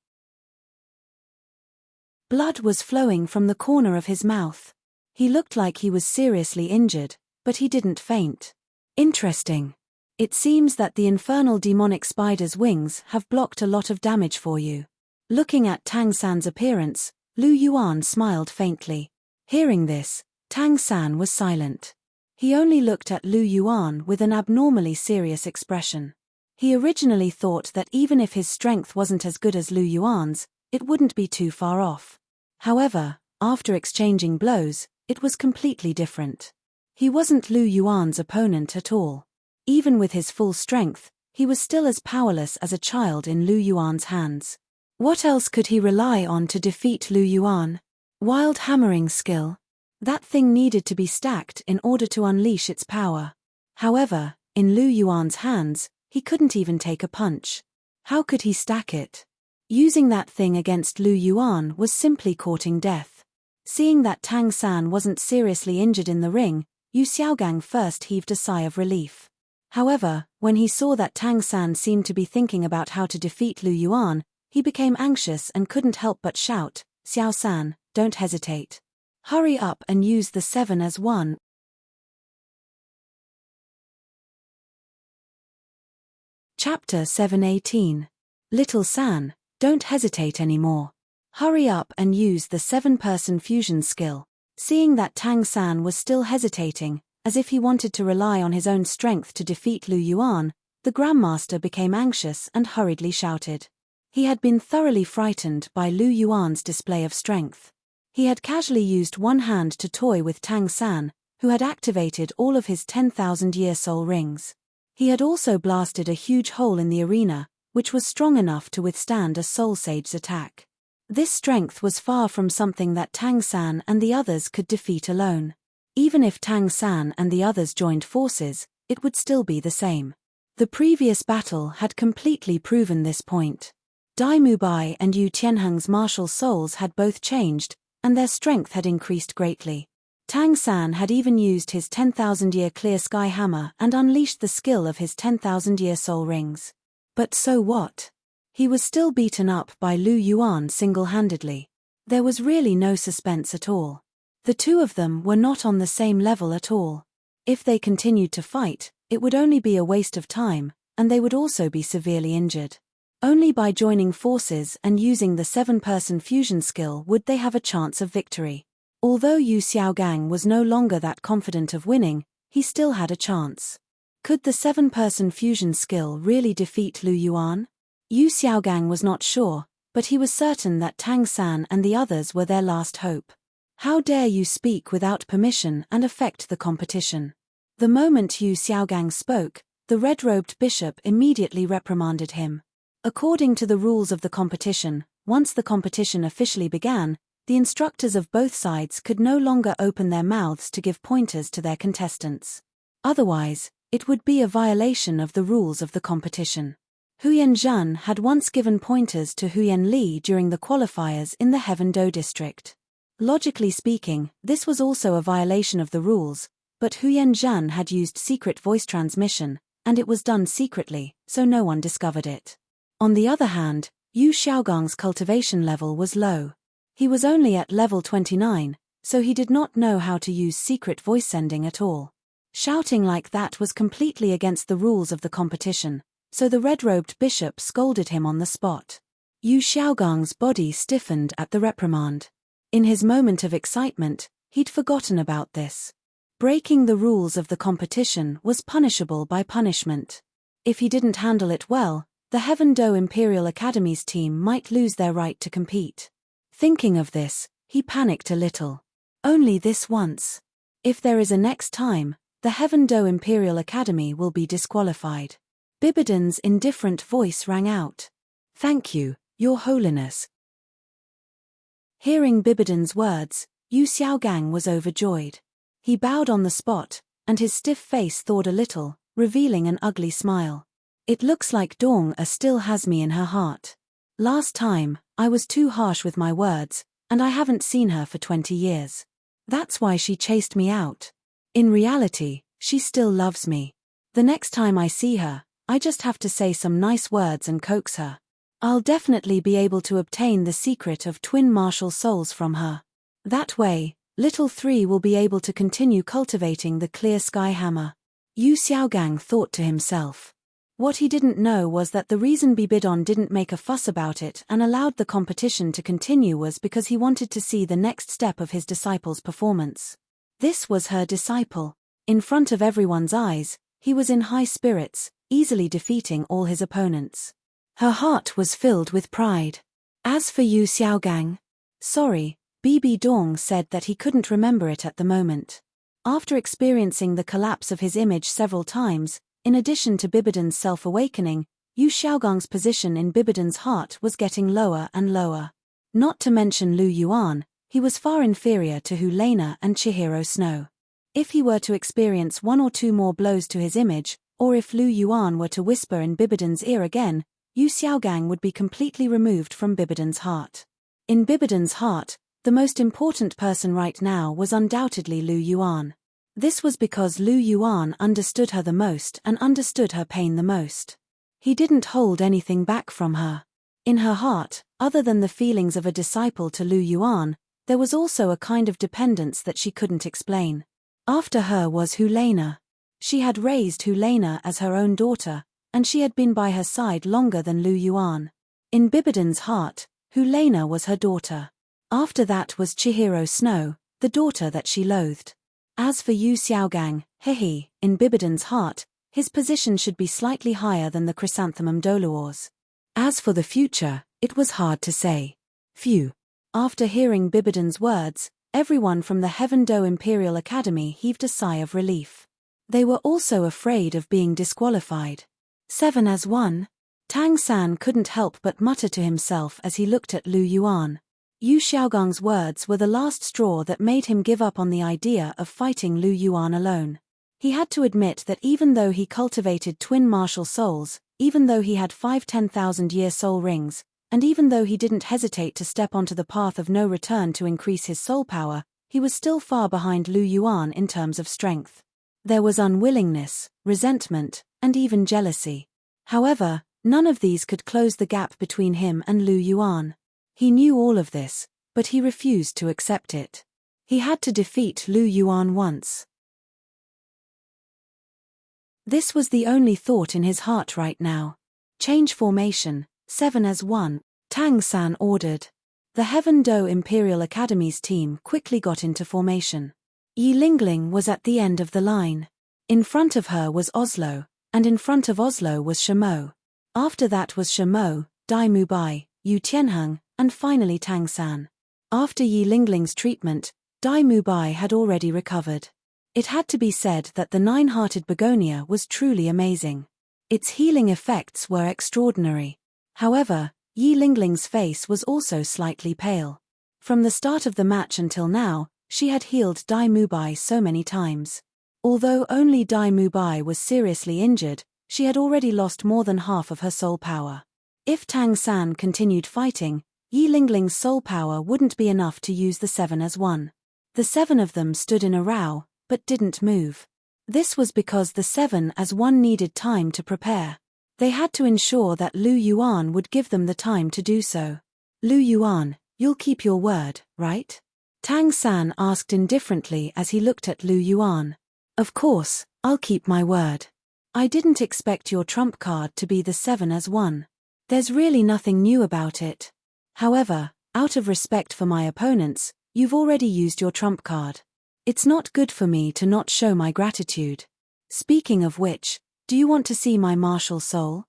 Blood was flowing from the corner of his mouth. He looked like he was seriously injured, but he didn't faint. Interesting. It seems that the infernal demonic spider's wings have blocked a lot of damage for you. Looking at Tang San's appearance, Lu Yuan smiled faintly. Hearing this, Tang San was silent. He only looked at Lu Yuan with an abnormally serious expression. He originally thought that even if his strength wasn't as good as Lu Yuan's, it wouldn't be too far off. However, after exchanging blows, it was completely different. He wasn't Lu Yuan's opponent at all. Even with his full strength, he was still as powerless as a child in Lu Yuan's hands. What else could he rely on to defeat Lu Yuan? Wild hammering skill. That thing needed to be stacked in order to unleash its power. However, in Lu Yuan's hands, he couldn't even take a punch. How could he stack it? Using that thing against Lu Yuan was simply courting death. Seeing that Tang San wasn't seriously injured in the ring, Yu Xiaogang first heaved a sigh of relief. However, when he saw that Tang San seemed to be thinking about how to defeat Lu Yuan, he became anxious and couldn't help but shout, "Xiao San, don't hesitate. Hurry up and use the 7 as 1." Chapter 7:18. Little San, don't hesitate anymore. Hurry up and use the 7-person fusion skill. Seeing that Tang San was still hesitating, as if he wanted to rely on his own strength to defeat Lu Yuan, the Grandmaster became anxious and hurriedly shouted. He had been thoroughly frightened by Lu Yuan's display of strength. He had casually used one hand to toy with Tang San, who had activated all of his 10,000-year soul rings. He had also blasted a huge hole in the arena, which was strong enough to withstand a Soul Sage's attack. This strength was far from something that Tang San and the others could defeat alone. Even if Tang San and the others joined forces, it would still be the same. The previous battle had completely proven this point. Dai Mubai and Yu Tianheng's martial souls had both changed, and their strength had increased greatly. Tang San had even used his 10,000-year clear sky hammer and unleashed the skill of his 10,000-year soul rings. But so what? He was still beaten up by Lu Yuan single-handedly. There was really no suspense at all. The two of them were not on the same level at all. If they continued to fight, it would only be a waste of time, and they would also be severely injured. Only by joining forces and using the 7-person fusion skill would they have a chance of victory. Although Yu Xiaogang was no longer that confident of winning, he still had a chance. Could the 7-person fusion skill really defeat Lu Yuan? Yu Xiaogang was not sure, but he was certain that Tang San and the others were their last hope. How dare you speak without permission and affect the competition? The moment Yu Xiaogang spoke, the red-robed bishop immediately reprimanded him. According to the rules of the competition, once the competition officially began, the instructors of both sides could no longer open their mouths to give pointers to their contestants. Otherwise, it would be a violation of the rules of the competition. Huyan Zhan had once given pointers to Huyan Li during the qualifiers in the Heaven Do district. Logically speaking, this was also a violation of the rules, but Huyan Zhan had used secret voice transmission, and it was done secretly, so no one discovered it. On the other hand, Yu Xiaogang's cultivation level was low. He was only at level 29, so he did not know how to use secret voice sending at all. Shouting like that was completely against the rules of the competition, so the red-robed bishop scolded him on the spot. Yu Xiaogang's body stiffened at the reprimand. In his moment of excitement, he'd forgotten about this. Breaking the rules of the competition was punishable by punishment. If he didn't handle it well, the Heaven Do Imperial Academy's team might lose their right to compete. Thinking of this, he panicked a little. Only this once. If there is a next time, the Heaven Do Imperial Academy will be disqualified. Bibidan's indifferent voice rang out. Thank you, Your Holiness. Hearing Bibidan's words, Yu Xiaogang was overjoyed. He bowed on the spot, and his stiff face thawed a little, revealing an ugly smile. It looks like Dong still has me in her heart. Last time, I was too harsh with my words, and I haven't seen her for 20 years. That's why she chased me out. In reality, she still loves me. The next time I see her, I just have to say some nice words and coax her. I'll definitely be able to obtain the secret of twin martial souls from her. That way, Little 3 will be able to continue cultivating the clear sky hammer. Yu Xiaogang thought to himself. What he didn't know was that the reason Bibidan didn't make a fuss about it and allowed the competition to continue was because he wanted to see the next step of his disciple's performance. This was her disciple. In front of everyone's eyes, he was in high spirits, easily defeating all his opponents. Her heart was filled with pride. As for Yu Xiaogang, sorry, Bibi Dong said that he couldn't remember it at the moment. After experiencing the collapse of his image several times, in addition to Bibidan's self-awakening, Yu Xiaogang's position in Bibidan's heart was getting lower and lower. Not to mention Lu Yuan, he was far inferior to Hu Lena and Chihiro Snow. If he were to experience 1 or 2 more blows to his image, or if Lu Yuan were to whisper in Bibidan's ear again, Yu Xiaogang would be completely removed from Bibidan's heart. In Bibidan's heart, the most important person right now was undoubtedly Lu Yuan. This was because Lu Yuan understood her the most and understood her pain the most. He didn't hold anything back from her. In her heart, other than the feelings of a disciple to Lu Yuan, there was also a kind of dependence that she couldn't explain. After her was Hu Lena. She had raised Hu Lena as her own daughter, and she had been by her side longer than Lu Yuan. In Bibidon's heart, Hulena was her daughter. After that was Chihiro Snow, the daughter that she loathed. As for Yu Xiaogang, in Bibidon's heart, his position should be slightly higher than the chrysanthemum Douluo's. As for the future, it was hard to say. Phew. After hearing Bibidon's words, everyone from the Heaven Do Imperial Academy heaved a sigh of relief. They were also afraid of being disqualified. 7 as 1? Tang San couldn't help but mutter to himself as he looked at Lu Yuan. Yu Xiaogang's words were the last straw that made him give up on the idea of fighting Lu Yuan alone. He had to admit that even though he cultivated twin martial souls, even though he had 5 10,000-year soul rings, and even though he didn't hesitate to step onto the path of no return to increase his soul power, he was still far behind Lu Yuan in terms of strength. There was unwillingness, resentment, and even jealousy. However, none of these could close the gap between him and Lu Yuan. He knew all of this, but he refused to accept it. He had to defeat Lu Yuan once. This was the only thought in his heart right now. Change formation, 7 as 1, Tang San ordered. The Heaven Do Imperial Academy's team quickly got into formation. Yi Lingling was at the end of the line. In front of her was Oslo, and in front of Oslo was Shamo. After that was Shamo, Dai Mubai, Yu Tianheng, and finally Tang San. After Yi Lingling's treatment, Dai Mubai had already recovered. It had to be said that the nine-hearted begonia was truly amazing. Its healing effects were extraordinary. However, Yi Lingling's face was also slightly pale. From the start of the match until now, she had healed Dai Mubai so many times. Although only Dai Mubai was seriously injured, she had already lost more than half of her soul power. If Tang San continued fighting, Yi Lingling's soul power wouldn't be enough to use the 7 as 1. The 7 of them stood in a row, but didn't move. This was because the 7 as 1 needed time to prepare. They had to ensure that Lu Yuan would give them the time to do so. Lu Yuan, you'll keep your word, right? Tang San asked indifferently as he looked at Lu Yuan. Of course, I'll keep my word. I didn't expect your trump card to be the 7 as 1. There's really nothing new about it. However, out of respect for my opponents, you've already used your trump card. It's not good for me to not show my gratitude. Speaking of which, do you want to see my martial soul?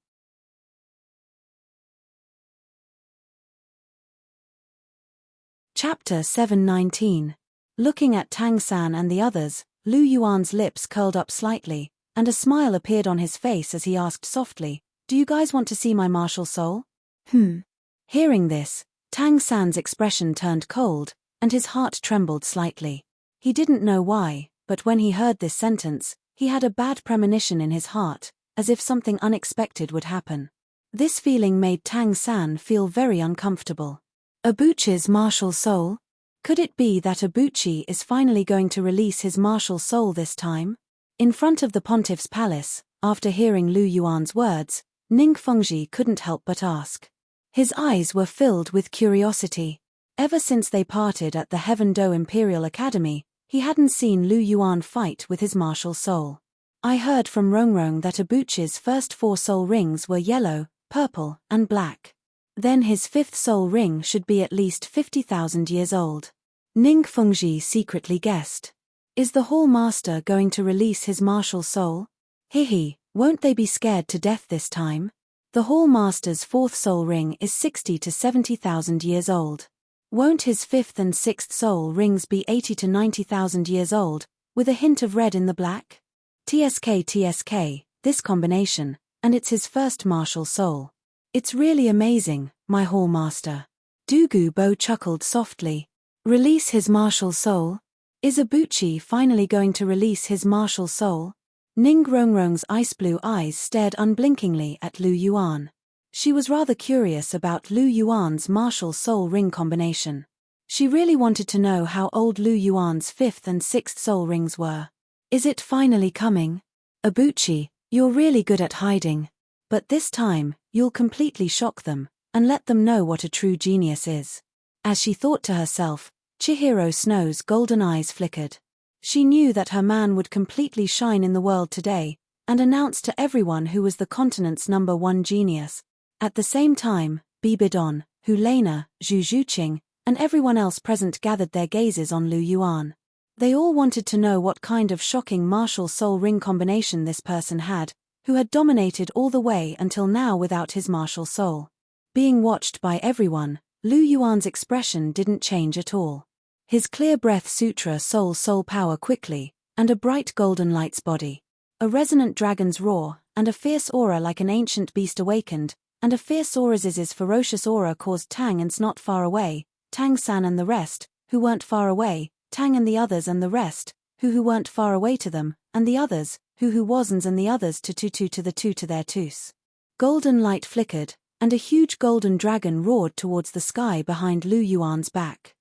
Chapter 719. Looking at Tang San and the others, Lu Yuan's lips curled up slightly, and a smile appeared on his face as he asked softly, "Do you guys want to see my martial soul?" Hearing this, Tang San's expression turned cold, and his heart trembled slightly. He didn't know why, but when he heard this sentence, he had a bad premonition in his heart, as if something unexpected would happen. This feeling made Tang San feel very uncomfortable. Abuchi's martial soul? Could it be that Abuchi is finally going to release his martial soul this time? In front of the pontiff's palace, after hearing Lu Yuan's words, Ning Fengji couldn't help but ask. His eyes were filled with curiosity. Ever since they parted at the Heaven Do Imperial Academy, he hadn't seen Lu Yuan fight with his martial soul. I heard from Rongrong that Abuchi's first 4 soul rings were yellow, purple, and black. Then his 5th soul ring should be at least 50,000 years old. Ning Fengji secretly guessed. Is the Hall Master going to release his martial soul? Won't they be scared to death this time? The Hall Master's 4th soul ring is 60 to 70,000 years old. Won't his 5th and 6th soul rings be 80 to 90,000 years old, with a hint of red in the black? TSK, this combination, and it's his first martial soul. It's really amazing, my Hall Master. Dugu Bo chuckled softly. Release his martial soul? Is Abuchi finally going to release his martial soul? Ning Rongrong's ice blue eyes stared unblinkingly at Lu Yuan. She was rather curious about Lu Yuan's martial soul ring combination. She really wanted to know how old Lu Yuan's 5th and 6th soul rings were. Is it finally coming? Abuchi, you're really good at hiding. But this time, you'll completely shock them, and let them know what a true genius is. As she thought to herself, Chihiro Snow's golden eyes flickered. She knew that her man would completely shine in the world today, and announced to everyone who was the continent's #1 genius. At the same time, Bibidon, Hu Lena, Zhu Zhuqing, and everyone else present gathered their gazes on Lu Yuan. They all wanted to know what kind of shocking martial soul ring combination this person had, who had dominated all the way until now without his martial soul. Being watched by everyone, Lu Yuan's expression didn't change at all. His clear breath sutra soul power quickly, and a bright golden light's body. A resonant dragon's roar, and a fierce aura like an ancient beast awakened, and a fierce aura's ferocious aura caused Tang and's not far away, Tang San and the rest, who weren't far away, Tang and the others and the rest, who weren't far away to them, and the others, who wasn't and the others to their twos. Golden light flickered, and a huge golden dragon roared towards the sky behind Lu Yuan's back.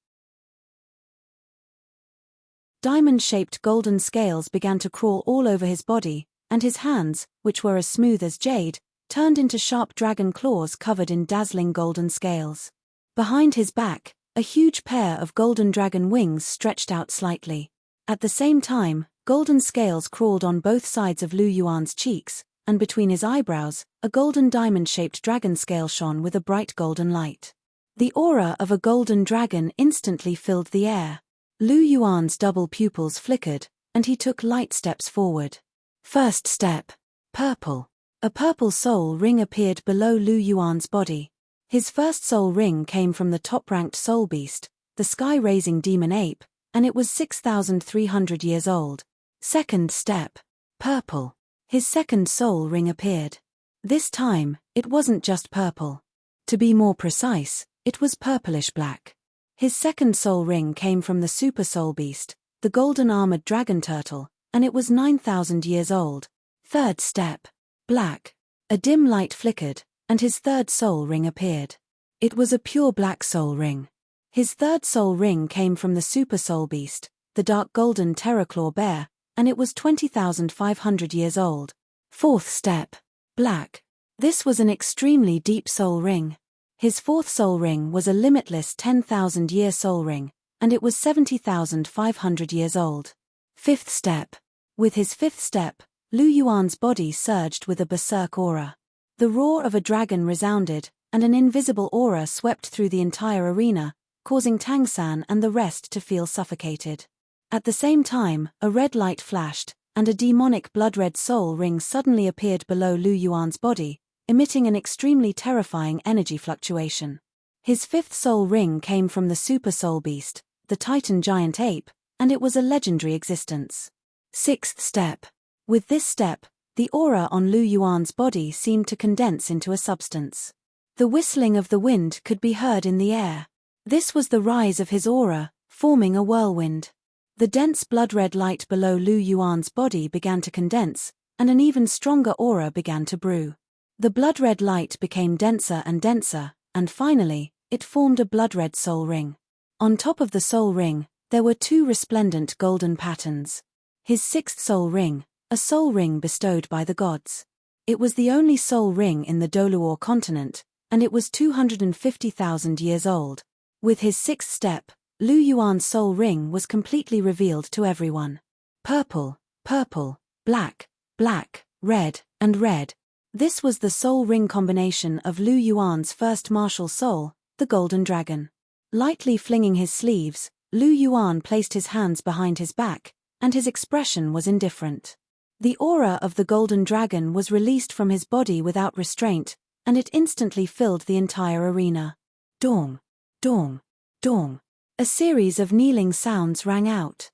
Diamond-shaped golden scales began to crawl all over his body, and his hands, which were as smooth as jade, turned into sharp dragon claws covered in dazzling golden scales. Behind his back, a huge pair of golden dragon wings stretched out slightly. At the same time, golden scales crawled on both sides of Lu Yuan's cheeks, and between his eyebrows, a golden diamond-shaped dragon scale shone with a bright golden light. The aura of a golden dragon instantly filled the air. Lu Yuan's double pupils flickered, and he took light steps forward. First step. Purple. A purple soul ring appeared below Lu Yuan's body. His first soul ring came from the top-ranked soul beast, the sky-raising demon ape, and it was 6,300 years old. Second step. Purple. His second soul ring appeared. This time, it wasn't just purple. To be more precise, it was purplish-black. His second soul ring came from the super soul beast, the golden-armored dragon turtle, and it was 9,000 years old. Third step. Black. A dim light flickered, and his third soul ring appeared. It was a pure black soul ring. His third soul ring came from the super soul beast, the dark golden terraclaw bear, and it was 20,500 years old. Fourth step. Black. This was an extremely deep soul ring. His fourth soul ring was a limitless 10,000-year soul ring, and it was 70,500 years old. Fifth step. With his fifth step, Lu Yuan's body surged with a berserk aura. The roar of a dragon resounded, and an invisible aura swept through the entire arena, causing Tang San and the rest to feel suffocated. At the same time, a red light flashed, and a demonic blood-red soul ring suddenly appeared below Lu Yuan's body, emitting an extremely terrifying energy fluctuation. His fifth soul ring came from the super soul beast, the Titan giant ape, and it was a legendary existence. Sixth step. With this step, the aura on Lu Yuan's body seemed to condense into a substance. The whistling of the wind could be heard in the air. This was the rise of his aura, forming a whirlwind. The dense blood-red light below Lu Yuan's body began to condense, and an even stronger aura began to brew. The blood-red light became denser, and finally, it formed a blood-red soul ring. On top of the soul ring, there were two resplendent golden patterns. His sixth soul ring, a soul ring bestowed by the gods. It was the only soul ring in the Douluo continent, and it was 250,000 years old. With his sixth step, Lu Yuan's soul ring was completely revealed to everyone. Purple, black, red, and red. This was the soul ring combination of Lu Yuan's first martial soul, the Golden Dragon. Lightly flinging his sleeves, Lu Yuan placed his hands behind his back, and his expression was indifferent. The aura of the Golden Dragon was released from his body without restraint, and it instantly filled the entire arena. Dong, dong, dong. A series of kneeling sounds rang out.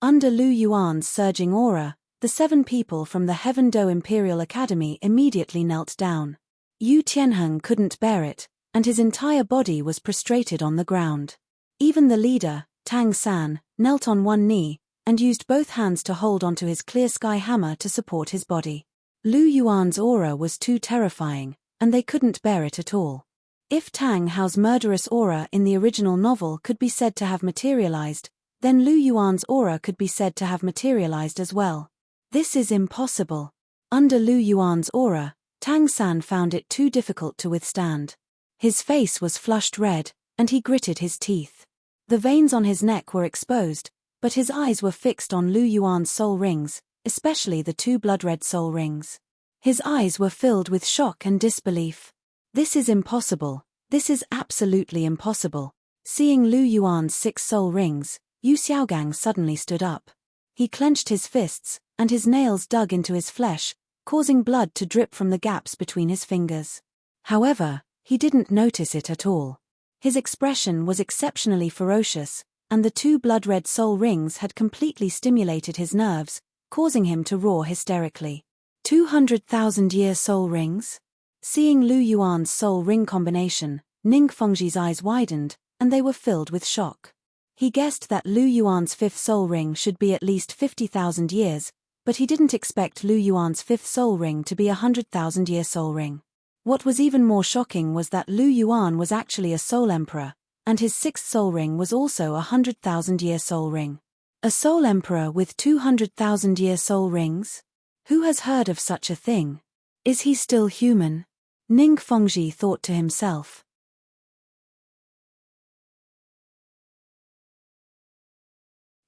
Under Lu Yuan's surging aura, the 7 people from the Heaven Do Imperial Academy immediately knelt down. Yu Tianheng couldn't bear it, and his entire body was prostrated on the ground. Even the leader, Tang San, knelt on one knee, and used both hands to hold onto his clear sky hammer to support his body. Lu Yuan's aura was too terrifying, and they couldn't bear it at all. If Tang Hao's murderous aura in the original novel could be said to have materialized, then Lu Yuan's aura could be said to have materialized as well. This is impossible. Under Lu Yuan's aura, Tang San found it too difficult to withstand. His face was flushed red, and he gritted his teeth. The veins on his neck were exposed, but his eyes were fixed on Lu Yuan's soul rings, especially the two blood-red soul rings. His eyes were filled with shock and disbelief. This is impossible. This is absolutely impossible. Seeing Lu Yuan's 6 soul rings, Yu Xiaogang suddenly stood up. He clenched his fists, and his nails dug into his flesh, causing blood to drip from the gaps between his fingers. However, he didn't notice it at all. His expression was exceptionally ferocious, and the 2 blood-red soul rings had completely stimulated his nerves, causing him to roar hysterically. 200,000-year soul rings? Seeing Lu Yuan's soul ring combination, Ning Fengji's eyes widened, and they were filled with shock. He guessed that Lu Yuan's 5th soul ring should be at least 50,000 years, but he didn't expect Lu Yuan's 5th soul ring to be a 100,000-year soul ring. What was even more shocking was that Lu Yuan was actually a soul emperor, and his 6th soul ring was also a 100,000-year soul ring. A soul emperor with 200,000-year soul rings? Who has heard of such a thing? Is he still human? Ning Fengji thought to himself.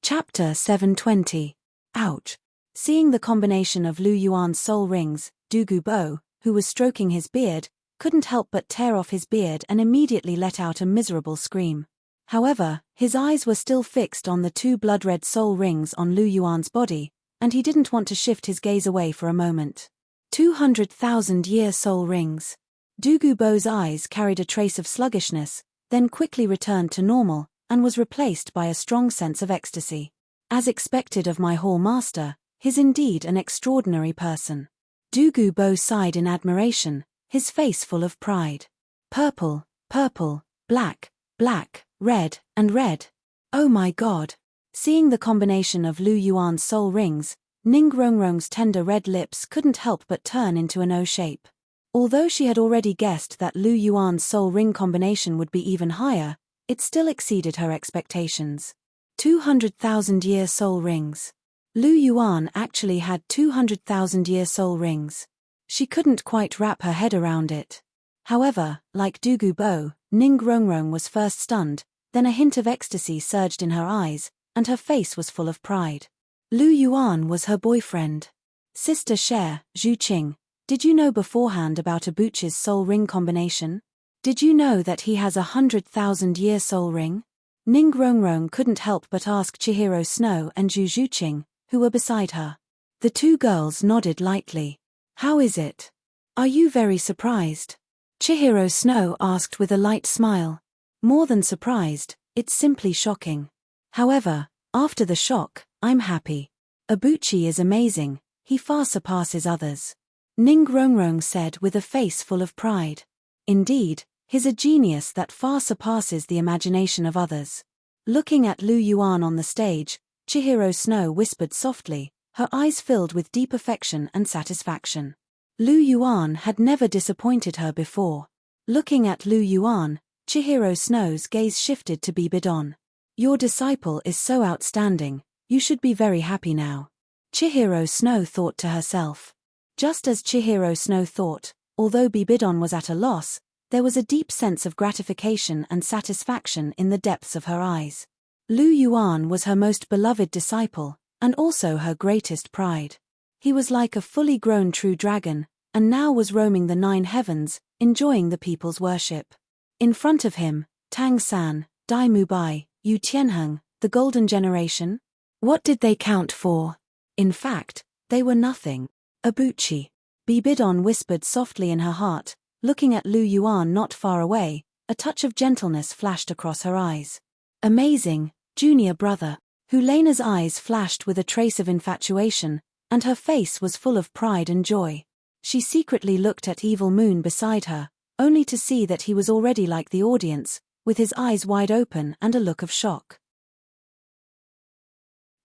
Chapter 720. Ouch. Seeing the combination of Lu Yuan's soul rings, Douluo, who was stroking his beard, couldn't help but tear off his beard and immediately let out a miserable scream. However, his eyes were still fixed on the 2 blood-red soul rings on Lu Yuan's body, and he didn't want to shift his gaze away for a moment. 200,000-year soul rings. Douluo's eyes carried a trace of sluggishness, then quickly returned to normal, and was replaced by a strong sense of ecstasy. As expected of my hall master, he's indeed an extraordinary person. Douluo sighed in admiration, his face full of pride. Purple, purple, black, black, red, and red. Oh my god. Seeing the combination of Lu Yuan's soul rings, Ning Rongrong's tender red lips couldn't help but turn into an O shape. Although she had already guessed that Lu Yuan's soul ring combination would be even higher, it still exceeded her expectations. 200,000-year soul rings. Lu Yuan actually had 200,000-year soul rings. She couldn't quite wrap her head around it. However, like Douluo, Ning Rongrong was first stunned, then a hint of ecstasy surged in her eyes, and her face was full of pride. Lu Yuan was her boyfriend. Sister Cher, Zhu Qing, did you know beforehand about Abuchi's soul ring combination? Did you know that he has a 100,000-year soul ring? Ning Rongrong couldn't help but ask Chihiro Snow and Zhu Qing, who were beside her. The 2 girls nodded lightly. How is it? Are you very surprised? Chihiro Snow asked with a light smile. More than surprised, it's simply shocking. However, after the shock, I'm happy. Abuchi is amazing, he far surpasses others. Ning Rongrong said with a face full of pride. Indeed, he's a genius that far surpasses the imagination of others. Looking at Lu Yuan on the stage, Chihiro Snow whispered softly, her eyes filled with deep affection and satisfaction. Lu Yuan had never disappointed her before. Looking at Lu Yuan, Chihiro Snow's gaze shifted to Bibidon. Your disciple is so outstanding, you should be very happy now. Chihiro Snow thought to herself. Just as Chihiro Snow thought, although Bibidon was at a loss, there was a deep sense of gratification and satisfaction in the depths of her eyes. Lu Yuan was her most beloved disciple, and also her greatest pride. He was like a fully grown true dragon, and now was roaming the 9 heavens, enjoying the people's worship. In front of him, Tang San, Dai Mubai, Yu Tianheng, the Golden Generation? What did they count for? In fact, they were nothing. Abuchi. Bibidon whispered softly in her heart, looking at Lu Yuan not far away, a touch of gentleness flashed across her eyes. Amazing, junior brother. Helena's eyes flashed with a trace of infatuation, and her face was full of pride and joy. She secretly looked at Evil Moon beside her, only to see that he was already like the audience, with his eyes wide open and a look of shock.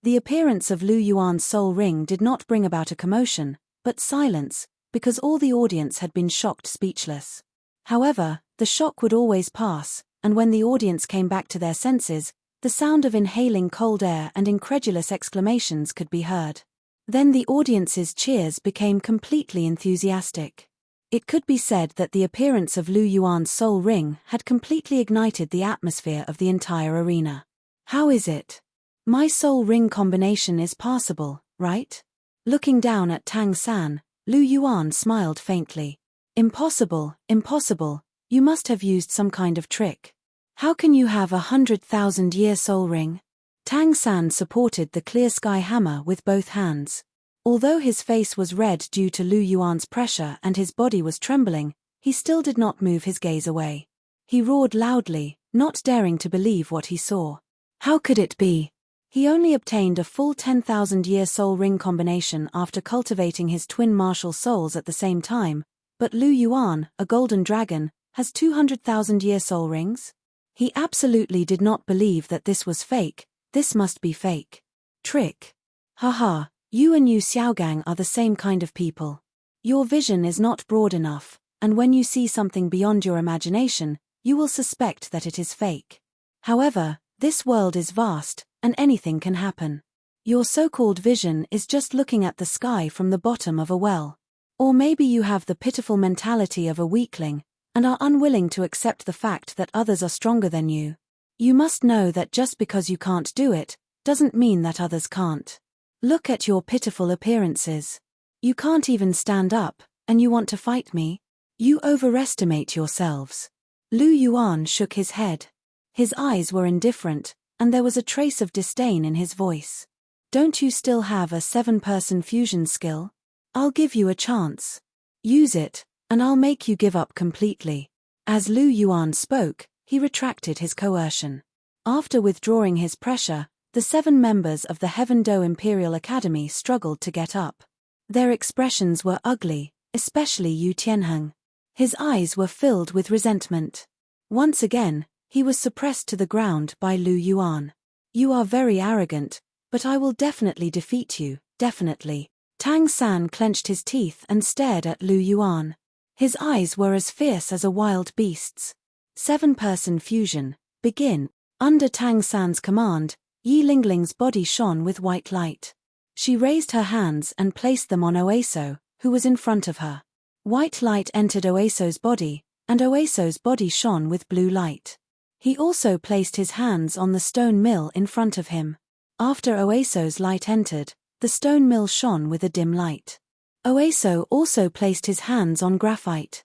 The appearance of Lu Yuan's soul ring did not bring about a commotion, but silence, because all the audience had been shocked speechless. However, the shock would always pass, and when the audience came back to their senses, the sound of inhaling cold air and incredulous exclamations could be heard. Then the audience's cheers became completely enthusiastic. It could be said that the appearance of Lu Yuan's soul ring had completely ignited the atmosphere of the entire arena. How is it? My soul ring combination is passable, right? Looking down at Tang San, Lu Yuan smiled faintly. Impossible, impossible, you must have used some kind of trick. How can you have 100,000-year soul ring? Tang San supported the clear sky hammer with both hands. Although his face was red due to Lu Yuan's pressure and his body was trembling, he still did not move his gaze away. He roared loudly, not daring to believe what he saw. How could it be? He only obtained a full 10,000-year soul ring combination after cultivating his twin martial souls at the same time, but Lu Yuan, a golden dragon, has 200,000-year soul rings? He absolutely did not believe that this was fake. This must be fake. Trick. Haha, you and Yu Xiaogang are the same kind of people. Your vision is not broad enough, and when you see something beyond your imagination, you will suspect that it is fake. However, this world is vast, and anything can happen. Your so-called vision is just looking at the sky from the bottom of a well. Or maybe you have the pitiful mentality of a weakling, and are unwilling to accept the fact that others are stronger than you. You must know that just because you can't do it, doesn't mean that others can't. Look at your pitiful appearances. You can't even stand up, and you want to fight me? You overestimate yourselves. Lu Yuan shook his head. His eyes were indifferent, and there was a trace of disdain in his voice. Don't you still have a 7-person fusion skill? I'll give you a chance. Use it, and I'll make you give up completely. As Lu Yuan spoke, he retracted his coercion. After withdrawing his pressure, the 7 members of the Heaven Do Imperial Academy struggled to get up. Their expressions were ugly, especially Yu Tianheng. His eyes were filled with resentment. Once again, he was suppressed to the ground by Lu Yuan. You are very arrogant, but I will definitely defeat you, definitely. Tang San clenched his teeth and stared at Lu Yuan. His eyes were as fierce as a wild beast's. 7-person fusion, begin. Under Tang San's command, Yi Lingling's body shone with white light. She raised her hands and placed them on Oeso, who was in front of her. White light entered Oeso's body, and Oeso's body shone with blue light. He also placed his hands on the stone mill in front of him. After Oeso's light entered, the stone mill shone with a dim light. Oeso also placed his hands on graphite.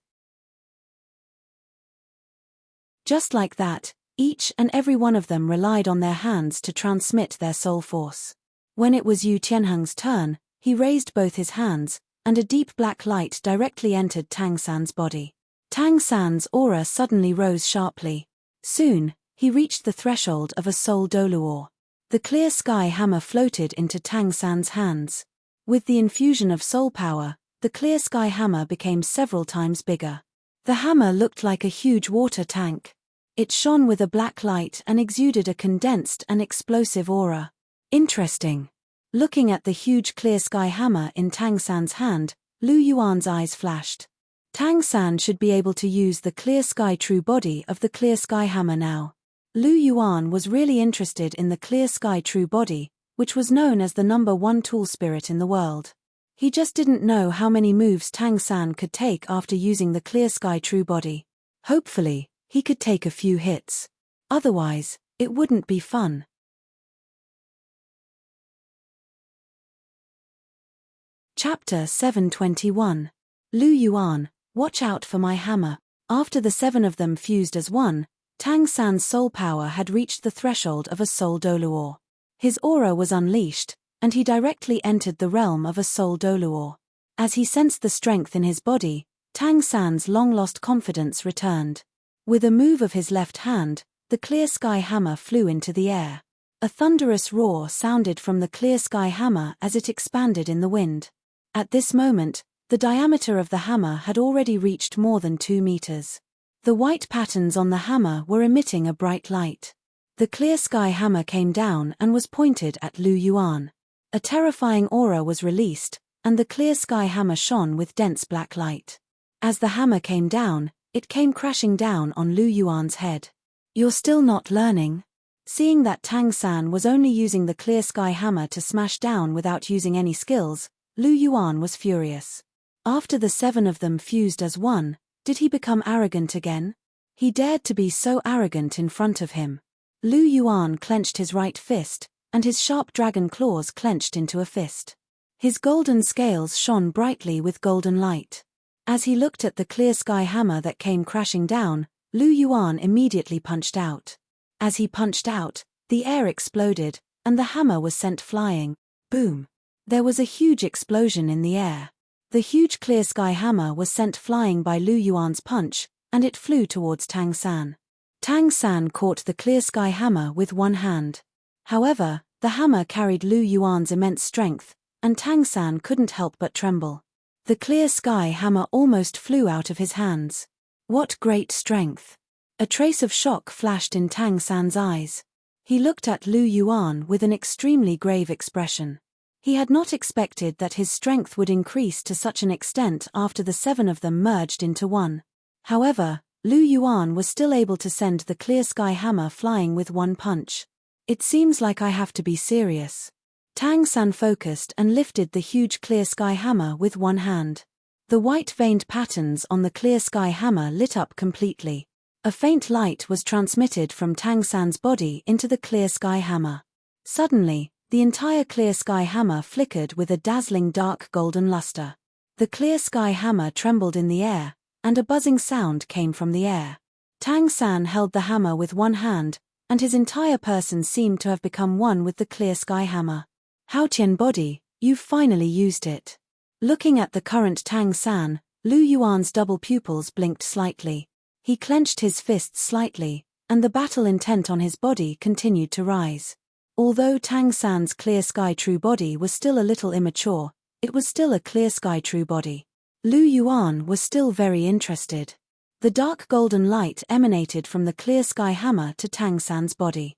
Just like that, each and every one of them relied on their hands to transmit their soul force. When it was Yu Tianheng's turn, he raised both his hands, and a deep black light directly entered Tang San's body. Tang San's aura suddenly rose sharply. Soon, he reached the threshold of a soul Douluo. The clear sky hammer floated into Tang San's hands. With the infusion of soul power, the clear sky hammer became several times bigger. The hammer looked like a huge water tank. It shone with a black light and exuded a condensed and explosive aura. Interesting. Looking at the huge clear sky hammer in Tang San's hand, Lu Yuan's eyes flashed. Tang San should be able to use the clear sky true body of the clear sky hammer now. Lu Yuan was really interested in the clear sky true body, which was known as the #1 tool spirit in the world. He just didn't know how many moves Tang San could take after using the clear sky true body. Hopefully, he could take a few hits. Otherwise, it wouldn't be fun. Chapter 721. Lu Yuan, watch out for my hammer. After the 7 of them fused as one, Tang San's soul power had reached the threshold of a soul Douluo. His aura was unleashed, and he directly entered the realm of a soul Douluo. As he sensed the strength in his body, Tang San's long-lost confidence returned. With a move of his left hand, the clear sky hammer flew into the air. A thunderous roar sounded from the clear sky hammer as it expanded in the wind. At this moment, the diameter of the hammer had already reached more than 2 meters. The white patterns on the hammer were emitting a bright light. The clear sky hammer came down and was pointed at Lu Yuan. A terrifying aura was released, and the clear sky hammer shone with dense black light. As the hammer came down, it came crashing down on Lu Yuan's head. You're still not learning? Seeing that Tang San was only using the clear sky hammer to smash down without using any skills, Lu Yuan was furious. After the 7 of them fused as one, did he become arrogant again? He dared to be so arrogant in front of him. Lu Yuan clenched his right fist, and his sharp dragon claws clenched into a fist. His golden scales shone brightly with golden light. As he looked at the clear sky hammer that came crashing down, Lu Yuan immediately punched out. As he punched out, the air exploded, and the hammer was sent flying. Boom! There was a huge explosion in the air. The huge clear sky hammer was sent flying by Lu Yuan's punch, and it flew towards Tang San. Tang San caught the clear sky hammer with one hand. However, the hammer carried Lu Yuan's immense strength, and Tang San couldn't help but tremble. The clear sky hammer almost flew out of his hands. What great strength! A trace of shock flashed in Tang San's eyes. He looked at Lu Yuan with an extremely grave expression. He had not expected that his strength would increase to such an extent after the 7 of them merged into one. However, Lu Yuan was still able to send the clear sky hammer flying with one punch. It seems like I have to be serious. Tang San focused and lifted the huge clear sky hammer with one hand. The white veined patterns on the clear sky hammer lit up completely. A faint light was transmitted from Tang San's body into the clear sky hammer. Suddenly, the entire clear sky hammer flickered with a dazzling dark golden luster. The clear sky hammer trembled in the air, and a buzzing sound came from the air. Tang San held the hammer with one hand, and his entire person seemed to have become one with the clear sky hammer. Haotian body, you've finally used it. Looking at the current Tang San, Lu Yuan's double pupils blinked slightly. He clenched his fists slightly, and the battle intent on his body continued to rise. Although Tang San's clear sky true body was still a little immature, it was still a clear sky true body. Lu Yuan was still very interested. The dark golden light emanated from the clear sky hammer to Tang San's body.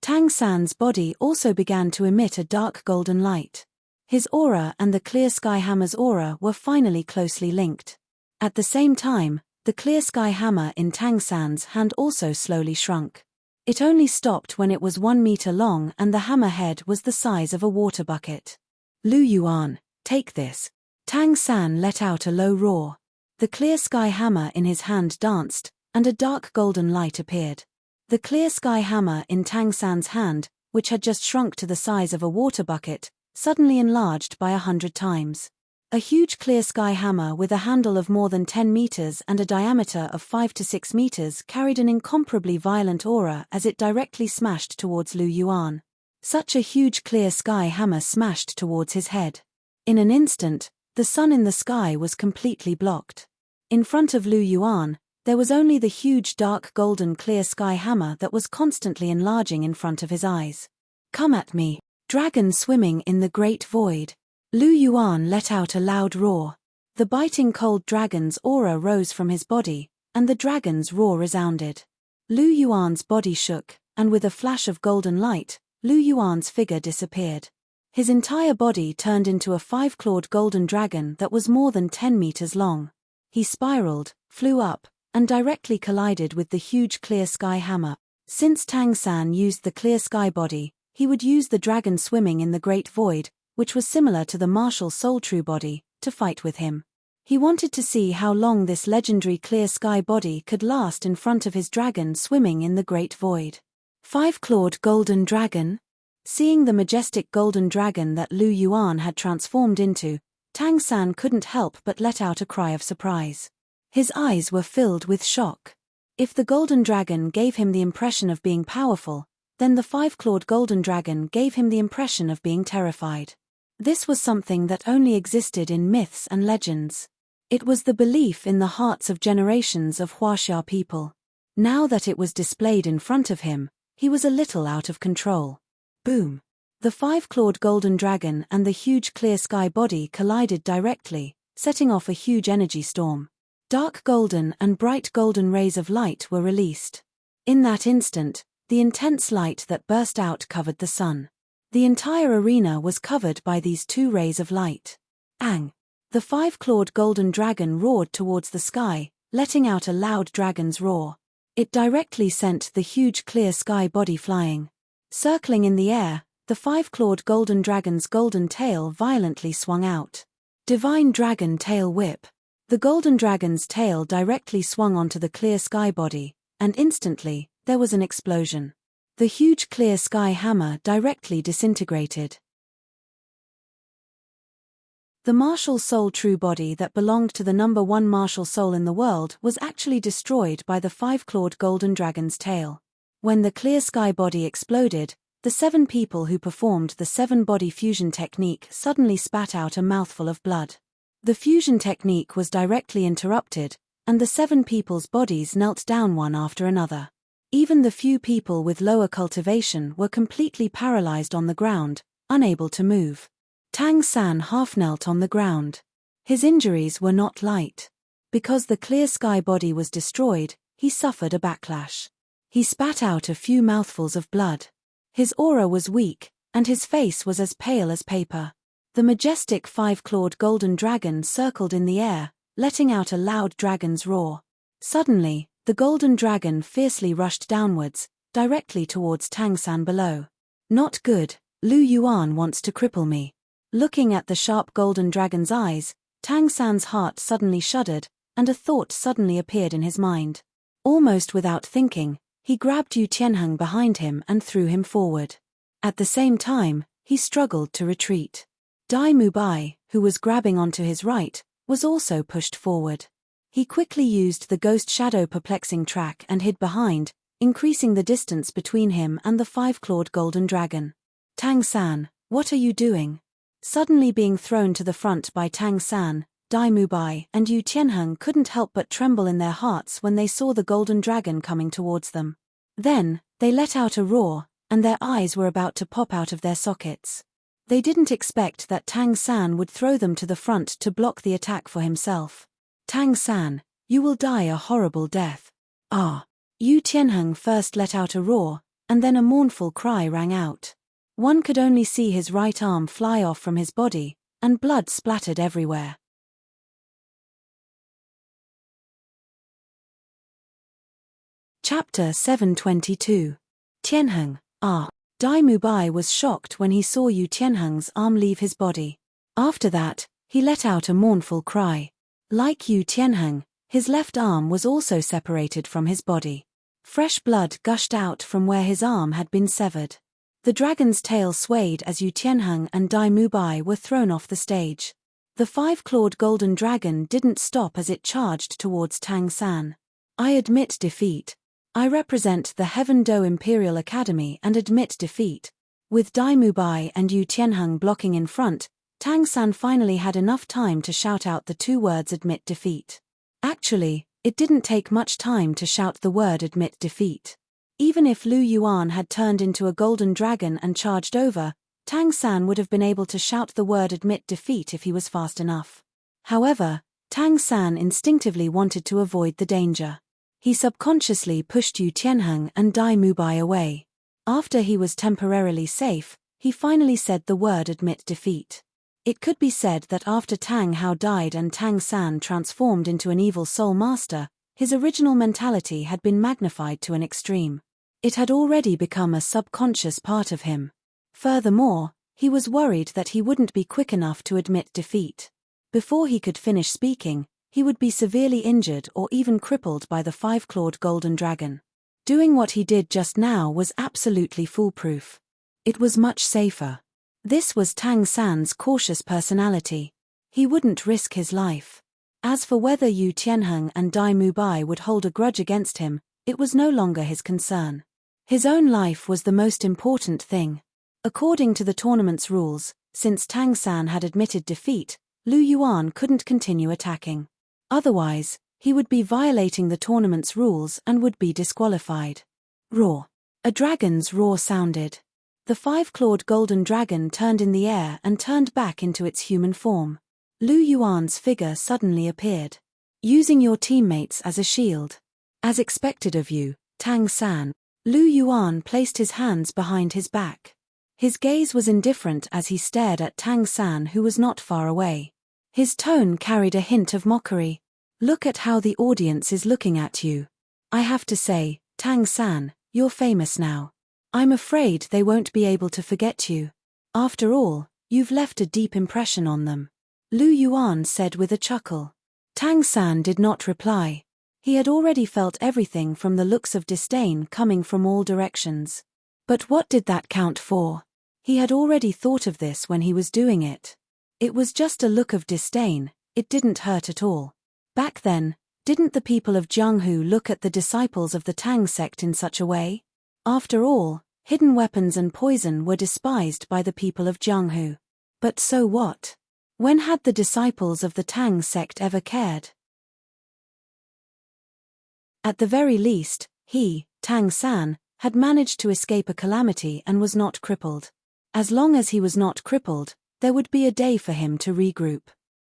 Tang San's body also began to emit a dark golden light. His aura and the clear sky hammer's aura were finally closely linked. At the same time, the clear sky hammer in Tang San's hand also slowly shrunk. It only stopped when it was 1 meter long and the hammer head was the size of a water bucket. Lu Yuan, take this. Tang San let out a low roar. The clear sky hammer in his hand danced, and a dark golden light appeared. The clear sky hammer in Tang San's hand, which had just shrunk to the size of a water bucket, suddenly enlarged by 100 times. A huge clear sky hammer with a handle of more than 10 meters and a diameter of 5 to 6 meters carried an incomparably violent aura as it directly smashed towards Lu Yuan. Such a huge clear sky hammer smashed towards his head. In an instant, the sun in the sky was completely blocked. In front of Lu Yuan, there was only the huge dark golden clear sky hammer that was constantly enlarging in front of his eyes. Come at me, dragon swimming in the great void. Lu Yuan let out a loud roar. The biting cold dragon's aura rose from his body, and the dragon's roar resounded. Lu Yuan's body shook, and with a flash of golden light, Lu Yuan's figure disappeared. His entire body turned into a 5-clawed golden dragon that was more than 10 meters long. He spiraled, flew up, and directly collided with the huge clear sky hammer. Since Tang San used the clear sky body, he would use the dragon swimming in the great void, which was similar to the martial soul true body, to fight with him. He wanted to see how long this legendary clear sky body could last in front of his dragon swimming in the great void. 5-clawed golden dragon? Seeing the majestic golden dragon that Lu Yuan had transformed into, Tang San couldn't help but let out a cry of surprise. His eyes were filled with shock. If the golden dragon gave him the impression of being powerful, then the 5-clawed golden dragon gave him the impression of being terrified. This was something that only existed in myths and legends. It was the belief in the hearts of generations of Huaxia people. Now that it was displayed in front of him, he was a little out of control. Boom! The 5-clawed golden dragon and the huge clear sky body collided directly, setting off a huge energy storm. Dark golden and bright golden rays of light were released. In that instant, the intense light that burst out covered the sun. The entire arena was covered by these 2 rays of light. Ang! The 5-clawed golden dragon roared towards the sky, letting out a loud dragon's roar. It directly sent the huge clear sky body flying. Circling in the air, the 5-clawed golden dragon's golden tail violently swung out. Divine Dragon Tail Whip. The golden dragon's tail directly swung onto the clear sky body, and instantly, there was an explosion. The huge clear sky hammer directly disintegrated. The martial soul true body that belonged to the number one martial soul in the world was actually destroyed by the five-clawed golden dragon's tail. When the clear sky body exploded, the 7 people who performed the 7-body fusion technique suddenly spat out a mouthful of blood. The fusion technique was directly interrupted, and the 7 people's bodies knelt down one after another. Even the few people with lower cultivation were completely paralyzed on the ground, unable to move. Tang San half knelt on the ground. His injuries were not light. Because the clear sky body was destroyed, he suffered a backlash. He spat out a few mouthfuls of blood. His aura was weak, and his face was as pale as paper. The majestic 5-clawed golden dragon circled in the air, letting out a loud dragon's roar. Suddenly, the golden dragon fiercely rushed downwards, directly towards Tang San below. Not good, Lu Yuan wants to cripple me. Looking at the sharp golden dragon's eyes, Tang San's heart suddenly shuddered, and a thought suddenly appeared in his mind. Almost without thinking, he grabbed Yu Tianheng behind him and threw him forward. At the same time, he struggled to retreat. Dai Mubai, who was grabbing onto his right, was also pushed forward. He quickly used the ghost shadow perplexing track and hid behind, increasing the distance between him and the 5-clawed golden dragon. Tang San, what are you doing? Suddenly being thrown to the front by Tang San, Dai Mubai and Yu Tianheng couldn't help but tremble in their hearts when they saw the golden dragon coming towards them. Then, they let out a roar, and their eyes were about to pop out of their sockets. They didn't expect that Tang San would throw them to the front to block the attack for himself. Tang San, you will die a horrible death. Ah! Yu Tianheng first let out a roar, and then a mournful cry rang out. One could only see his right arm fly off from his body, and blood splattered everywhere. Chapter 722. Tianheng, ah! Dai Mubai was shocked when he saw Yu Tianheng's arm leave his body. After that, he let out a mournful cry. Like Yu Tianheng, his left arm was also separated from his body. Fresh blood gushed out from where his arm had been severed. The dragon's tail swayed as Yu Tianheng and Dai Mubai were thrown off the stage. The 5-clawed golden dragon didn't stop as it charged towards Tang San. I admit defeat. I represent the Heaven Do Imperial Academy and admit defeat. With Dai Mubai and Yu Tianheng blocking in front, Tang San finally had enough time to shout out the 2 words admit defeat. Actually, it didn't take much time to shout the word admit defeat. Even if Lu Yuan had turned into a golden dragon and charged over, Tang San would have been able to shout the word admit defeat if he was fast enough. However, Tang San instinctively wanted to avoid the danger. He subconsciously pushed Yu Tianheng and Dai Mubai away. After he was temporarily safe, he finally said the word admit defeat. It could be said that after Tang Hao died and Tang San transformed into an evil soul master, his original mentality had been magnified to an extreme. It had already become a subconscious part of him. Furthermore, he was worried that he wouldn't be quick enough to admit defeat. Before he could finish speaking, he would be severely injured or even crippled by the 5-clawed golden dragon. Doing what he did just now was absolutely foolproof. It was much safer. This was Tang San's cautious personality. He wouldn't risk his life. As for whether Yu Tianheng and Dai Mubai would hold a grudge against him, it was no longer his concern. His own life was the most important thing. According to the tournament's rules, since Tang San had admitted defeat, Lu Yuan couldn't continue attacking. Otherwise, he would be violating the tournament's rules and would be disqualified. Roar. A dragon's roar sounded. The 5-clawed golden dragon turned in the air and turned back into its human form. Lu Yuan's figure suddenly appeared. Using your teammates as a shield. As expected of you, Tang San. Lu Yuan placed his hands behind his back. His gaze was indifferent as he stared at Tang San, who was not far away. His tone carried a hint of mockery. Look at how the audience is looking at you. I have to say, Tang San, you're famous now. I'm afraid they won't be able to forget you. After all, you've left a deep impression on them. Lu Yuan said with a chuckle. Tang San did not reply. He had already felt everything from the looks of disdain coming from all directions. But what did that count for? He had already thought of this when he was doing it. It was just a look of disdain, it didn't hurt at all. Back then, didn't the people of Jianghu look at the disciples of the Tang sect in such a way? After all, hidden weapons and poison were despised by the people of Jianghu. But so what? When had the disciples of the Tang sect ever cared? At the very least, he, Tang San, had managed to escape a calamity and was not crippled. As long as he was not crippled, there would be a day for him to regroup.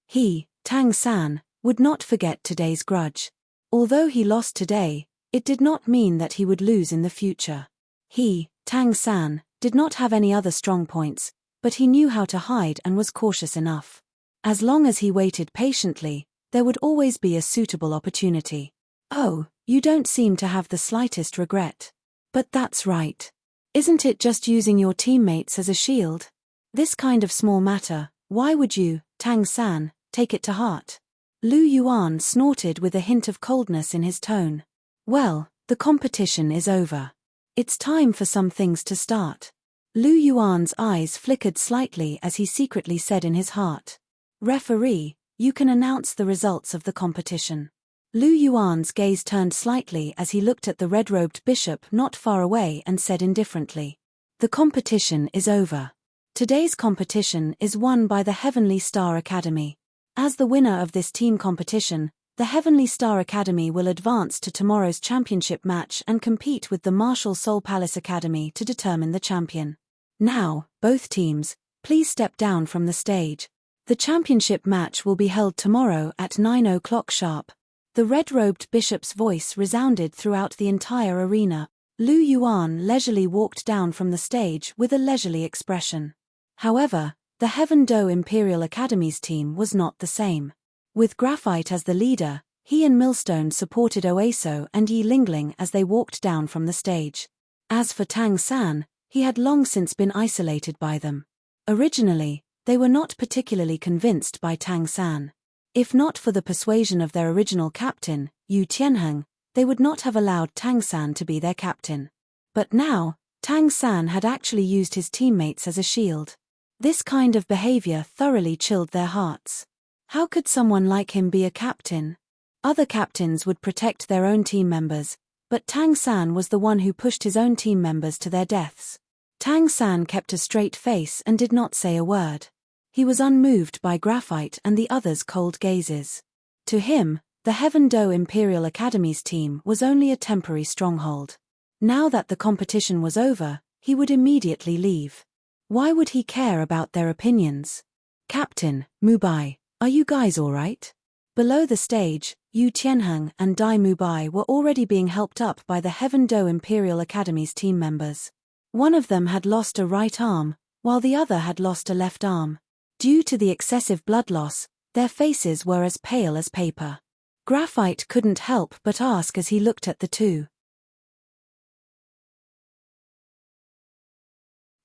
He, Tang San, would not forget today's grudge. Although he lost today, it did not mean that he would lose in the future. He, Tang San, did not have any other strong points, but he knew how to hide and was cautious enough. As long as he waited patiently, there would always be a suitable opportunity. Oh, you don't seem to have the slightest regret. But that's right. Isn't it just using your teammates as a shield? This kind of small matter, why would you, Tang San, take it to heart? Lu Yuan snorted with a hint of coldness in his tone. Well, the competition is over. It's time for some things to start. Lu Yuan's eyes flickered slightly as he secretly said in his heart. Referee, you can announce the results of the competition. Lu Yuan's gaze turned slightly as he looked at the red-robed bishop not far away and said indifferently. The competition is over. Today's competition is won by the Heavenly Star Academy. As the winner of this team competition, the Heavenly Star Academy will advance to tomorrow's championship match and compete with the Martial Soul Palace Academy to determine the champion. Now, both teams, please step down from the stage. The championship match will be held tomorrow at 9 o'clock sharp. The red-robed bishop's voice resounded throughout the entire arena. Lu Yuan leisurely walked down from the stage with a leisurely expression. However, the Heaven Do Imperial Academy's team was not the same. With Graphite as the leader, he and Millstone supported Oaso and Yi Lingling as they walked down from the stage. As for Tang San, he had long since been isolated by them. Originally, they were not particularly convinced by Tang San. If not for the persuasion of their original captain, Yu Tianheng, they would not have allowed Tang San to be their captain. But now, Tang San had actually used his teammates as a shield. This kind of behavior thoroughly chilled their hearts. How could someone like him be a captain? Other captains would protect their own team members, but Tang San was the one who pushed his own team members to their deaths. Tang San kept a straight face and did not say a word. He was unmoved by Graphite and the others' cold gazes. To him, the Heaven Do Imperial Academy's team was only a temporary stronghold. Now that the competition was over, he would immediately leave. Why would he care about their opinions? Captain, Mubai, are you guys alright? Below the stage, Yu Tianheng and Dai Mubai were already being helped up by the Heaven Do Imperial Academy's team members. One of them had lost a right arm, while the other had lost a left arm. Due to the excessive blood loss, their faces were as pale as paper. Graphite couldn't help but ask as he looked at the two.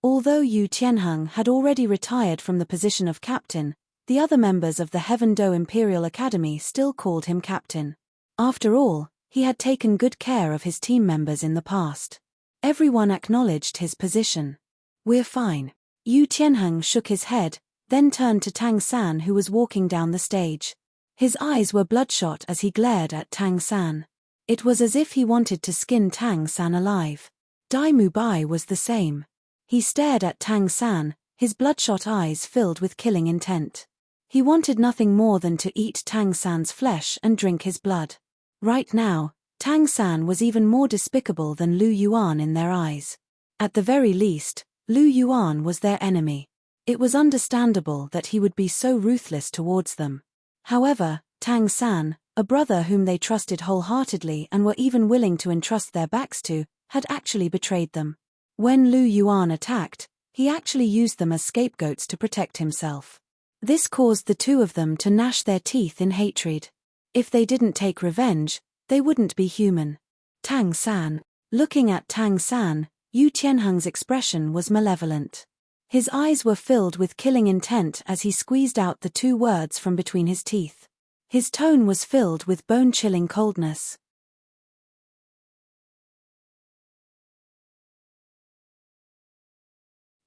Although Yu Tianheng had already retired from the position of captain, the other members of the Heaven Do Imperial Academy still called him captain. After all, he had taken good care of his team members in the past. Everyone acknowledged his position. We're fine. Yu Tianheng shook his head, then turned to Tang San who was walking down the stage. His eyes were bloodshot as he glared at Tang San. It was as if he wanted to skin Tang San alive. Dai Mubai was the same. He stared at Tang San, his bloodshot eyes filled with killing intent. He wanted nothing more than to eat Tang San's flesh and drink his blood. Right now, Tang San was even more despicable than Lu Yuan in their eyes. At the very least, Lu Yuan was their enemy. It was understandable that he would be so ruthless towards them. However, Tang San, a brother whom they trusted wholeheartedly and were even willing to entrust their backs to, had actually betrayed them. When Lu Yuan attacked, he actually used them as scapegoats to protect himself. This caused the two of them to gnash their teeth in hatred. If they didn't take revenge, they wouldn't be human. Tang San. Looking at Tang San, Yu Tianheng's expression was malevolent. His eyes were filled with killing intent as he squeezed out the two words from between his teeth. His tone was filled with bone-chilling coldness.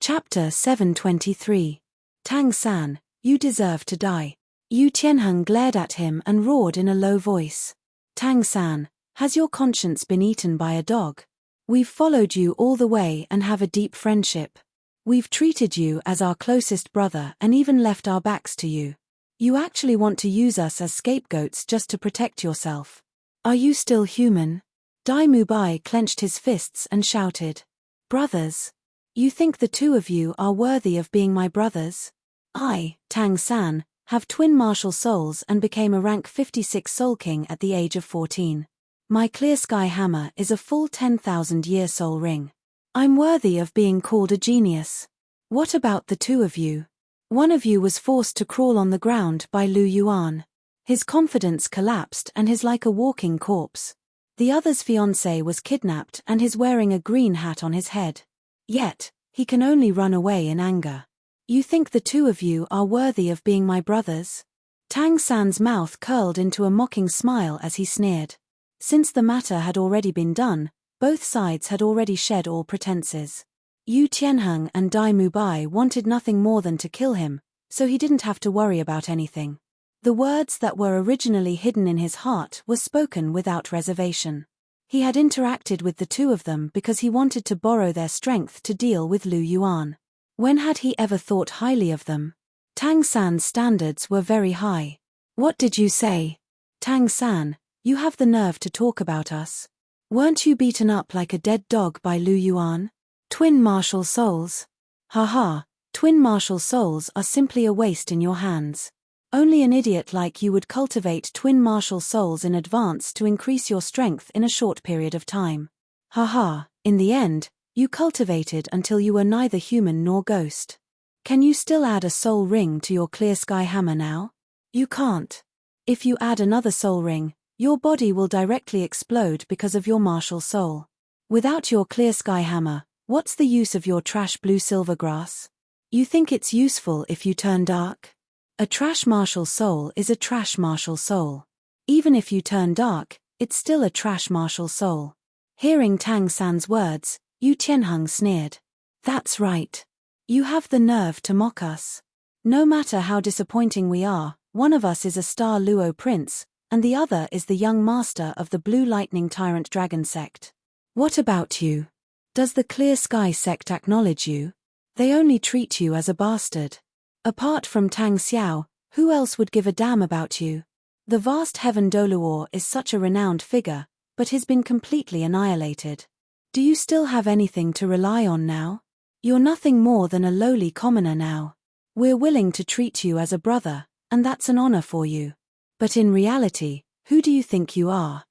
Chapter 723. Tang San, you deserve to die. Yu Tianheng glared at him and roared in a low voice. Tang San, has your conscience been eaten by a dog? We've followed you all the way and have a deep friendship. We've treated you as our closest brother and even left our backs to you. You actually want to use us as scapegoats just to protect yourself. Are you still human? Dai Mubai clenched his fists and shouted. Brothers? You think the two of you are worthy of being my brothers? I, Tang San, have twin martial souls and became a rank 56 Soul King at the age of 14. My clear sky hammer is a full 10,000-year soul ring. I'm worthy of being called a genius. What about the two of you? One of you was forced to crawl on the ground by Lu Yuan. His confidence collapsed and he's like a walking corpse. The other's fiancé was kidnapped and he's wearing a green hat on his head. Yet, he can only run away in anger. You think the two of you are worthy of being my brothers? Tang San's mouth curled into a mocking smile as he sneered. Since the matter had already been done, both sides had already shed all pretenses. Yu Tianheng and Dai Mubai wanted nothing more than to kill him, so he didn't have to worry about anything. The words that were originally hidden in his heart were spoken without reservation. He had interacted with the two of them because he wanted to borrow their strength to deal with Lu Yuan. When had he ever thought highly of them? Tang San's standards were very high. What did you say? Tang San, you have the nerve to talk about us. Weren't you beaten up like a dead dog by Lu Yuan? Twin martial souls. Haha, twin martial souls are simply a waste in your hands. Only an idiot like you would cultivate twin martial souls in advance to increase your strength in a short period of time. Haha, in the end, you cultivated until you were neither human nor ghost. Can you still add a soul ring to your clear sky hammer now? You can't. If you add another soul ring, your body will directly explode because of your martial soul. Without your clear sky hammer, what's the use of your trash blue silver grass? You think it's useful if you turn dark? A trash martial soul is a trash martial soul. Even if you turn dark, it's still a trash martial soul. Hearing Tang San's words, Yu Tianheng sneered. That's right. You have the nerve to mock us. No matter how disappointing we are, one of us is a star Luo prince, and the other is the young master of the Blue Lightning Tyrant Dragon sect. What about you? Does the Clear Sky sect acknowledge you? They only treat you as a bastard. Apart from Tang Xiao, who else would give a damn about you? The vast heaven Douluo is such a renowned figure, but he's been completely annihilated. Do you still have anything to rely on now? You're nothing more than a lowly commoner now. We're willing to treat you as a brother, and that's an honor for you. But in reality, who do you think you are?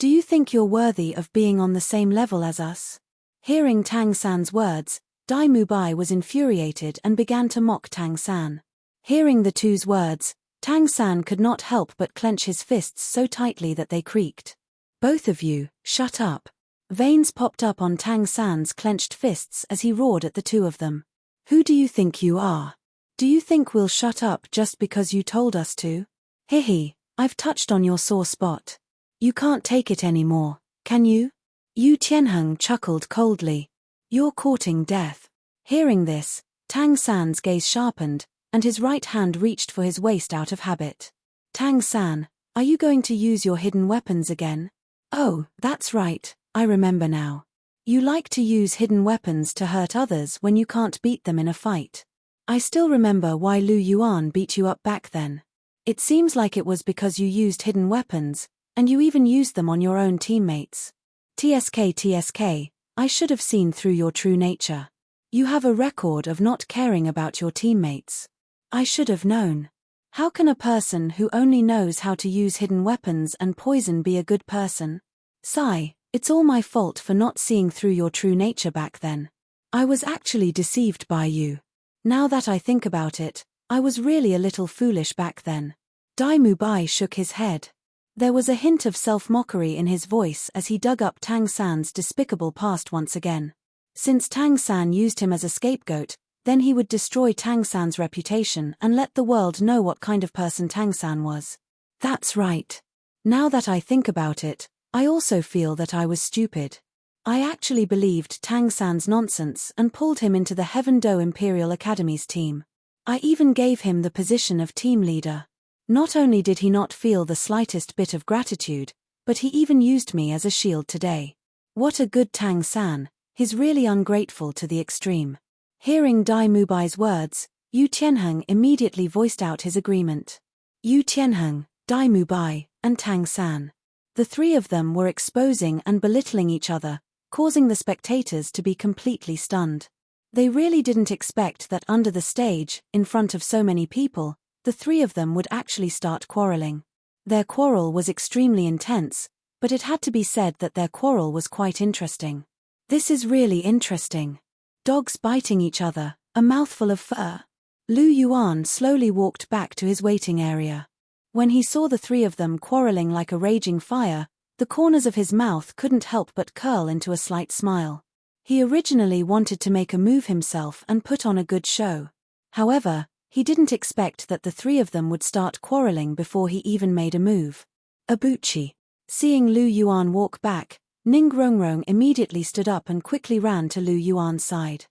Do you think you're worthy of being on the same level as us? Hearing Tang San's words, Dai Mubai was infuriated and began to mock Tang San. Hearing the two's words, Tang San could not help but clench his fists so tightly that they creaked. Both of you, shut up. Veins popped up on Tang San's clenched fists as he roared at the two of them. Who do you think you are? Do you think we'll shut up just because you told us to? Hihi, I've touched on your sore spot. You can't take it anymore, can you? Yu Tianheng chuckled coldly. You're courting death. Hearing this, Tang San's gaze sharpened, and his right hand reached for his waist out of habit. Tang San, are you going to use your hidden weapons again? Oh, that's right, I remember now. You like to use hidden weapons to hurt others when you can't beat them in a fight. I still remember why Lu Yuan beat you up back then. It seems like it was because you used hidden weapons, and you even used them on your own teammates. TSK, I should have seen through your true nature. You have a record of not caring about your teammates. I should have known. How can a person who only knows how to use hidden weapons and poison be a good person? Sigh, it's all my fault for not seeing through your true nature back then. I was actually deceived by you. Now that I think about it, I was really a little foolish back then. Dai Mubai shook his head. There was a hint of self-mockery in his voice as he dug up Tang San's despicable past once again. Since Tang San used him as a scapegoat, then he would destroy Tang San's reputation and let the world know what kind of person Tang San was. That's right. Now that I think about it, I also feel that I was stupid. I actually believed Tang San's nonsense and pulled him into the Heaven Do Imperial Academy's team. I even gave him the position of team leader. Not only did he not feel the slightest bit of gratitude, but he even used me as a shield today. What a good Tang San, he's really ungrateful to the extreme. Hearing Dai Mubai's words, Yu Tianheng immediately voiced out his agreement. Yu Tianheng, Dai Mubai, and Tang San. The three of them were exposing and belittling each other, causing the spectators to be completely stunned. They really didn't expect that under the stage, in front of so many people, the three of them would actually start quarreling. Their quarrel was extremely intense, but it had to be said that their quarrel was quite interesting. This is really interesting. Dogs biting each other, a mouthful of fur. Lu Yuan slowly walked back to his waiting area. When he saw the three of them quarreling like a raging fire, the corners of his mouth couldn't help but curl into a slight smile. He originally wanted to make a move himself and put on a good show. However, he didn't expect that the three of them would start quarreling before he even made a move. Abuchi. Seeing Lu Yuan walk back, Ning Rongrong immediately stood up and quickly ran to Lu Yuan's side.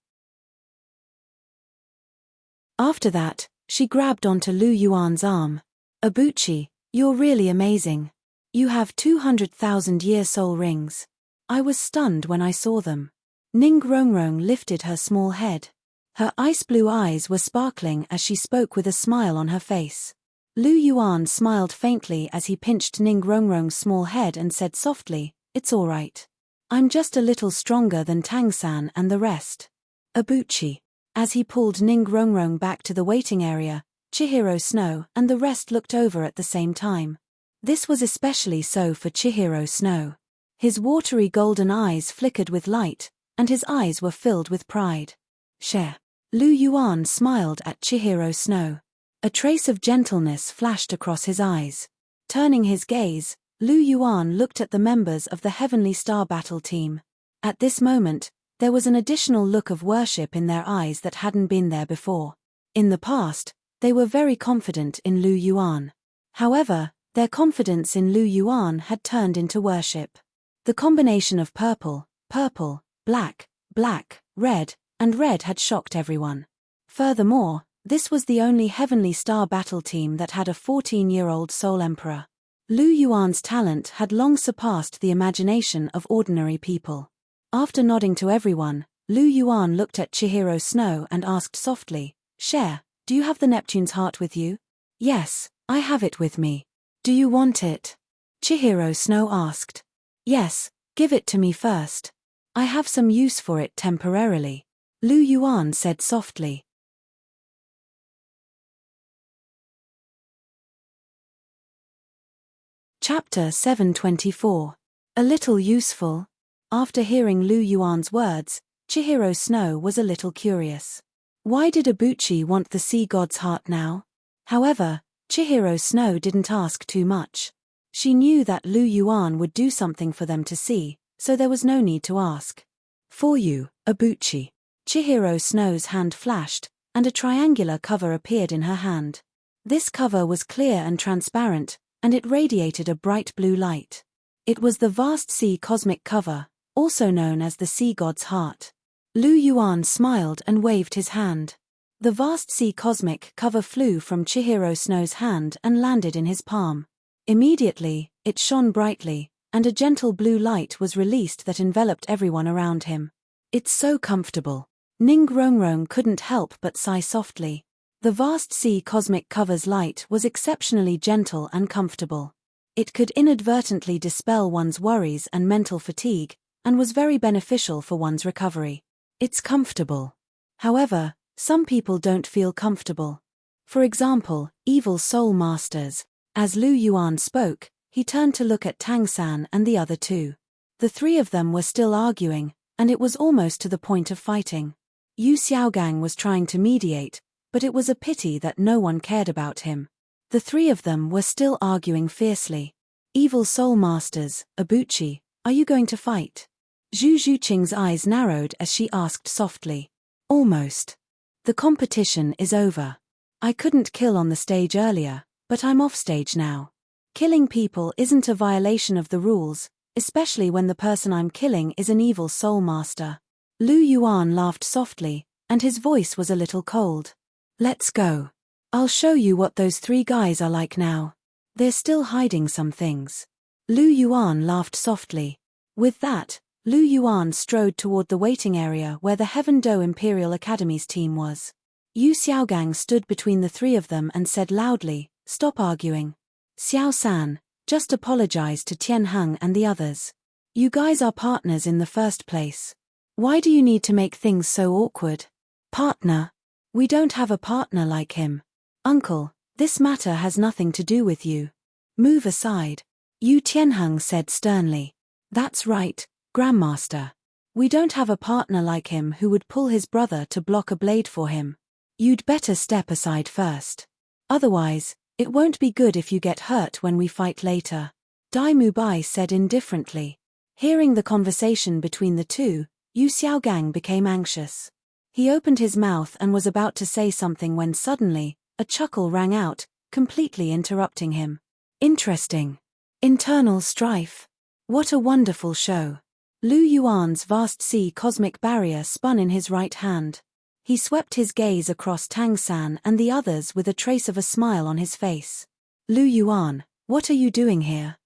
After that, she grabbed onto Lu Yuan's arm. Abuchi, you're really amazing. You have 200,000-year soul rings. I was stunned when I saw them. Ning Rongrong lifted her small head. Her ice blue eyes were sparkling as she spoke with a smile on her face. Lu Yuan smiled faintly as he pinched Ning Rongrong's small head and said softly, "It's all right. I'm just a little stronger than Tang San and the rest." Abuchi. As he pulled Ning Rongrong back to the waiting area, Chihiro Snow and the rest looked over at the same time. This was especially so for Chihiro Snow. His watery golden eyes flickered with light, and his eyes were filled with pride. Share. Lu Yuan smiled at Chihiro Snow. A trace of gentleness flashed across his eyes. Turning his gaze, Lu Yuan looked at the members of the Heavenly Star Battle team. At this moment, there was an additional look of worship in their eyes that hadn't been there before. In the past, they were very confident in Lu Yuan. However, their confidence in Lu Yuan had turned into worship. The combination of purple, black, red, and red had shocked everyone. Furthermore, this was the only Heavenly Star Battle team that had a 14-year-old Soul Emperor. Lu Yuan's talent had long surpassed the imagination of ordinary people. After nodding to everyone, Lu Yuan looked at Chihiro Snow and asked softly, "Cher, do you have the Neptune's heart with you?" "Yes, I have it with me. Do you want it?" Chihiro Snow asked. "Yes, give it to me first. I have some use for it temporarily," Lu Yuan said softly. Chapter 724. A little useful. After hearing Lu Yuan's words, Chihiro Snow was a little curious. Why did Abuchi want the sea god's heart now? However, Chihiro Snow didn't ask too much. She knew that Lu Yuan would do something for them to see, so there was no need to ask. "For you, Abuchi." Chihiro Snow's hand flashed, and a triangular cover appeared in her hand. This cover was clear and transparent, and it radiated a bright blue light. It was the Vast Sea Cosmic Cover, also known as the Sea God's Heart. Lu Yuan smiled and waved his hand. The Vast Sea Cosmic Cover flew from Chihiro Snow's hand and landed in his palm. Immediately, it shone brightly, and a gentle blue light was released that enveloped everyone around him. "It's so comfortable." Ning Rongrong couldn't help but sigh softly. The Vast Sea Cosmic Cover's light was exceptionally gentle and comfortable. It could inadvertently dispel one's worries and mental fatigue, and was very beneficial for one's recovery. It's comfortable. However, some people don't feel comfortable. For example, evil soul masters. As Lu Yuan spoke, he turned to look at Tang San and the other two. The three of them were still arguing, and it was almost to the point of fighting. Yu Xiaogang was trying to mediate, but it was a pity that no one cared about him. The three of them were still arguing fiercely. "Evil soul masters, Abuchi, are you going to fight?" Zhu Zhuqing's eyes narrowed as she asked softly. "Almost. The competition is over. I couldn't kill on the stage earlier, but I'm off stage now. Killing people isn't a violation of the rules, especially when the person I'm killing is an evil soul master. Lu Yuan laughed softly, and his voice was a little cold. Let's go. I'll show you what those 3 guys are like now. They're still hiding some things. Lu Yuan laughed softly. With that, Lu Yuan strode toward the waiting area where the Heaven Do Imperial Academy's team was. Yu Xiaogang stood between the 3 of them and said loudly, "Stop arguing. Xiao San, just apologize to Tianheng and the others. You guys are partners in the first place. Why do you need to make things so awkward? Partner? We don't have a partner like him. Uncle, this matter has nothing to do with you. Move aside." Yu Tianheng said sternly. "That's right, Grandmaster. We don't have a partner like him who would pull his brother to block a blade for him. You'd better step aside first. Otherwise, it won't be good if you get hurt when we fight later," Dai Mubai said indifferently. Hearing the conversation between the 2, Yu Xiaogang became anxious. He opened his mouth and was about to say something when suddenly, a chuckle rang out, completely interrupting him. Interesting. Internal strife. What a wonderful show. Lu Yuan's vast sea cosmic barrier spun in his right hand. He swept his gaze across Tang San and the others with a trace of a smile on his face. "Lu Yuan, what are you doing here?"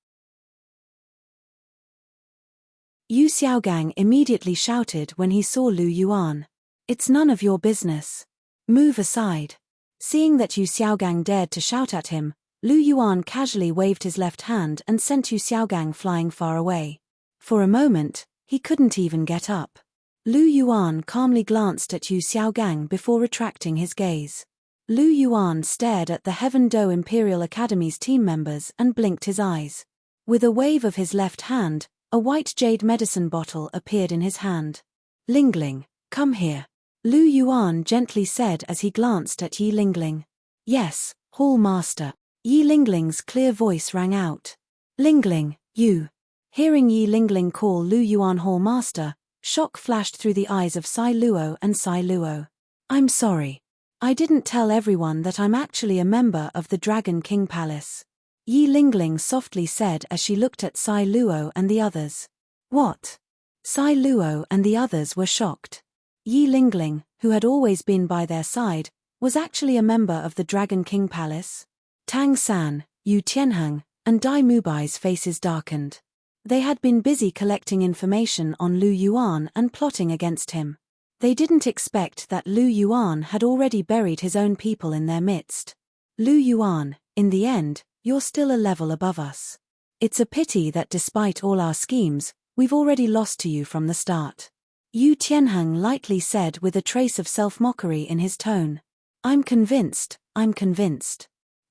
Yu Xiaogang immediately shouted when he saw Lu Yuan. "It's none of your business. Move aside." Seeing that Yu Xiaogang dared to shout at him, Lu Yuan casually waved his left hand and sent Yu Xiaogang flying far away. For a moment, he couldn't even get up. Lu Yuan calmly glanced at Yu Xiaogang before retracting his gaze. Lu Yuan stared at the Heaven Do Imperial Academy's team members and blinked his eyes. With a wave of his left hand, a white jade medicine bottle appeared in his hand. "Lingling, come here," Lu Yuan gently said as he glanced at Yi Lingling. "Yes, Hall Master." Yi Lingling's clear voice rang out. "Lingling, you." Hearing Yi Lingling call Lu Yuan Hall Master, shock flashed through the eyes of Sai Luo and Sai Luo. "I'm sorry. I didn't tell everyone that I'm actually a member of the Dragon King Palace," Yi Lingling softly said as she looked at Sai Luo and the others. "What?" Sai Luo and the others were shocked. Yi Lingling, who had always been by their side, was actually a member of the Dragon King Palace. Tang San, Yu Tianheng, and Dai Mubai's faces darkened. They had been busy collecting information on Lu Yuan and plotting against him. They didn't expect that Lu Yuan had already buried his own people in their midst. "Lu Yuan, in the end, you're still a level above us. It's a pity that despite all our schemes, we've already lost to you from the start," Yu Tianheng lightly said with a trace of self-mockery in his tone. I'm convinced.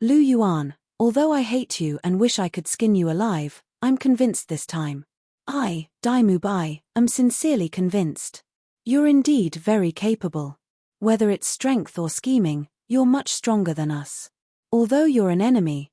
Lu Yuan, although I hate you and wish I could skin you alive, I'm convinced this time. I, Dai Mubai, am sincerely convinced. You're indeed very capable. Whether it's strength or scheming, you're much stronger than us. Although you're an enemy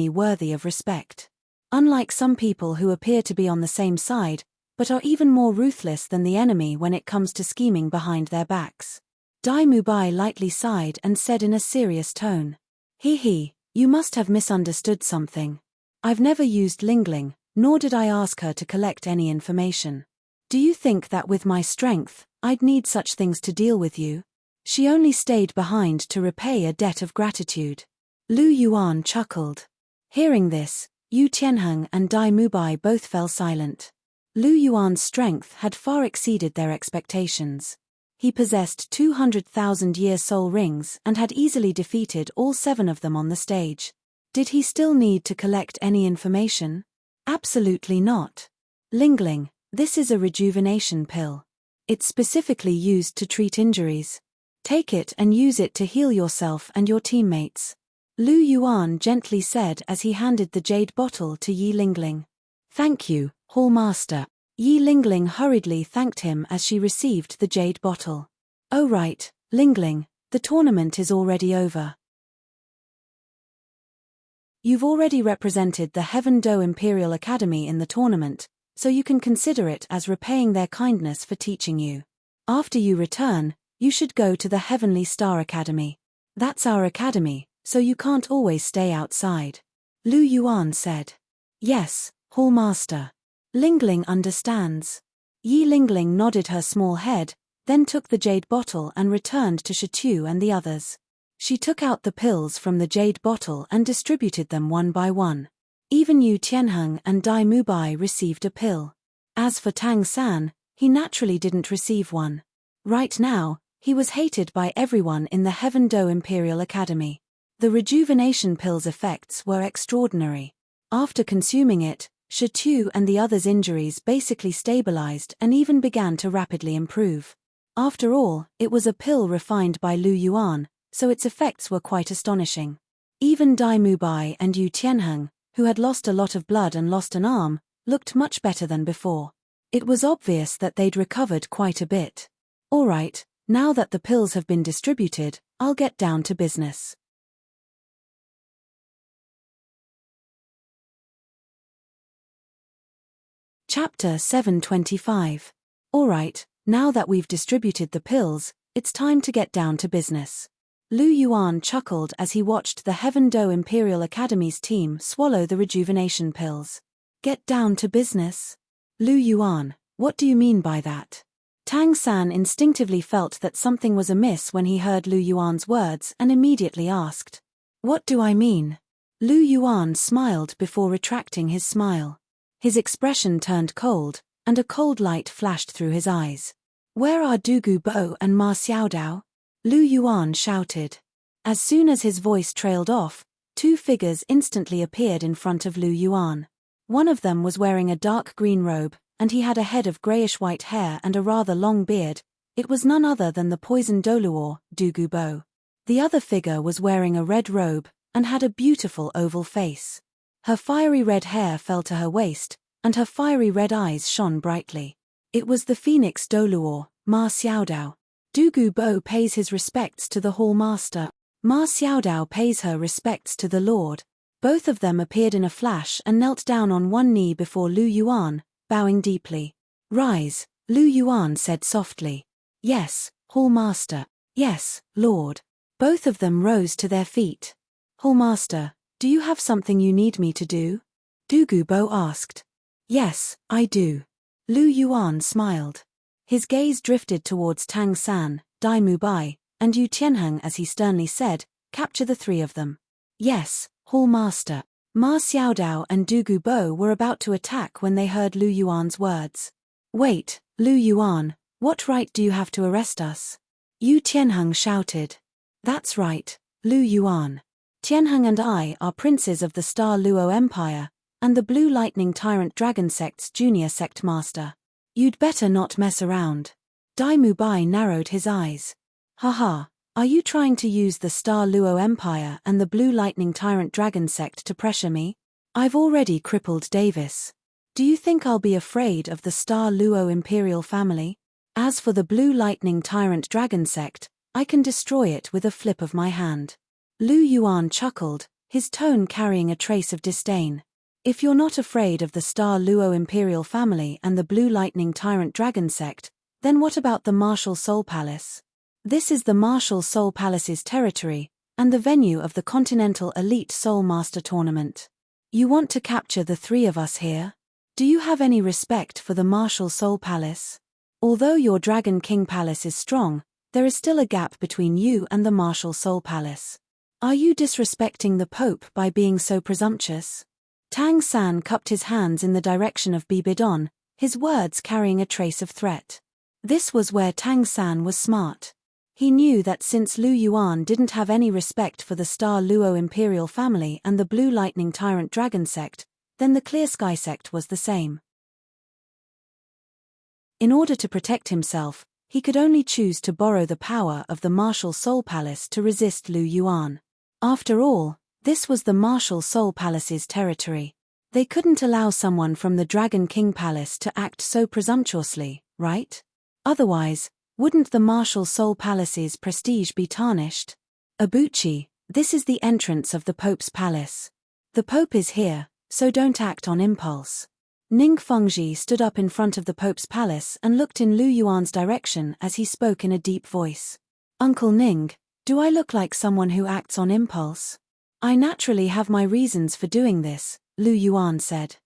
worthy of respect. Unlike some people who appear to be on the same side, but are even more ruthless than the enemy when it comes to scheming behind their backs. Dai Mubai lightly sighed and said in a serious tone. You must have misunderstood something. I've never used Lingling, nor did I ask her to collect any information. Do you think that with my strength, I'd need such things to deal with you? She only stayed behind to repay a debt of gratitude. Lu Yuan chuckled. Hearing this, Yu Tianheng and Dai Mubai both fell silent. Lu Yuan's strength had far exceeded their expectations. He possessed 200,000-year soul rings and had easily defeated all 7 of them on the stage. Did he still need to collect any information? Absolutely not. Lingling, this is a rejuvenation pill. It's specifically used to treat injuries. Take it and use it to heal yourself and your teammates. Lu Yuan gently said as he handed the jade bottle to Yi Lingling. Thank you, Hall Master. Yi Lingling hurriedly thanked him as she received the jade bottle. Oh right, Lingling, the tournament is already over. You've already represented the Heaven Do Imperial Academy in the tournament, so you can consider it as repaying their kindness for teaching you. After you return, you should go to the Heavenly Star Academy. That's our academy, so you can't always stay outside. Lu Yuan said. Yes, Hall Master. Lingling understands. Yi Lingling nodded her small head, then took the jade bottle and returned to Shitu and the others. She took out the pills from the jade bottle and distributed them one by one. Even Yu Tianheng and Dai Mubai received a pill. As for Tang San, he naturally didn't receive one. Right now, he was hated by everyone in the Heaven Do Imperial Academy. The rejuvenation pill's effects were extraordinary. After consuming it, Shitu and the others' injuries basically stabilized and even began to rapidly improve. After all, it was a pill refined by Lu Yuan, so its effects were quite astonishing. Even Dai Mubai and Yu Tianheng, who had lost a lot of blood and lost an arm, looked much better than before. It was obvious that they'd recovered quite a bit. Alright, now that the pills have been distributed, I'll get down to business. Chapter 725. Alright, now that we've distributed the pills, it's time to get down to business. Lu Yuan chuckled as he watched the Heaven Do Imperial Academy's team swallow the rejuvenation pills. Get down to business? Lu Yuan, what do you mean by that? Tang San instinctively felt that something was amiss when he heard Lu Yuan's words and immediately asked. What do I mean? Lu Yuan smiled before retracting his smile. His expression turned cold, and a cold light flashed through his eyes. Where are Dugu Bo and Ma Xiaodao? Lu Yuan shouted. As soon as his voice trailed off, two figures instantly appeared in front of Lu Yuan. One of them was wearing a dark green robe, and he had a head of grayish-white hair and a rather long beard. It was none other than the poisoned Douluo, Dugu Bo. The other figure was wearing a red robe, and had a beautiful oval face. Her fiery red hair fell to her waist, and her fiery red eyes shone brightly. It was the phoenix Douluo, Ma Xiaodao. Dugu Bo pays his respects to the Hall Master. Ma Xiaodao pays her respects to the Lord. Both of them appeared in a flash and knelt down on one knee before Lu Yuan, bowing deeply. Rise, Lu Yuan said softly. Yes, Hall Master. Yes, Lord. Both of them rose to their feet. Hall Master, do you have something you need me to do? Dugu Bo asked. Yes, I do. Lu Yuan smiled. His gaze drifted towards Tang San, Dai Mubai, and Yu Tianheng as he sternly said, capture the three of them. Yes, Hall Master. Ma Xiaodao and Dugu Bo were about to attack when they heard Lu Yuan's words. Wait, Lu Yuan, what right do you have to arrest us? Yu Tianheng shouted. That's right, Lu Yuan. Tianheng and I are princes of the Star Luo Empire, and the Blue Lightning Tyrant Dragon Sect's junior sect master. You'd better not mess around. Dai Mubai narrowed his eyes. Haha, are you trying to use the Star Luo Empire and the Blue Lightning Tyrant Dragon Sect to pressure me? I've already crippled Davis. Do you think I'll be afraid of the Star Luo Imperial family? As for the Blue Lightning Tyrant Dragon Sect, I can destroy it with a flip of my hand. Lu Yuan chuckled, his tone carrying a trace of disdain. If you're not afraid of the Star Luo Imperial family and the Blue Lightning Tyrant Dragon Sect, then what about the Martial Soul Palace? This is the Martial Soul Palace's territory, and the venue of the Continental Elite Soul Master Tournament. You want to capture the three of us here? Do you have any respect for the Martial Soul Palace? Although your Dragon King Palace is strong, there is still a gap between you and the Martial Soul Palace. Are you disrespecting the Pope by being so presumptuous? Tang San cupped his hands in the direction of Bibidon, his words carrying a trace of threat. This was where Tang San was smart. He knew that since Lu Yuan didn't have any respect for the Star Luo Imperial family and the Blue Lightning Tyrant Dragon Sect, then the Clear Sky Sect was the same. In order to protect himself, he could only choose to borrow the power of the Martial Soul Palace to resist Lu Yuan. After all, this was the Martial Soul Palace's territory. They couldn't allow someone from the Dragon King Palace to act so presumptuously, right? Otherwise, wouldn't the Martial Soul Palace's prestige be tarnished? Abuchi, this is the entrance of the Pope's palace. The Pope is here, so don't act on impulse. Ning Fengji stood up in front of the Pope's palace and looked in Lu Yuan's direction as he spoke in a deep voice. Uncle Ning, do I look like someone who acts on impulse? I naturally have my reasons for doing this, Lu Yuan said.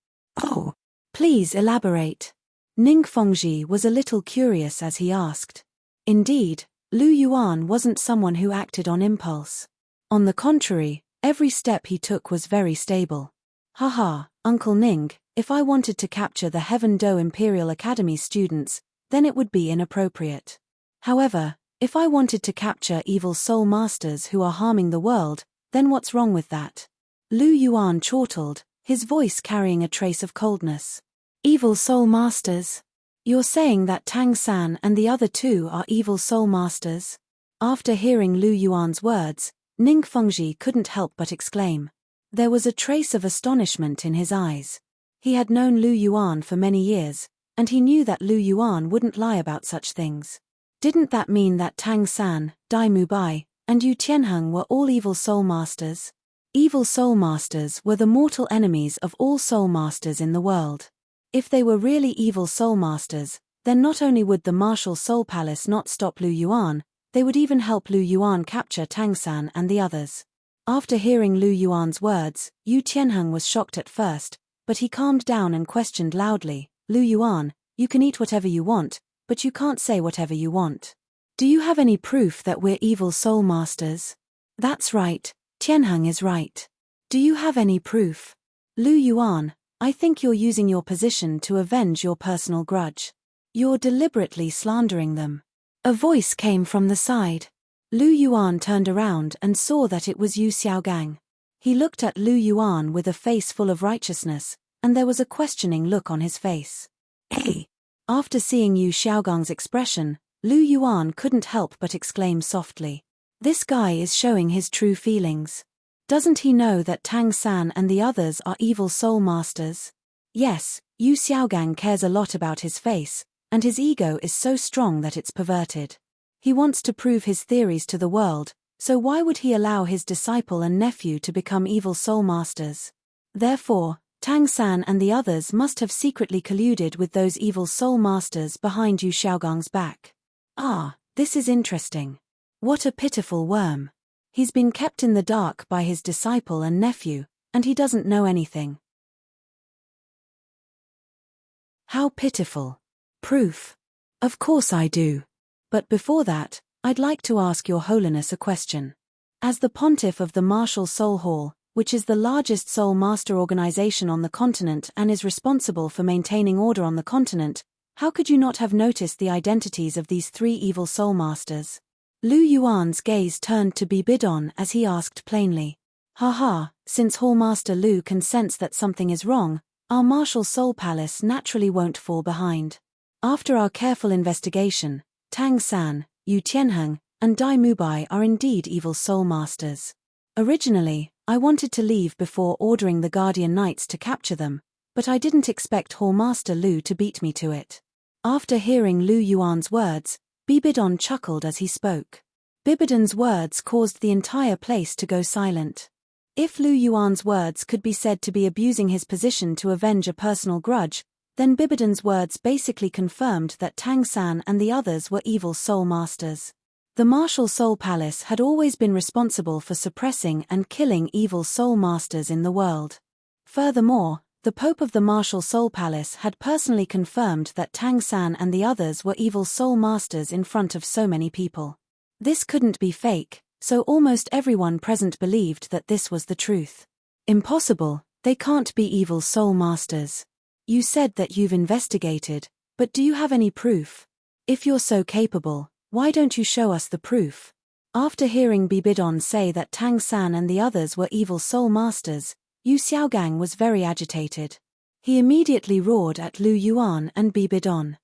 Oh, Please elaborate. Ning Fengji was a little curious as he asked. Indeed, Lu Yuan wasn't someone who acted on impulse. On the contrary, every step he took was very stable. Haha, Uncle Ning, if I wanted to capture the Heaven Do Imperial Academy students, then it would be inappropriate. However, if I wanted to capture evil soul masters who are harming the world, then what's wrong with that? Lu Yuan chortled, his voice carrying a trace of coldness. Evil soul masters? You're saying that Tang San and the other two are evil soul masters? After hearing Lu Yuan's words, Ning Fengji couldn't help but exclaim. There was a trace of astonishment in his eyes. He had known Lu Yuan for many years, and he knew that Lu Yuan wouldn't lie about such things. Didn't that mean that Tang San, Dai Mubai, and Yu Tianheng were all evil soul masters? Evil soul masters were the mortal enemies of all soul masters in the world. If they were really evil soul masters, then not only would the martial soul palace not stop Lu Yuan, they would even help Lu Yuan capture Tang San and the others. After hearing Lu Yuan's words, Yu Tianheng was shocked at first, but he calmed down and questioned loudly, Lu Yuan, you can eat whatever you want, but you can't say whatever you want. Do you have any proof that we're evil soul masters? That's right, Tianheng is right. Do you have any proof? Lu Yuan, I think you're using your position to avenge your personal grudge. You're deliberately slandering them. A voice came from the side. Lu Yuan turned around and saw that it was Yu Xiaogang. He looked at Lu Yuan with a face full of righteousness, and there was a questioning look on his face. Hey! After seeing Yu Xiaogang's expression, Lu Yuan couldn't help but exclaim softly. This guy is showing his true feelings. Doesn't he know that Tang San and the others are evil soul masters? Yes, Yu Xiaogang cares a lot about his face, and his ego is so strong that it's perverted. He wants to prove his theories to the world, so why would he allow his disciple and nephew to become evil soul masters? Therefore, Tang San and the others must have secretly colluded with those evil soul masters behind Yu Xiaogang's back. Ah, this is interesting. What a pitiful worm. He's been kept in the dark by his disciple and nephew, and he doesn't know anything. How pitiful. Proof. Of course I do. But before that, I'd like to ask Your Holiness a question. As the Pontiff of the Martial Soul Hall, which is the largest soul master organization on the continent and is responsible for maintaining order on the continent, how could you not have noticed the identities of these three evil soul masters? Lu Yuan's gaze turned to Bibidon as he asked plainly. Haha, since Hallmaster Lu can sense that something is wrong, our martial soul palace naturally won't fall behind. After our careful investigation, Tang San, Yu Tianheng, and Dai Mubai are indeed evil soul masters. Originally, I wanted to leave before ordering the Guardian Knights to capture them, but I didn't expect Hallmaster Lu to beat me to it. After hearing Lu Yuan's words, Bibidon chuckled as he spoke. Bibidon's words caused the entire place to go silent. If Lu Yuan's words could be said to be abusing his position to avenge a personal grudge, then Bibidon's words basically confirmed that Tang San and the others were evil soul masters. The Martial Soul Palace had always been responsible for suppressing and killing evil soul masters in the world. Furthermore, the Pope of the Martial Soul Palace had personally confirmed that Tang San and the others were evil soul masters in front of so many people. This couldn't be fake, so almost everyone present believed that this was the truth. Impossible, they can't be evil soul masters. You said that you've investigated, but do you have any proof? If you're so capable, why don't you show us the proof? After hearing Bibidon say that Tang San and the others were evil soul masters, Yu Xiaogang was very agitated. He immediately roared at Lu Yuan and Bibidon.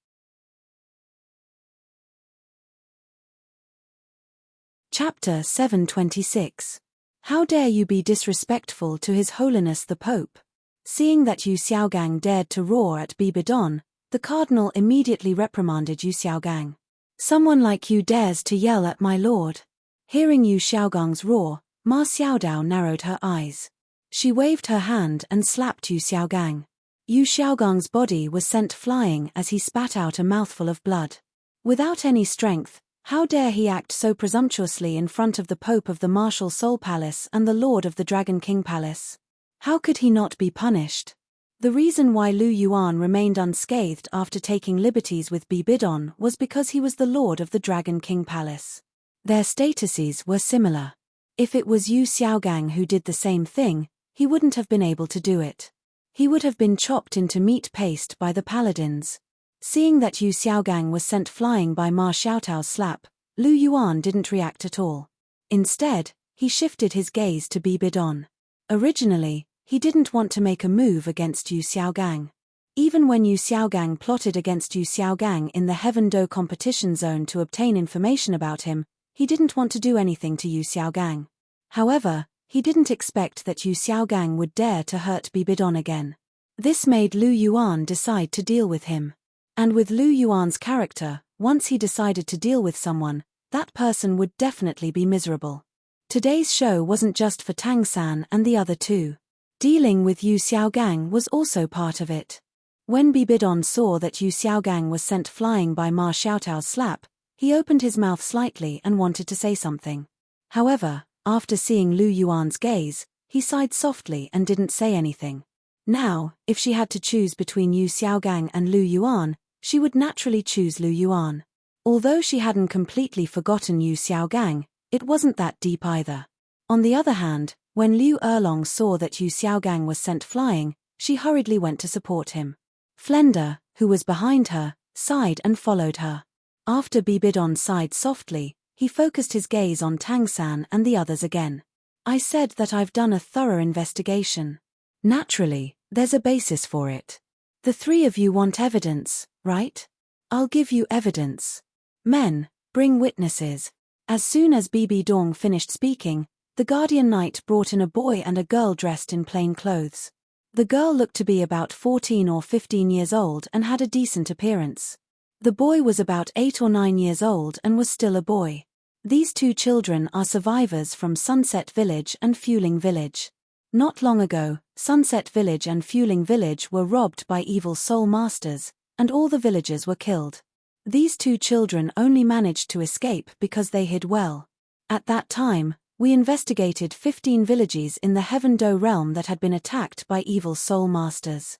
Chapter 726. How dare you be disrespectful to His Holiness the Pope? Seeing that Yu Xiaogang dared to roar at Bibidon, the cardinal immediately reprimanded Yu Xiaogang. Someone like you dares to yell at my lord. Hearing Yu Xiaogang's roar, Ma Xiaodao narrowed her eyes. She waved her hand and slapped Yu Xiaogang. Yu Xiaogang's body was sent flying as he spat out a mouthful of blood. Without any strength, how dare he act so presumptuously in front of the Pope of the Martial Soul Palace and the Lord of the Dragon King Palace? How could he not be punished? The reason why Lu Yuan remained unscathed after taking liberties with Bibidon was because he was the lord of the Dragon King Palace. Their statuses were similar. If it was Yu Xiaogang who did the same thing, he wouldn't have been able to do it. He would have been chopped into meat paste by the paladins. Seeing that Yu Xiaogang was sent flying by Ma Xiaotao's slap, Lu Yuan didn't react at all. Instead, he shifted his gaze to Bibidon. Originally, he didn't want to make a move against Yu Xiaogang. Even when Yu Xiaogang plotted against Yu Xiaogang in the Heaven Do competition zone to obtain information about him, he didn't want to do anything to Yu Xiaogang. However, he didn't expect that Yu Xiaogang would dare to hurt Bibidon again. This made Lu Yuan decide to deal with him. And with Lu Yuan's character, once he decided to deal with someone, that person would definitely be miserable. Today's show wasn't just for Tang San and the other two. Dealing with Yu Xiaogang was also part of it. When Bibidon saw that Yu Xiaogang was sent flying by Ma Xiaotao's slap, he opened his mouth slightly and wanted to say something. However, after seeing Lu Yuan's gaze, he sighed softly and didn't say anything. Now, if she had to choose between Yu Xiaogang and Lu Yuan, she would naturally choose Lu Yuan. Although she hadn't completely forgotten Yu Xiaogang, it wasn't that deep either. On the other hand, when Liu Erlong saw that Yu Xiaogang was sent flying, she hurriedly went to support him. Flender, who was behind her, sighed and followed her. After Bibidon sighed softly, he focused his gaze on Tang San and the others again. I said that I've done a thorough investigation. Naturally, there's a basis for it. The three of you want evidence, right? I'll give you evidence. Men, bring witnesses. As soon as Bibi Dong finished speaking, the guardian knight brought in a boy and a girl dressed in plain clothes. The girl looked to be about 14 or 15 years old and had a decent appearance. The boy was about 8 or 9 years old and was still a boy. These two children are survivors from Sunset Village and Fueling Village. Not long ago, Sunset Village and Fueling Village were robbed by evil soul masters, and all the villagers were killed. These two children only managed to escape because they hid well. At that time, we investigated 15 villages in the Heaven Do realm that had been attacked by evil soul masters.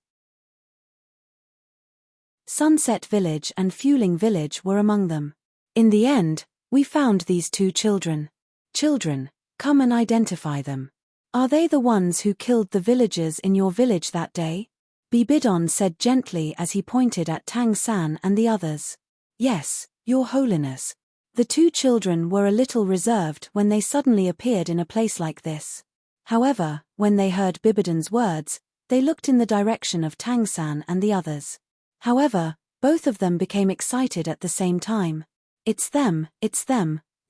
Sunset Village and Fueling Village were among them. In the end, we found these two children. Children, come and identify them. Are they the ones who killed the villagers in your village that day? Bibidon said gently as he pointed at Tang San and the others. Yes, Your Holiness. The two children were a little reserved when they suddenly appeared in a place like this. However, when they heard Bibidon's words, they looked in the direction of Tang San and the others. However, both of them became excited at the same time. It's them,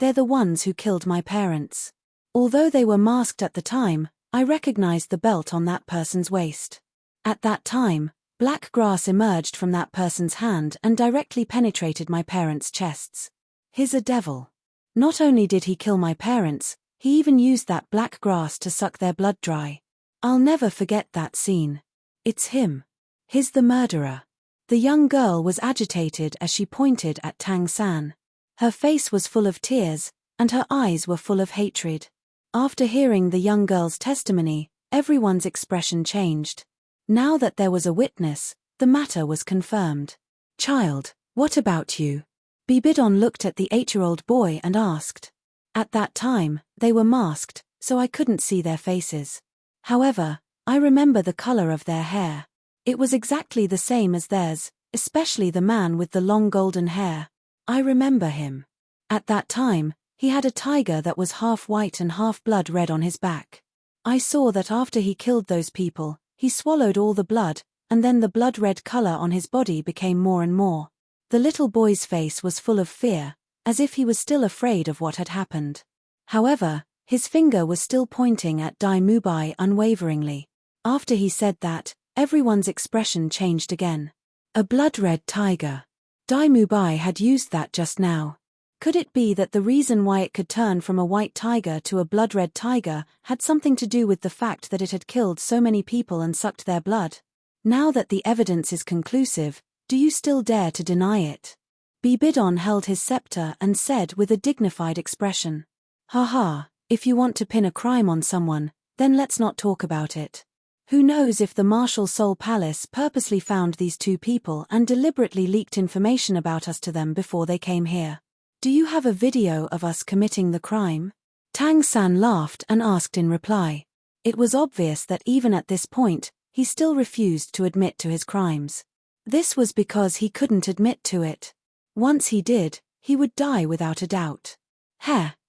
they're the ones who killed my parents. Although they were masked at the time, I recognized the belt on that person's waist. At that time, black grass emerged from that person's hand and directly penetrated my parents' chests. He's a devil. Not only did he kill my parents, he even used that black grass to suck their blood dry. I'll never forget that scene. It's him. He's the murderer. The young girl was agitated as she pointed at Tang San. Her face was full of tears, and her eyes were full of hatred. After hearing the young girl's testimony, everyone's expression changed. Now that there was a witness, the matter was confirmed. Child, what about you? Bibidon looked at the 8-year-old boy and asked. At that time, they were masked, so I couldn't see their faces. However, I remember the color of their hair. It was exactly the same as theirs, especially the man with the long golden hair. I remember him. At that time, he had a tiger that was half white and half blood red on his back. I saw that after he killed those people, he swallowed all the blood, and then the blood-red color on his body became more and more. The little boy's face was full of fear, as if he was still afraid of what had happened. However, his finger was still pointing at Dai Mubai unwaveringly. After he said that, everyone's expression changed again. A blood-red tiger. Dai Mubai had used that just now. Could it be that the reason why it could turn from a white tiger to a blood-red tiger had something to do with the fact that it had killed so many people and sucked their blood? Now that the evidence is conclusive, do you still dare to deny it? Bibidon held his scepter and said with a dignified expression. Ha ha, if you want to pin a crime on someone, then let's not talk about it. Who knows if the Martial Soul Palace purposely found these two people and deliberately leaked information about us to them before they came here. Do you have a video of us committing the crime? Tang San laughed and asked in reply. It was obvious that even at this point, he still refused to admit to his crimes. This was because he couldn't admit to it. Once he did, he would die without a doubt.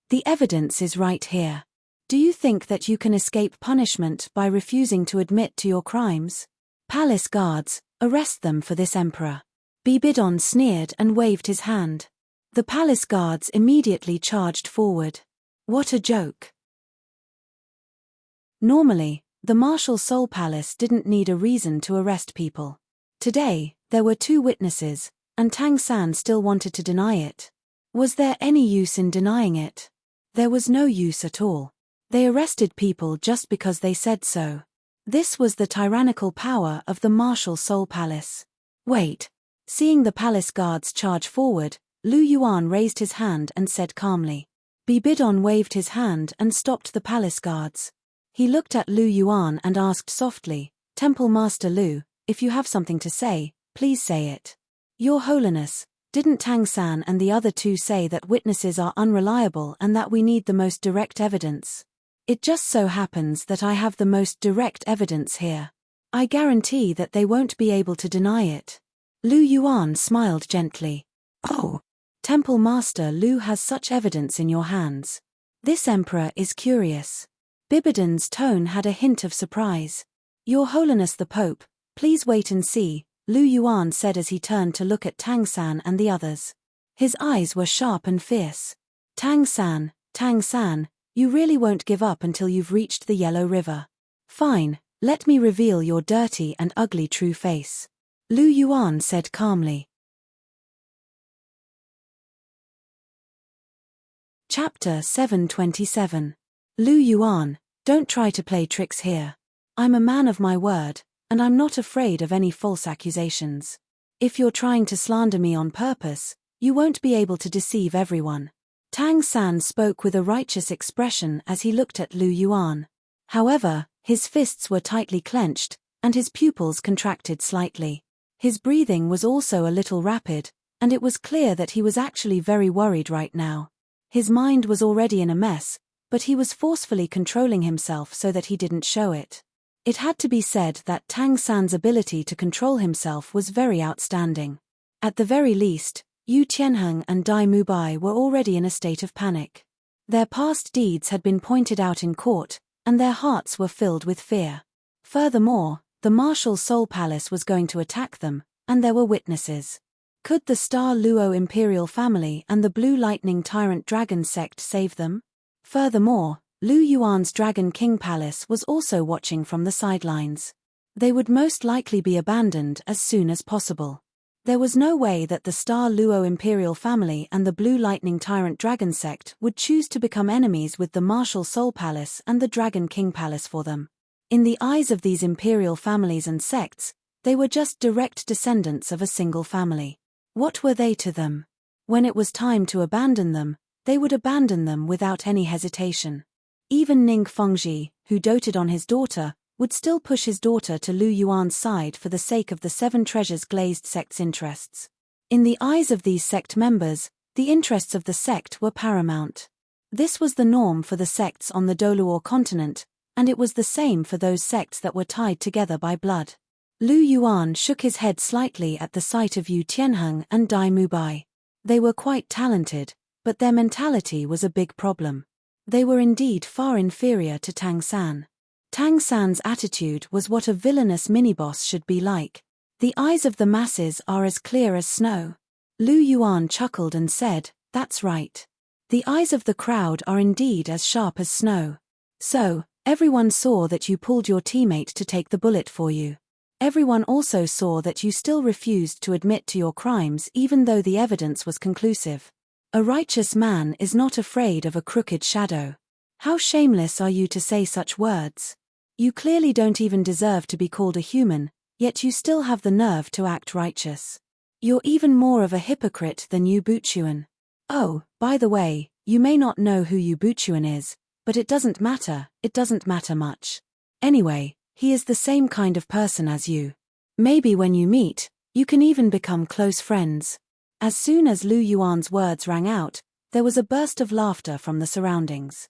The evidence is right here. Do you think that you can escape punishment by refusing to admit to your crimes? Palace guards, arrest them for this emperor. Bibidon sneered and waved his hand. The palace guards immediately charged forward. What a joke. Normally, the Martial Soul Palace didn't need a reason to arrest people. Today, there were two witnesses, and Tang San still wanted to deny it. Was there any use in denying it? There was no use at all. They arrested people just because they said so. This was the tyrannical power of the Martial Soul Palace. Wait. Seeing the palace guards charge forward, Lu Yuan raised his hand and said calmly. Bibidon waved his hand and stopped the palace guards. He looked at Lu Yuan and asked softly, Temple Master Lu, if you have something to say, please say it. Your Holiness, didn't Tang San and the other two say that witnesses are unreliable and that we need the most direct evidence? It just so happens that I have the most direct evidence here. I guarantee that they won't be able to deny it. Lu Yuan smiled gently. Oh, Temple Master Lu has such evidence in your hands. This emperor is curious. Bibidon's tone had a hint of surprise. Your Holiness the Pope, please wait and see, Lu Yuan said as he turned to look at Tang San and the others. His eyes were sharp and fierce. Tang San, you really won't give up until you've reached the Yellow River. Fine, let me reveal your dirty and ugly true face. Lu Yuan said calmly. Chapter 727. Lu Yuan, don't try to play tricks here. I'm a man of my word, and I'm not afraid of any false accusations. If you're trying to slander me on purpose, you won't be able to deceive everyone. Tang San spoke with a righteous expression as he looked at Lu Yuan. However, his fists were tightly clenched, and his pupils contracted slightly. His breathing was also a little rapid, and it was clear that he was actually very worried right now. His mind was already in a mess, but he was forcefully controlling himself so that he didn't show it. It had to be said that Tang San's ability to control himself was very outstanding. At the very least, Yu Tianheng and Dai Mubai were already in a state of panic. Their past deeds had been pointed out in court, and their hearts were filled with fear. Furthermore, the Martial Soul Palace was going to attack them, and there were witnesses. Could the Star Luo Imperial family and the Blue Lightning Tyrant Dragon sect save them? Furthermore, Lu Yuan's Dragon King Palace was also watching from the sidelines. They would most likely be abandoned as soon as possible. There was no way that the Star Luo Imperial family and the Blue Lightning Tyrant Dragon sect would choose to become enemies with the Martial Soul Palace and the Dragon King Palace for them. In the eyes of these imperial families and sects, they were just direct descendants of a single family. What were they to them? When it was time to abandon them, they would abandon them without any hesitation. Even Ning Fengji, who doted on his daughter, would still push his daughter to Lu Yuan's side for the sake of the Seven Treasures glazed sect's interests. In the eyes of these sect members, the interests of the sect were paramount. This was the norm for the sects on the Douluo continent, and it was the same for those sects that were tied together by blood. Lu Yuan shook his head slightly at the sight of Yu Tianheng and Dai Mubai. They were quite talented, but their mentality was a big problem. They were indeed far inferior to Tang San. Tang San's attitude was what a villainous mini-boss should be like. The eyes of the masses are as clear as snow. Lu Yuan chuckled and said, that's right. The eyes of the crowd are indeed as sharp as snow. So, everyone saw that you pulled your teammate to take the bullet for you. Everyone also saw that you still refused to admit to your crimes even though the evidence was conclusive. A righteous man is not afraid of a crooked shadow. How shameless are you to say such words? You clearly don't even deserve to be called a human, yet you still have the nerve to act righteous. You're even more of a hypocrite than Yu Buchuan. Oh, by the way, you may not know who Yu Buchuan is, but it doesn't matter much. Anyway, He is the same kind of person as you. Maybe when you meet, you can even become close friends." As soon as Lu Yuan's words rang out, there was a burst of laughter from the surroundings.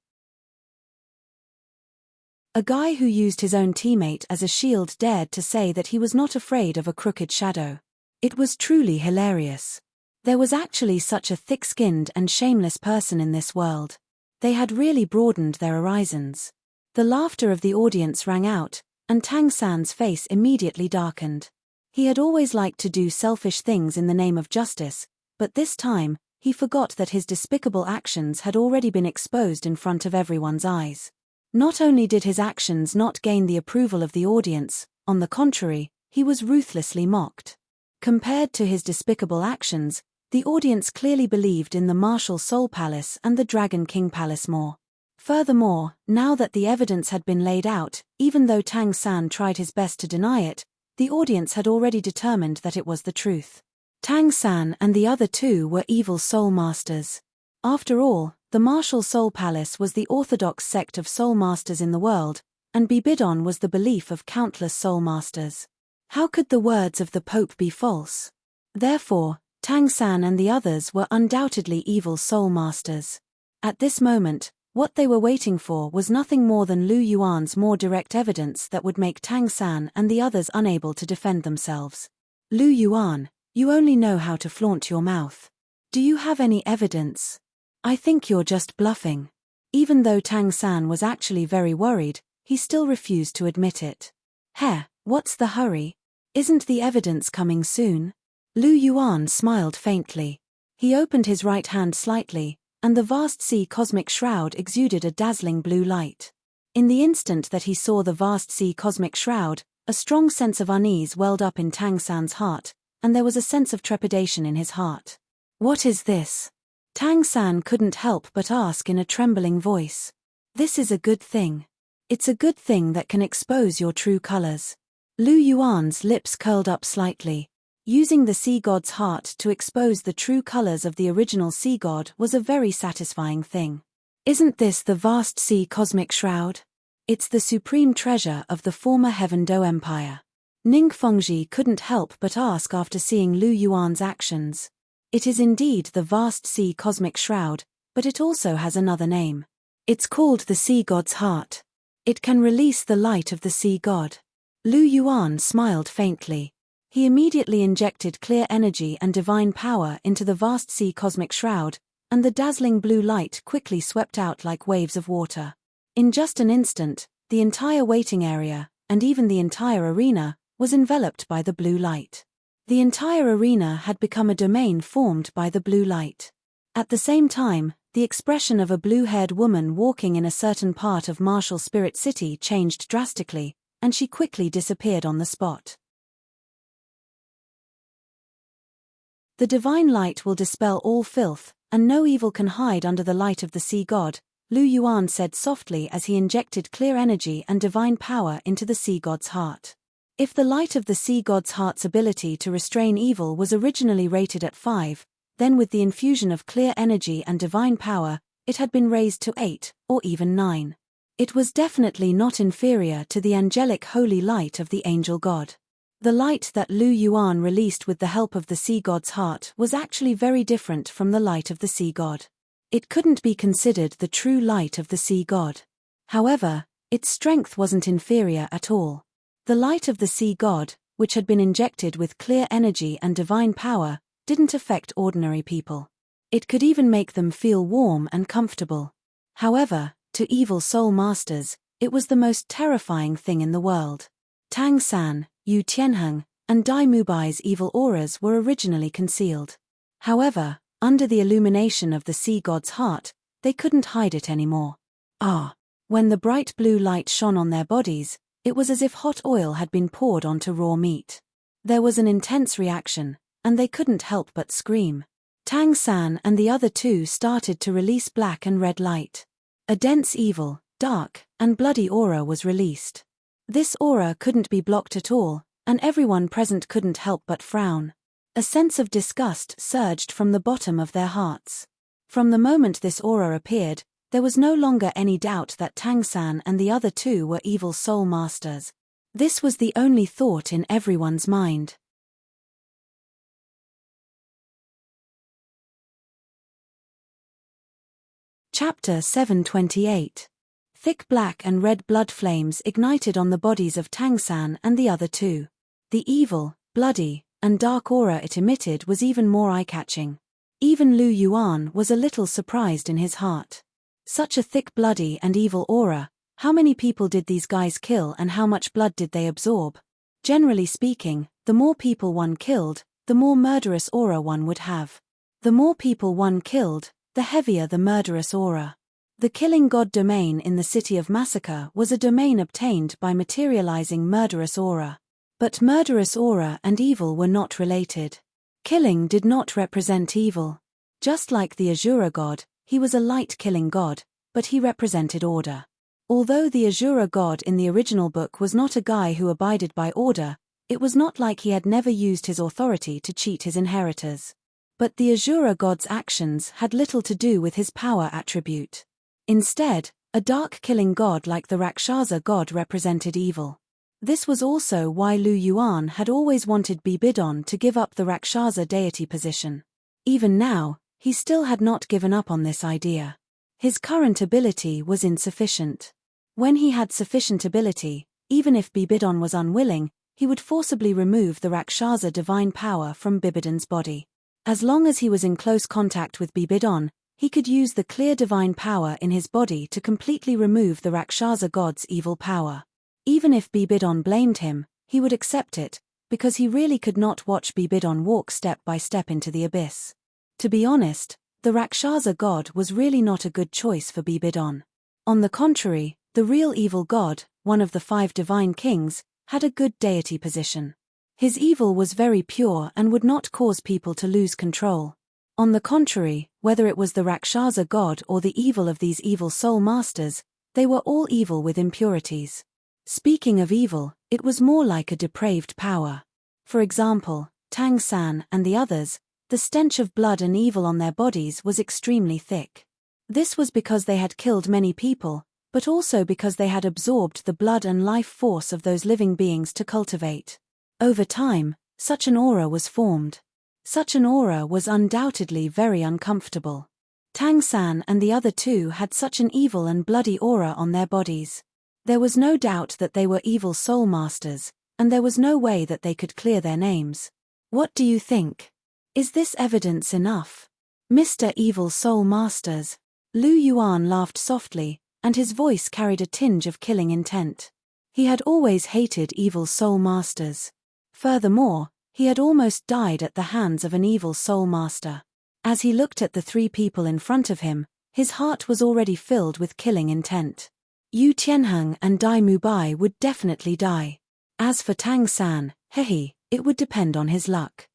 A guy who used his own teammate as a shield dared to say that he was not afraid of a crooked shadow. It was truly hilarious. There was actually such a thick-skinned and shameless person in this world. They had really broadened their horizons. The laughter of the audience rang out, and Tang San's face immediately darkened. He had always liked to do selfish things in the name of justice, but this time, he forgot that his despicable actions had already been exposed in front of everyone's eyes. Not only did his actions not gain the approval of the audience, on the contrary, he was ruthlessly mocked. Compared to his despicable actions, the audience clearly believed in the Martial Soul Palace and the Dragon King Palace more. Furthermore, now that the evidence had been laid out, even though Tang San tried his best to deny it, the audience had already determined that it was the truth. Tang San and the other two were evil soul masters. After all, the Martial Soul Palace was the orthodox sect of soul masters in the world, and Bibidon was the belief of countless soul masters. How could the words of the Pope be false? Therefore, Tang San and the others were undoubtedly evil soul masters. At this moment, what they were waiting for was nothing more than Lu Yuan's more direct evidence that would make Tang San and the others unable to defend themselves. "Lu Yuan, you only know how to flaunt your mouth. Do you have any evidence? I think you're just bluffing." Even though Tang San was actually very worried, he still refused to admit it. "Heh, what's the hurry? Isn't the evidence coming soon?" Lu Yuan smiled faintly. He opened his right hand slightly, and the vast sea cosmic shroud exuded a dazzling blue light. In the instant that he saw the vast sea cosmic shroud, a strong sense of unease welled up in Tang San's heart, and there was a sense of trepidation in his heart. "What is this?" Tang San couldn't help but ask in a trembling voice. "This is a good thing. It's a good thing that can expose your true colors." Lu Yuan's lips curled up slightly. Using the sea god's heart to expose the true colors of the original sea god was a very satisfying thing. "Isn't this the vast sea cosmic shroud? It's the supreme treasure of the former Heaven Do Empire." Ning Fengji couldn't help but ask after seeing Lu Yuan's actions. "It is indeed the vast sea cosmic shroud, but it also has another name. It's called the sea god's heart. It can release the light of the sea god." Lu Yuan smiled faintly. He immediately injected clear energy and divine power into the vast sea cosmic shroud, and the dazzling blue light quickly swept out like waves of water. In just an instant, the entire waiting area, and even the entire arena, was enveloped by the blue light. The entire arena had become a domain formed by the blue light. At the same time, the expression of a blue-haired woman walking in a certain part of Martial Spirit City changed drastically, and she quickly disappeared on the spot. "The divine light will dispel all filth, and no evil can hide under the light of the sea god," Lu Yuan said softly as he injected clear energy and divine power into the sea god's heart. If the light of the sea god's heart's ability to restrain evil was originally rated at 5, then with the infusion of clear energy and divine power, it had been raised to 8, or even 9. It was definitely not inferior to the angelic holy light of the angel god. The light that Lu Yuan released with the help of the sea god's heart was actually very different from the light of the sea god. It couldn't be considered the true light of the sea god. However, its strength wasn't inferior at all. The light of the sea god, which had been injected with clear energy and divine power, didn't affect ordinary people. It could even make them feel warm and comfortable. However, to evil soul masters, it was the most terrifying thing in the world. Tang San, Yu Tianheng, and Dai Mubai's evil auras were originally concealed. However, under the illumination of the sea god's heart, they couldn't hide it anymore. When the bright blue light shone on their bodies, it was as if hot oil had been poured onto raw meat. There was an intense reaction, and they couldn't help but scream. Tang San and the other two started to release black and red light. A dense evil, dark, and bloody aura was released. This aura couldn't be blocked at all, and everyone present couldn't help but frown. A sense of disgust surged from the bottom of their hearts. From the moment this aura appeared, there was no longer any doubt that Tang San and the other two were evil soul masters. This was the only thought in everyone's mind. Chapter 728. Thick black and red blood flames ignited on the bodies of Tang San and the other two. The evil, bloody, and dark aura it emitted was even more eye-catching. Even Lu Yuan was a little surprised in his heart. Such a thick, bloody and evil aura, how many people did these guys kill and how much blood did they absorb? Generally speaking, the more people one killed, the more murderous aura one would have. The more people one killed, the heavier the murderous aura. The killing god domain in the City of Massacre was a domain obtained by materializing murderous aura. But murderous aura and evil were not related. Killing did not represent evil. Just like the Azura god, he was a light-killing god, but he represented order. Although the Azura god in the original book was not a guy who abided by order, it was not like he had never used his authority to cheat his inheritors. But the Azura god's actions had little to do with his power attribute. Instead, a dark-killing god like the Rakshasa god represented evil. This was also why Lu Yuan had always wanted Bibidon to give up the Rakshasa deity position. Even now, he still had not given up on this idea. His current ability was insufficient. When he had sufficient ability, even if Bibidon was unwilling, he would forcibly remove the Rakshasa divine power from Bibidon's body. As long as he was in close contact with Bibidon, he could use the clear divine power in his body to completely remove the Rakshasa god's evil power. Even if Bibidon blamed him, he would accept it, because he really could not watch Bibidon walk step by step into the abyss. To be honest, the Rakshasa god was really not a good choice for Bibidon. On the contrary, the real evil god, one of the 5 divine kings, had a good deity position. His evil was very pure and would not cause people to lose control. On the contrary, whether it was the Rakshasa god or the evil of these evil soul masters, they were all evil with impurities. Speaking of evil, it was more like a depraved power. For example, Tang San and the others, the stench of blood and evil on their bodies was extremely thick. This was because they had killed many people, but also because they had absorbed the blood and life force of those living beings to cultivate. Over time, such an aura was formed. Such an aura was undoubtedly very uncomfortable. Tang San and the other two had such an evil and bloody aura on their bodies. There was no doubt that they were evil soul masters, and there was no way that they could clear their names. What do you think? Is this evidence enough? Mr. Evil Soul Masters. Lu Yuan laughed softly, and his voice carried a tinge of killing intent. He had always hated evil soul masters. Furthermore, he had almost died at the hands of an evil soul master. As he looked at the 3 people in front of him, his heart was already filled with killing intent. Yu Tianheng and Dai Mubai would definitely die. As for Tang San, it would depend on his luck.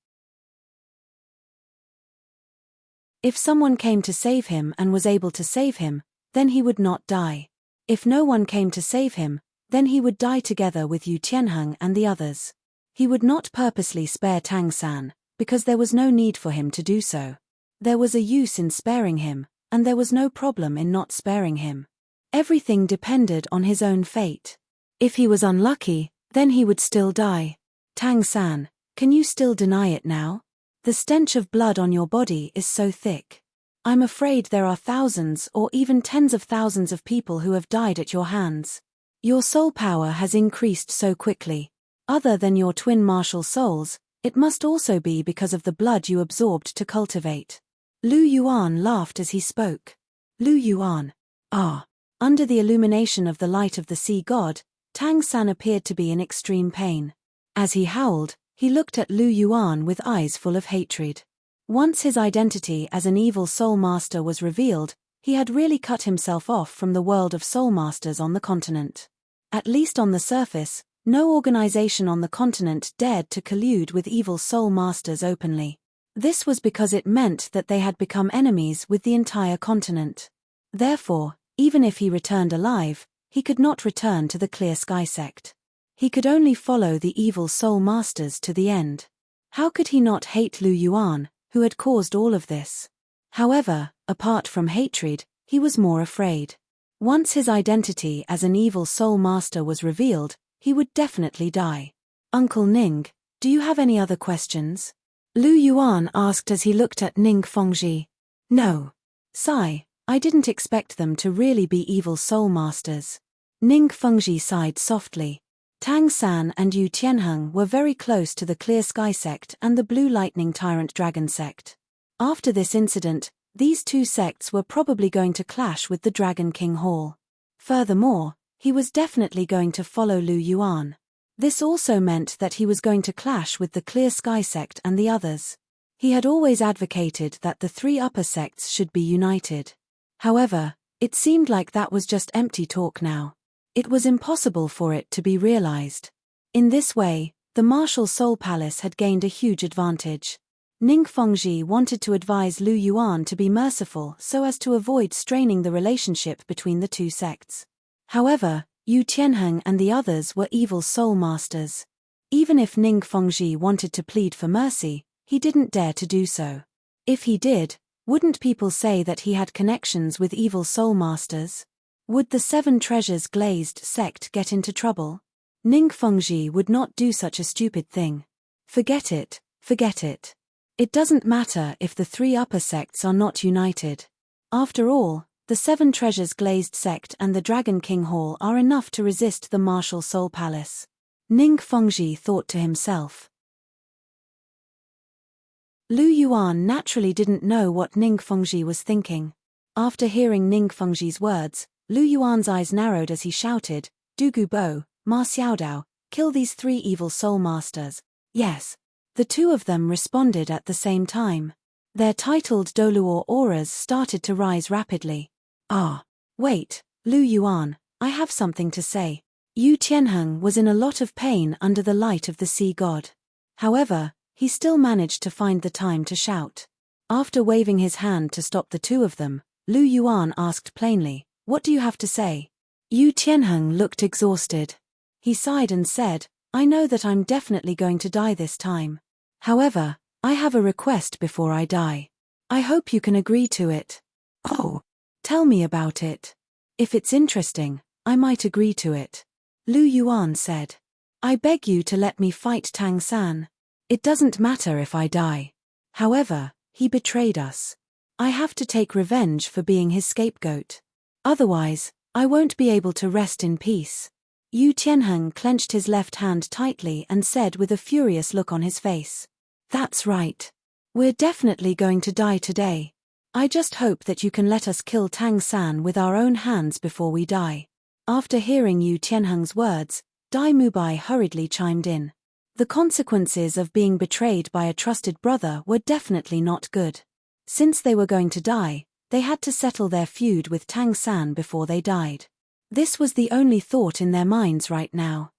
If someone came to save him and was able to save him, then he would not die. If no one came to save him, then he would die together with Yu Tianheng and the others. He would not purposely spare Tang San, because there was no need for him to do so. There was a use in sparing him, and there was no problem in not sparing him. Everything depended on his own fate. If he was unlucky, then he would still die. Tang San, can you still deny it now? The stench of blood on your body is so thick. I'm afraid there are thousands or even tens of thousands of people who have died at your hands. Your soul power has increased so quickly. Other than your twin martial souls, it must also be because of the blood you absorbed to cultivate. Lu Yuan laughed as he spoke. Lu Yuan. Ah. Under the illumination of the light of the sea god, Tang San appeared to be in extreme pain. As he howled, he looked at Lu Yuan with eyes full of hatred. Once his identity as an evil soul master was revealed, he had really cut himself off from the world of soul masters on the continent. At least on the surface, no organization on the continent dared to collude with evil soul masters openly. This was because it meant that they had become enemies with the entire continent. Therefore, even if he returned alive, he could not return to the Clear Sky sect. He could only follow the evil soul masters to the end. How could he not hate Lu Yuan, who had caused all of this? However, apart from hatred, he was more afraid. Once his identity as an evil soul master was revealed, he would definitely die. Uncle Ning, do you have any other questions? Lu Yuan asked as he looked at Ning Fengji. No. Sigh, I didn't expect them to really be evil soul masters. Ning Fengji sighed softly. Tang San and Yu Tianheng were very close to the Clear Sky sect and the Blue Lightning Tyrant Dragon sect. After this incident, these two sects were probably going to clash with the Dragon King Hall. Furthermore, he was definitely going to follow Lu Yuan. This also meant that he was going to clash with the Clear Sky sect and the others. He had always advocated that the three upper sects should be united. However, it seemed like that was just empty talk now. It was impossible for it to be realized. In this way, the Martial Soul Palace had gained a huge advantage. Ning Fengji wanted to advise Lu Yuan to be merciful so as to avoid straining the relationship between the two sects. However, Yu Tianheng and the others were evil soul masters. Even if Ning Fengji wanted to plead for mercy, he didn't dare to do so. If he did, wouldn't people say that he had connections with evil soul masters? Would the Seven Treasures Glazed sect get into trouble? Ning Fengji would not do such a stupid thing. Forget it, forget it. It doesn't matter if the three upper sects are not united. After all, the Seven Treasures Glazed sect and the Dragon King Hall are enough to resist the Martial Soul Palace. Ning Fengji thought to himself. Lu Yuan naturally didn't know what Ning Fengji was thinking. After hearing Ning Fengji's words, Lu Yuan's eyes narrowed as he shouted, "Dugu Bo, Ma Xiaodao, kill these three evil soul masters." Yes. The two of them responded at the same time. Their titled Douluo auras started to rise rapidly. Ah. Wait, Lu Yuan, I have something to say. Yu Tianheng was in a lot of pain under the light of the sea god. However, he still managed to find the time to shout. After waving his hand to stop the two of them, Lu Yuan asked plainly, "What do you have to say?" Yu Tianheng looked exhausted. He sighed and said, "I know that I'm definitely going to die this time. However, I have a request before I die. I hope you can agree to it." "Oh, tell me about it. If it's interesting, I might agree to it." Lu Yuan said. "I beg you to let me fight Tang San. It doesn't matter if I die. However, he betrayed us. I have to take revenge for being his scapegoat. Otherwise, I won't be able to rest in peace." Yu Tianheng clenched his left hand tightly and said with a furious look on his face, "That's right. We're definitely going to die today. I just hope that you can let us kill Tang San with our own hands before we die." After hearing Yu Tianheng's words, Dai Mubai hurriedly chimed in. The consequences of being betrayed by a trusted brother were definitely not good. Since they were going to die, they had to settle their feud with Tang San before they died. This was the only thought in their minds right now.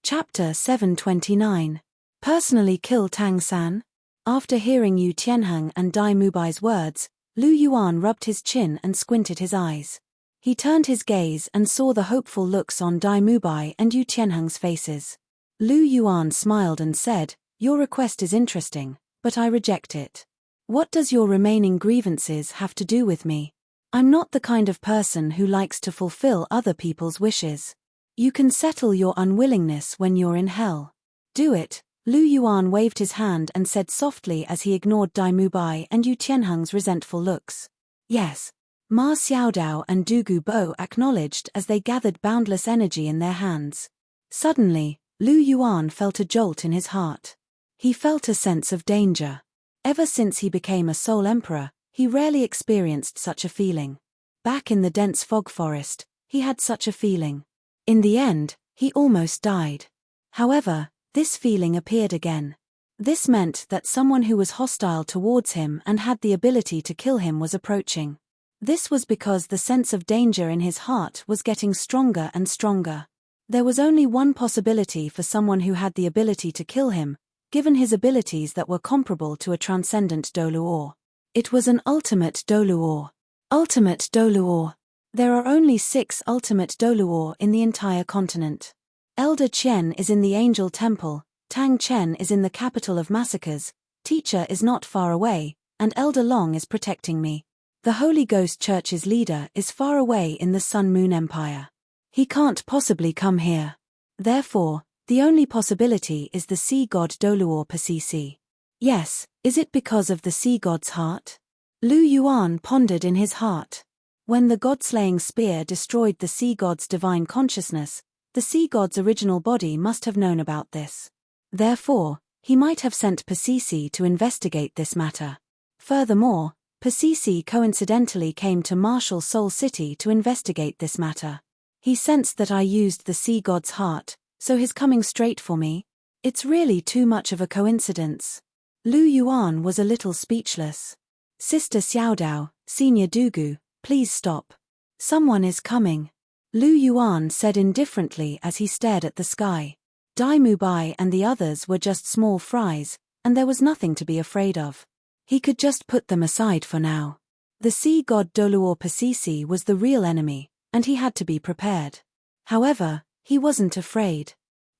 Chapter 729. Personally kill Tang San? After hearing Yu Tianheng and Dai Mubai's words, Lu Yuan rubbed his chin and squinted his eyes. He turned his gaze and saw the hopeful looks on Dai Mubai and Yu Tianheng's faces. Lu Yuan smiled and said, "Your request is interesting, but I reject it. What does your remaining grievances have to do with me? I'm not the kind of person who likes to fulfill other people's wishes. You can settle your unwillingness when you're in hell. Do it." Lu Yuan waved his hand and said softly as he ignored Dai Mubai and Yu Tianheng's resentful looks. "Yes." Ma Xiaodao and Dugu Bo acknowledged as they gathered boundless energy in their hands. Suddenly, Lu Yuan felt a jolt in his heart. He felt a sense of danger. Ever since he became a Soul Emperor, he rarely experienced such a feeling. Back in the dense fog forest, he had such a feeling. In the end, he almost died. However, this feeling appeared again. This meant that someone who was hostile towards him and had the ability to kill him was approaching. This was because the sense of danger in his heart was getting stronger and stronger. There was only one possibility for someone who had the ability to kill him, given his abilities that were comparable to a transcendent Douluo. It was an ultimate Douluo. Ultimate Douluo. There are only 6 ultimate Douluo in the entire continent. Elder Qian is in the Angel Temple, Tang Chen is in the capital of massacres, Teacher is not far away, and Elder Long is protecting me. The Holy Ghost Church's leader is far away in the Sun-Moon Empire. He can't possibly come here. Therefore, the only possibility is the sea god Douluo Pasisi. Yes, is it because of the sea god's heart? Lu Yuan pondered in his heart. When the god-slaying spear destroyed the sea god's divine consciousness, the sea god's original body must have known about this. Therefore, he might have sent Pasisi to investigate this matter. Furthermore, Pasisi coincidentally came to Martial Soul City to investigate this matter. He sensed that I used the sea god's heart, so he's coming straight for me. It's really too much of a coincidence. Lu Yuan was a little speechless. Sister Xiaodao, Senior Dugu, please stop. Someone is coming. Lu Yuan said indifferently as he stared at the sky. Dai Mubai and the others were just small fries, and there was nothing to be afraid of. He could just put them aside for now. The sea god Douluo Pasisi was the real enemy, and he had to be prepared. However, he wasn't afraid.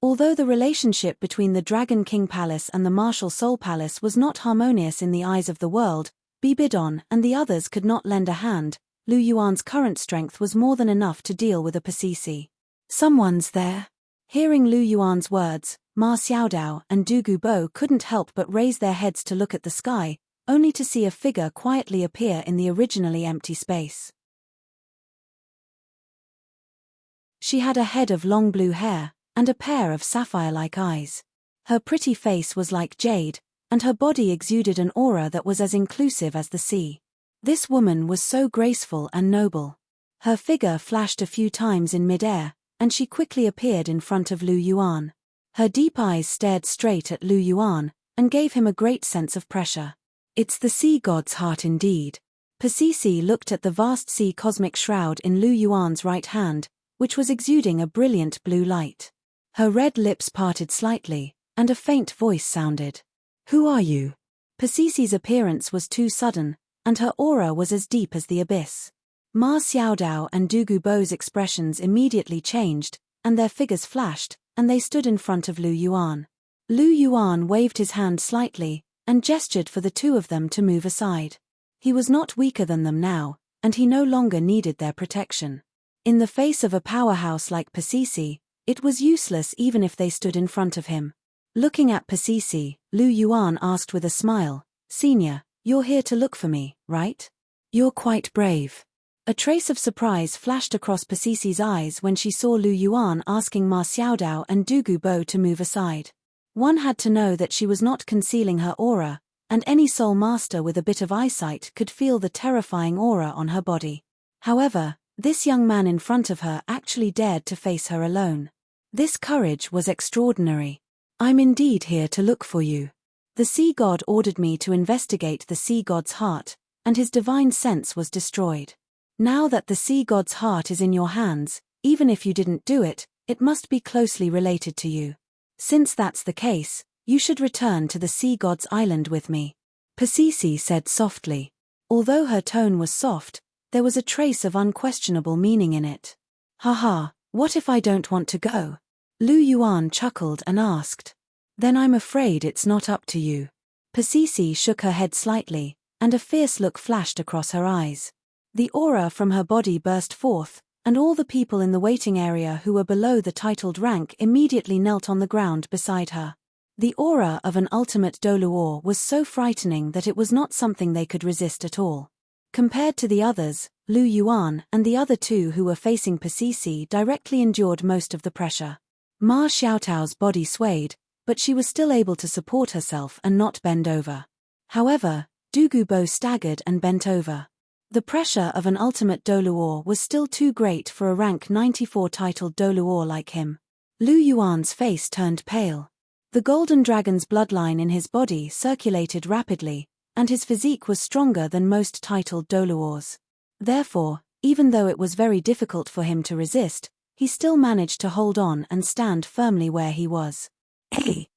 Although the relationship between the Dragon King Palace and the Martial Soul Palace was not harmonious in the eyes of the world, Bibidon and the others could not lend a hand. Lu Yuan's current strength was more than enough to deal with a Pasisi. Someone's there. Hearing Lu Yuan's words, Ma Xiaodao and Dugu Bo couldn't help but raise their heads to look at the sky, only to see a figure quietly appear in the originally empty space. She had a head of long blue hair, and a pair of sapphire-like eyes. Her pretty face was like jade, and her body exuded an aura that was as inclusive as the sea. This woman was so graceful and noble. Her figure flashed a few times in midair, and she quickly appeared in front of Lu Yuan. Her deep eyes stared straight at Lu Yuan, and gave him a great sense of pressure. It's the sea god's heart indeed. Pasisi looked at the vast sea cosmic shroud in Lu Yuan's right hand, which was exuding a brilliant blue light. Her red lips parted slightly, and a faint voice sounded. Who are you? Pasisi's appearance was too sudden, and her aura was as deep as the abyss. Ma Xiaodao and Dugu Bo's expressions immediately changed, and their figures flashed, and they stood in front of Lu Yuan. Lu Yuan waved his hand slightly, and gestured for the two of them to move aside. He was not weaker than them now, and he no longer needed their protection. In the face of a powerhouse like Pasisi, it was useless even if they stood in front of him. Looking at Pasisi, Lu Yuan asked with a smile, Senior, you're here to look for me, right? You're quite brave. A trace of surprise flashed across Pasisi's eyes when she saw Lu Yuan asking Ma Xiaodao and Dugu Bo to move aside. One had to know that she was not concealing her aura, and any soul master with a bit of eyesight could feel the terrifying aura on her body. However, this young man in front of her actually dared to face her alone. This courage was extraordinary. I'm indeed here to look for you. The sea god ordered me to investigate the sea god's heart, and his divine sense was destroyed. Now that the sea god's heart is in your hands, even if you didn't do it, it must be closely related to you. Since that's the case, you should return to the sea god's island with me. Pasisi said softly. Although her tone was soft, there was a trace of unquestionable meaning in it. Haha, what if I don't want to go? Lu Yuan chuckled and asked. Then I'm afraid it's not up to you. Pasisi shook her head slightly, and a fierce look flashed across her eyes. The aura from her body burst forth, and all the people in the waiting area who were below the titled rank immediately knelt on the ground beside her. The aura of an ultimate Douluo was so frightening that it was not something they could resist at all. Compared to the others, Lu Yuan and the other two who were facing Pasisi directly endured most of the pressure. Ma Xiaotao's body swayed, but she was still able to support herself and not bend over. However, Dugu Bo staggered and bent over. The pressure of an ultimate Douluo was still too great for a rank 94 titled Douluo like him. Lu Yuan's face turned pale. The golden dragon's bloodline in his body circulated rapidly, and his physique was stronger than most titled Douluos. Therefore, even though it was very difficult for him to resist, he still managed to hold on and stand firmly where he was. Hey!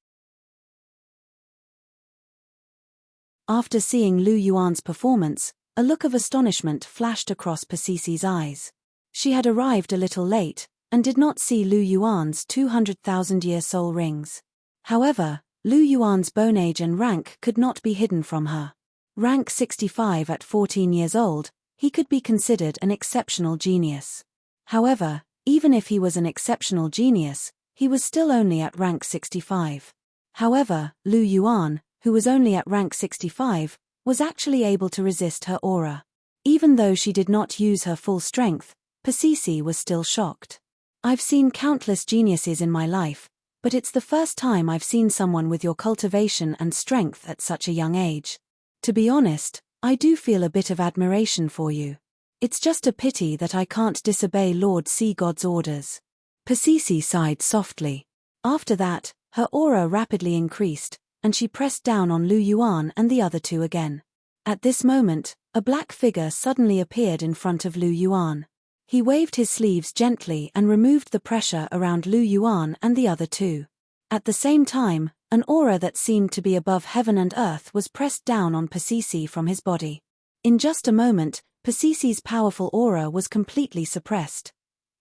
After seeing Lu Yuan's performance, a look of astonishment flashed across Pasisi's eyes. She had arrived a little late, and did not see Lu Yuan's 200,000-year soul rings. However, Lu Yuan's bone age and rank could not be hidden from her. Rank 65 at 14 years old, he could be considered an exceptional genius. However, even if he was an exceptional genius, he was still only at rank 65. However, Lu Yuan, who was only at rank 65, was actually able to resist her aura. Even though she did not use her full strength, Pasisi was still shocked. I've seen countless geniuses in my life, but it's the first time I've seen someone with your cultivation and strength at such a young age. To be honest, I do feel a bit of admiration for you. It's just a pity that I can't disobey Lord Sea God's orders. Pasisi sighed softly. After that, her aura rapidly increased, and she pressed down on Lu Yuan and the other two again. At this moment, a black figure suddenly appeared in front of Lu Yuan. He waved his sleeves gently and removed the pressure around Lu Yuan and the other two. At the same time, an aura that seemed to be above heaven and earth was pressed down on Pasisi from his body. In just a moment, Pasisi's powerful aura was completely suppressed.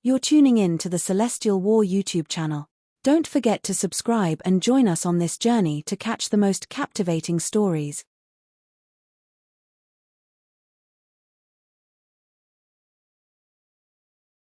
You're tuning in to the Celestial War YouTube channel. Don't forget to subscribe and join us on this journey to catch the most captivating stories.